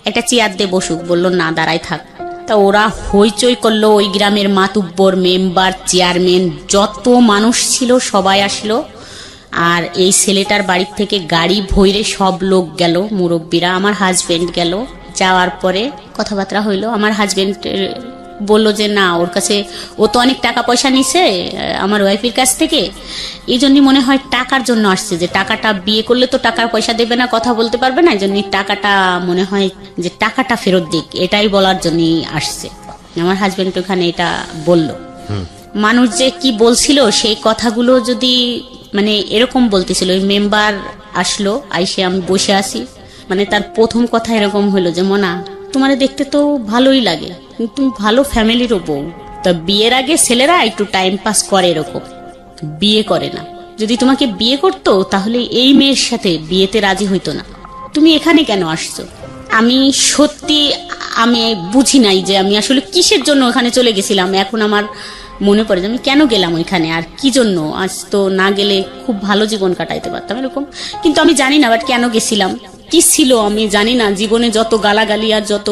একটা চেয়ার দিয়ে বসুক, বললো না দাঁড়ায় থাক। তা ওরা হইচই করলো, ওই গ্রামের মাতুব্বর, মেম্বার, চেয়ারম্যান, যত মানুষ ছিল সবাই আসলো। আর এই ছেলেটার বাড়ির থেকে গাড়ি ভইরে সব লোক গেল, মুরব্বীরা, আমার হাজবেন্ড গেল। যাওয়ার পরে কথাবার্তা হইলো। আমার হাজবেন্ড বললো যে না, ওর কাছে ও তো অনেক টাকা পয়সা নিছে আমার ওয়াইফের কাছ থেকে, এই জন্যই মনে হয় টাকার জন্য আসছে, যে টাকাটা বিয়ে করলে তো টাকার পয়সা দেবে না, কথা বলতে পারবে না, এই জন্য টাকাটা মনে হয় যে টাকাটা ফেরত দিক, এটাই বলার জন্যই আসছে। আমার হাজবেন্ড ওখানে এটা বলল। মানুষ যে কি বলছিল সেই কথাগুলো যদি মানে এরকম বলতেছিল। ওই মেম্বার আসলো, আইসে আমি বসে আছি, মানে তার প্রথম কথা এরকম হলো যে মনা তোমারে দেখতে তো ভালোই লাগে, তুমি ভালো ফ্যামিলিরও বউ। তা বিয়ের আগে ছেলেরা একটু টাইম পাস করে, এরকম বিয়ে করে না। যদি তোমাকে বিয়ে করতো তাহলে এই মেয়ের সাথে বিয়েতে রাজি হইতো না। তুমি এখানে কেন আসছো? আমি সত্যি আমি বুঝি নাই যে আমি আসলে কিসের জন্য ওখানে চলে গেছিলাম। এখন আমার মনে পড়ে যে আমি কেন গেলাম ওইখানে, আর কি জন্য। আজ তো না গেলে খুব ভালো জীবন কাটাইতে পারতাম এরকম, কিন্তু আমি জানি না বাট কেন গেছিলাম, কি ছিল আমি জানি না। জীবনে যত গালাগালি আর যত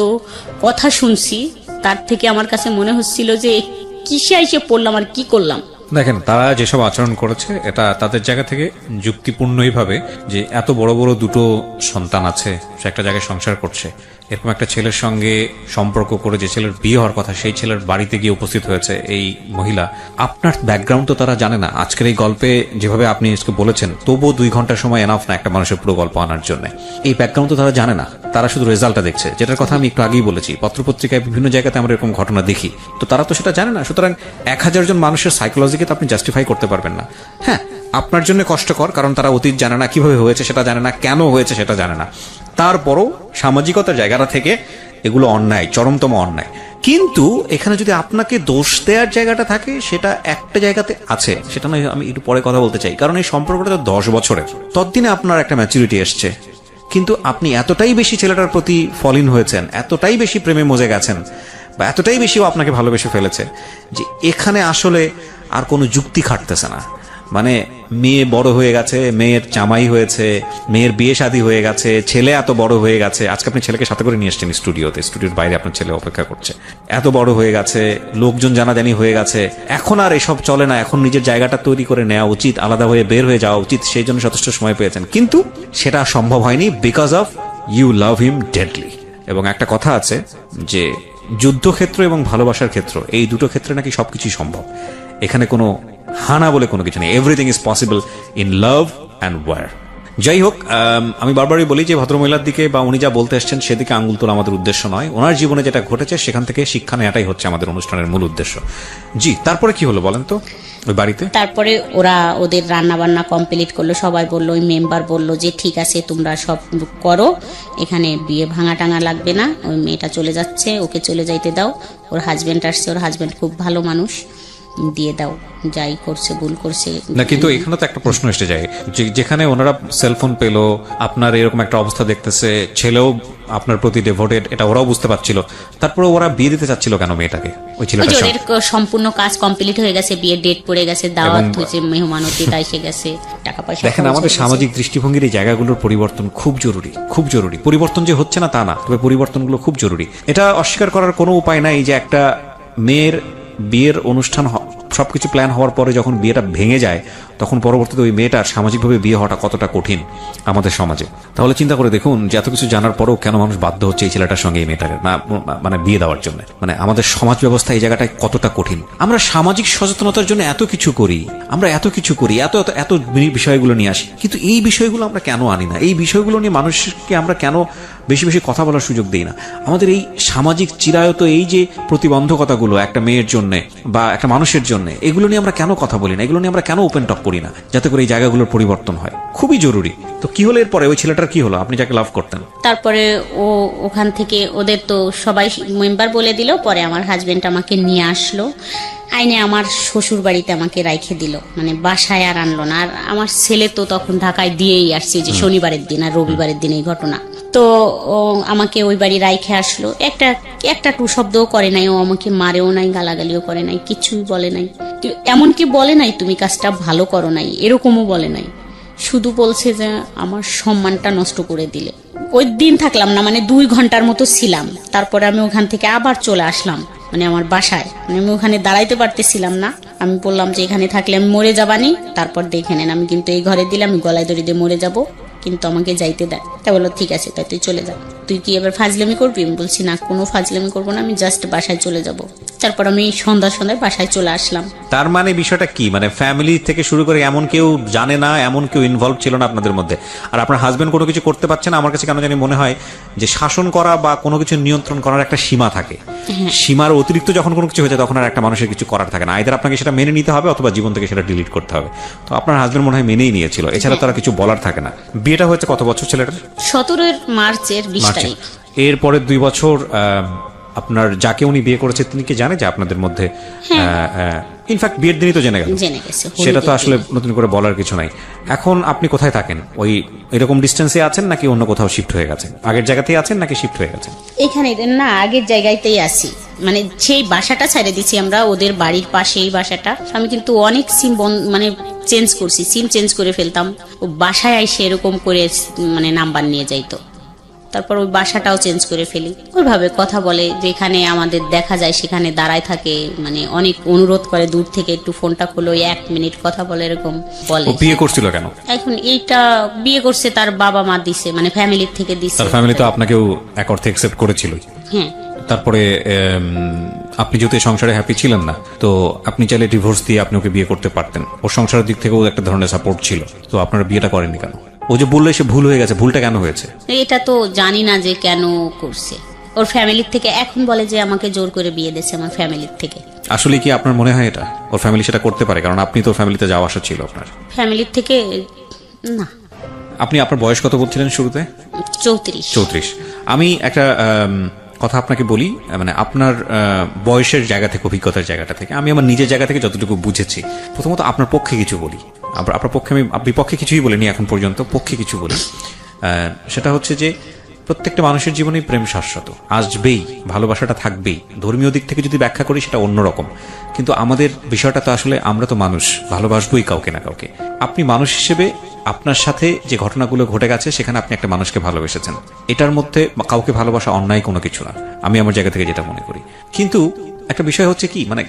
কথা শুনছি তার থেকে আমার কাছে মনে হচ্ছিল যে কিসে এসে পড়লাম আর কি করলাম। দেখেন, তারা যেসব আচরণ করেছে এটা তাদের জায়গা থেকে যুক্তিপূর্ণই ভাবে যে এত বড় বড় দুটো সন্তান আছে, সে একটা জায়গায় সংসার করছে, এরকম একটা ছেলের সঙ্গে সম্পর্ক করে যে ছেলের বিয়ে হওয়ার কথা সেই ছেলের বাড়িতে গিয়ে উপস্থিত হয়েছে এই মহিলা। আপনার ব্যাকগ্রাউন্ড তো তারা জানে না। আজকের এই গল্পে যেভাবে আপনি আজকে বলেছেন, তবুও 2 ঘন্টা সময় এনাফ না একটা মানুষের পুরো গল্প আনার জন্য। এই ব্যাকগ্রাউন্ড তো তারা জানে না, তারা শুধু রেজাল্টটা দেখছে, যেটার কথা আমি একটু আগেই বলেছি। পত্রপত্রিকায় বিভিন্ন জায়গাতে আমরা এরকম ঘটনা দেখি, তো তারা তো সেটা জানে না। সুতরাং 1000 জন মানুষের সাইকোলজিকে তো আপনি জাস্টিফাই করতে পারবেন না। হ্যাঁ, আপনার জন্য কষ্টকর, কারণ তারা অতীত জানে না, কিভাবে হয়েছে সেটা জানে না, কেন হয়েছে সেটা জানে না। তারপরও সামাজিকতার জায়গাটা থেকে এগুলো অন্যায়, চরমতম অন্যায়। কিন্তু এখানে যদি আপনাকে দোষ দেওয়ার জায়গাটা থাকে, সেটা একটা জায়গাতে আছে, সেটা নয় আমি একটু পরে কথা বলতে চাই। কারণ এই সম্পর্কটা তো 10 বছরের, ততদিনে আপনার একটা ম্যাচুরিটি এসছে, কিন্তু আপনি এতটাই বেশি ছেলেটার প্রতি ফলিন হয়েছেন, এতটাই বেশি প্রেমে মজে গেছেন, বা এতটাই বেশিও আপনাকে ভালোবেসে ফেলেছে যে এখানে আসলে আর কোনো যুক্তি খাটতেছে না। মানে মেয়ে বড় হয়ে গেছে, মেয়ের জামাই হয়েছে, মেয়ের বিয়ে শাদী হয়ে গেছে, ছেলে এত বড় হয়ে গেছে। আজকে আপনি ছেলেকে সাথে করে নিয়ে এসছেন স্টুডিওতে, স্টুডিওর বাইরে আপনার ছেলে অপেক্ষা করছে। এত বড় হয়ে গেছে, লোকজন জানাজানি হয়ে গেছে, এখন আর এসব চলে না, এখন নিজের জায়গাটা তৈরি করে নেওয়া উচিত, আলাদা হয়ে বের হয়ে যাওয়া উচিত। সেই জন্য যথেষ্ট সময় পেয়েছেন, কিন্তু সেটা সম্ভব হয়নি because of you love him deadly. এবং একটা কথা আছে যে যুদ্ধক্ষেত্র এবং ভালোবাসার ক্ষেত্র, এই দুটো ক্ষেত্রে নাকি সবকিছুই সম্ভব। এখানে কোনো হানা বলে কোনো কিছু নেই। Everything is possible in love and war. যাই হোক, আমি বারবারই বলি যে ভদ্রমহিলার দিকে বা উনি যা বলতে এসছেন সেদিকে আঙুল তোলা আমাদের উদ্দেশ্য নয়। ওনার জীবনে যেটা ঘটেছে সেখান থেকে শিক্ষা নেওয়াটাই হচ্ছে আমাদের অনুষ্ঠানের মূল উদ্দেশ্য। জি, তারপরে কি হলো বলেন তো ওই বাড়িতে? তারপরে ওরা ওদের রান্না বান্না কমপ্লিট করলো, সবাই বললো, ওই মেম্বার বললো যে ঠিক আছে তোমরা সব করো, এখানে বিয়ে ভাঙা টাঙা লাগবে না, ওই মেয়েটা চলে যাচ্ছে, ওকে চলে যাইতে দাও, ওর হাজবেন্ড আসছে, ওর হাজবেন্ড খুব ভালো মানুষ, দিয়ে দাও, যাই করছে ভুল করছে না। কিন্তু এখানে তো একটা প্রশ্ন এসে যায়, যেখানে ওনারা সেলফোন পেলো, আপনার এরকম একটা অবস্থা দেখতেছে, ছেলেও আপনার প্রতি ডেভোটেড, এটা ওরাও বুঝতে পারছিল, তারপরে ওরা বিয়ে দিতে চাচ্ছিল কেন মেয়েটাকে? ওই ছেলেটার ওদের সম্পূর্ণ কাজ কমপ্লিট হয়ে গেছে, বিয়ের ডেট পড়ে গেছে, দাওয়াত হয়েছে, মেহমান অতিথি এসে গেছে, টাকা পয়সা। দেখেন, আমাদের সামাজিক দৃষ্টিভঙ্গির এই জায়গাগুলোর পরিবর্তন খুব জরুরি, খুব জরুরি। পরিবর্তন যে হচ্ছে না তা না, তবে পরিবর্তনগুলো খুব জরুরি। এটা অস্বীকার করার কোনো উপায় নাই যে একটা মেয়ের বিয়ের অনুষ্ঠান সবকিছু প্ল্যান হওয়ার পরে যখন বিয়েটা ভেঙে যায়, তখন পরবর্তীতে ওই মেয়েটার সামাজিকভাবে বিয়ে হওয়াটা কতটা কঠিন আমাদের সমাজে। তাহলে চিন্তা করে দেখুন যে এত কিছু জানার পরেও কেন মানুষ বাধ্য হচ্ছে এই ছেলেটার সঙ্গে এই মেয়েটাকে না মানে বিয়ে দেওয়ার জন্য। মানে আমাদের সমাজ ব্যবস্থা এই জায়গাটায় কতটা কঠিন। আমরা সামাজিক সচেতনতার জন্য এত কিছু করি, আমরা এত কিছু করি, এত এত এত বিষয়গুলো নিয়ে আসি, কিন্তু এই বিষয়গুলো আমরা কেন আনি না? এই বিষয়গুলো নিয়ে মানুষকে আমরা কেন বেশি বেশি কথা বলার সুযোগ দিই না? আমাদের এই সামাজিক চিরায়ত এই যে প্রতিবন্ধকতাগুলো একটা মেয়ের জন্য বা একটা মানুষের জন্য, এগুলো নিয়ে আমরা কেন কথা বলি না? এগুলো নিয়ে আমরা কেন ওপেন টক করি না, যাতে করে এই জায়গাগুলোর পরিবর্তন হয়? খুবই জরুরি। তো কি হলো এরপরে? ওই ছেলেটার কি হলো, আপনি যাকে লাভ করতেন? তারপরে ও ওখান থেকে ওদের তো সবাই মেম্বার বলে দিল, পরে আমার হাজবেন্ড আমাকে নিয়ে আসলো, আইনে আমার শ্বশুর বাড়িতে আমাকে রাইখে দিল, মানে বাসায় আর আনলো না। আর আমার ছেলে তো তখন ঢাকায় দিয়েই আসছে, যে শনিবারের দিন আর রবিবারের দিন এই ঘটনা। তো ও আমাকে ওই বাড়ি রাইখে আসলো, একটা টু শব্দও করে নাই, ও আমাকে মারেও নাই, গালাগালিও করে নাই, কিছুই বলে নাই। এমনকি বলে নাই তুমি কাজটা ভালো করো নাই, এরকমও বলে নাই। শুধু বলছে যে আমার সম্মানটা নষ্ট করে দিলে। ওই দিন থাকলাম না, মানে 2 ঘন্টার মতো ছিলাম। তারপরে আমি ওখান থেকে আবার চলে আসলাম, মানে আমার বাসায়। মানে আমি ওখানে দাঁড়াইতে পারতেছিলাম না। আমি বললাম যে এখানে থাকলে আমি মরে যাবানি, তারপর দেখে নেন, আমি কিন্তু এই ঘরে দিলে আমি গলায় দড়ি দিয়ে মরে যাব, কিন্তু আমাকে যাইতে দেয়। তা বললো ঠিক আছে, তাই তুই চলে যা। তুই কি এবার ফাজলামি করবি? আমি বলছি না, কোনো ফাজলামি করবো না, আমি জাস্ট বাসায় চলে যাব। তারপর আমি সন্ধ্যায় বাসায় চলে আসলাম। তার মানে বিষয়টা কি? মানে ফ্যামিলি থেকে শুরু করে এমন কেউ জানে না, এমন কেউ ইনভলভ ছিল না আপনাদের মধ্যে, আর আপনার হাজবেন্ড কোনো কিছু করতে পারছে না। আমার কাছে কেন জানি মনে হয় যে শাসন করা বা কোনো কিছু নিয়ন্ত্রণ করার একটা সীমা থাকে। সীমার অতিরিক্ত যখন কোনো কিছু হয়ে যায়, তখন আর একটা মানুষের কিছু করার থাকে না। আইদার আপনাকে সেটা মেনে নিতে হবে অথবা জীবন থেকে সেটা ডিলিট করতে হবে। তো আপনার হাজবেন্ড মনে হয় মেনেই নিয়েছিল, এছাড়া তারা কিছু বলার থাকে না। বিয়েটা হয়েছে কত বছর ছেলেটার? 17 মার্চের 20 তারিখ। এরপরে 2 বছর আপনার যাকে উনি বিয়ে করেছে তিনি কি জানে যে আপনাদের মধ্যে? ইনফ্যাক্ট বিয়ের দিনই তো জেনে গেছে, সেটা তো আসলে নতুন করে বলার কিছু নাই। এখন আপনি কোথায় থাকেন? ওই এরকম ডিস্টেন্সে আছেন নাকি অন্য কোথাও শিফট হয়ে গেছেন? আগের জায়গাতেই আছেন নাকি শিফট হয়ে গেছেন? এখানে না, আগের জায়গাতেই আছি। মানে সেই বাসাটা ছেড়ে দিছি আমরা, ওদের বাড়ির পাশে এই বাসাটা। আমি কিন্তু অনেক সিম মানে চেঞ্জ করছি, সিম চেঞ্জ করে ফেলতাম। ও বাসায় এসে এরকম করে মানে নাম্বার নিয়ে যাইতো। তারপর ওই বাসাটাও চেঞ্জ করে ফেলি। ওইভাবে কথা বলে, যেখানে আমাদের দেখা যায় সেখানে দাঁড়ায় থাকে, মানে অনেক অনুরোধ করে দূর থেকে একটু ফোনটা খোলো, 1 মিনিট কথা বলে, এরকম বলে। ও বিয়ে করছিল কেন? এখন এইটা বিয়ে করছে তার বাবা মা দিছে, মানে ফ্যামিলির থেকে দিছে। তার ফ্যামিলি তো আপনাকেও এক অর্থে অ্যাকসেপ্ট করেছিল। হ্যাঁ। তারপরে আপনি যেহেতু এই সংসারে হ্যাপি ছিলেন না, তো আপনি চাইলে ডিভোর্স দিয়ে আপনি ওকে বিয়ে করতে পারতেন। ওর সংসারের দিক থেকেও একটা ধরনের সাপোর্ট ছিল, তো আপনারা বিয়েটা করেননি কেন? ও যে বললে সে ভুল হয়ে গেছে, ভুলটা কেন হয়েছে? এটা তো জানি না যে কেন করছে। ওর ফ্যামিলির থেকে এখন বলে যে আমাকে জোর করে বিয়ে দিয়েছে আমার ফ্যামিলির থেকে। আসলে কি আপনার মনে হয় এটা ওর ফ্যামিলি সেটা করতে পারে? কারণ আপনি তো ফ্যামিলিতে যাওয়া আসা ছিল আপনার। ফ্যামিলির থেকে না। আপনি আপনার বয়স কত বলছিলেন শুরুতে? 34। আমি একটা কথা আপনাকে বলি, মানে আপনার বয়সের জায়গা থেকে, অভিজ্ঞতার জায়গাটা থেকে, আমি আমার নিজের জায়গা থেকে যতটুকু বুঝেছি, প্রথমত আপনার পক্ষে কিছু বলি। আপনার পক্ষে আমি বিপক্ষে কিছুই বলিনি এখন পর্যন্ত, পক্ষে কিছু বলি। সেটা হচ্ছে যে প্রত্যেকটা মানুষের জীবনেই প্রেম শাশ্বত, আসবেই, ভালোবাসাটা থাকবেই। ধর্মীয় দিক থেকে যদি ব্যাখ্যা করি সেটা অন্যরকম, কিন্তু আমাদের বিষয়টা তো আসলে আমরা তো মানুষ, ভালোবাসবোই কাউকে না কাউকে। আপনি মানুষ হিসেবে আপনার সাথে যে ঘটনাগুলো ঘটে গেছে সেখানে আপনি একটা মানুষকে ভালোবেসেছেন, এটার মধ্যে কাউকে ভালোবাসা অন্যায় কোনো কিছু না, আমি আমার জায়গা থেকে যেটা মনে করি। কিন্তু একটা বিষয় হচ্ছে কি, মানে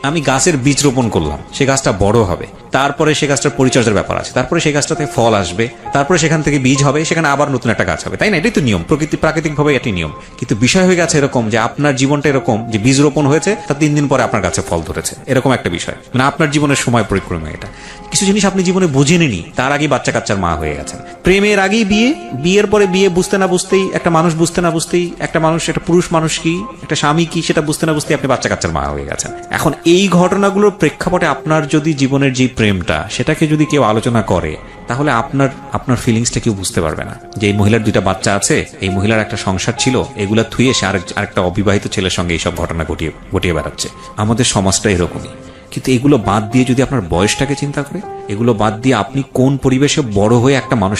আমি গাছের বীজ রোপণ করলাম, সে গাছটা বড় হবে, তারপরে সে গাছটার পরিচর্যার ব্যাপার আছে, তারপরে সেই গাছটাতে ফল আসবে, তারপরে সেখান থেকে বীজ হবে, সেখানে আবার নতুন একটা গাছ হবে, তাই না? এটাই তো নিয়ম, প্রাকৃতিকভাবে এটাই নিয়ম। কিন্তু বিষয় হয়ে গেছে এরকম যে আপনার জীবনটা এরকম যে বীজ রোপণ হয়েছে, তার 3 দিন পরে আপনার গাছে ফল ধরেছে, এরকম একটা বিষয়। মানে আপনার জীবনের সময় পরিক্রমা এটা। কিছু জিনিস আপনি জীবনে বুঝেননি, তার আগে বাচ্চা কাচ্চার মা হয়ে গেছেন। প্রেমের আগেই বিয়ে, বিয়ের পরে বিয়ে বুঝতে না বুঝতেই, একটা মানুষ বুঝতে না বুঝতেই, একটা পুরুষ মানুষ কি, একটা স্বামী কি, সেটা বুঝতে না বুঝতেই আপনি বাচ্চা কাচ্চার মা হয়ে গেছেন। এখন এই ঘটনাগুলোর প্রেক্ষাপটে আপনার যদি জীবনের যে প্রেমটা, সেটাকে যদি কেউ আলোচনা করে, তাহলে আপনার ফিলিংসটা কেউ বুঝতে পারবে না। যে এই মহিলার 2টা বাচ্চা আছে, এই মহিলার একটা সংসার ছিল, এগুলা থুয়ে সে আরেকটা অবিবাহিত ছেলের সঙ্গে এইসব ঘটনা ঘটিয়ে বেড়াচ্ছে। আমাদের সমাজটা এরকমই। কিন্তু এগুলো বাদ দিয়ে যদি আপনার বয়সটাকে চিন্তা করে, এগুলো বাদ দিয়ে আপনি কোন পরিবেশে বড় হয়ে একটা মানুষের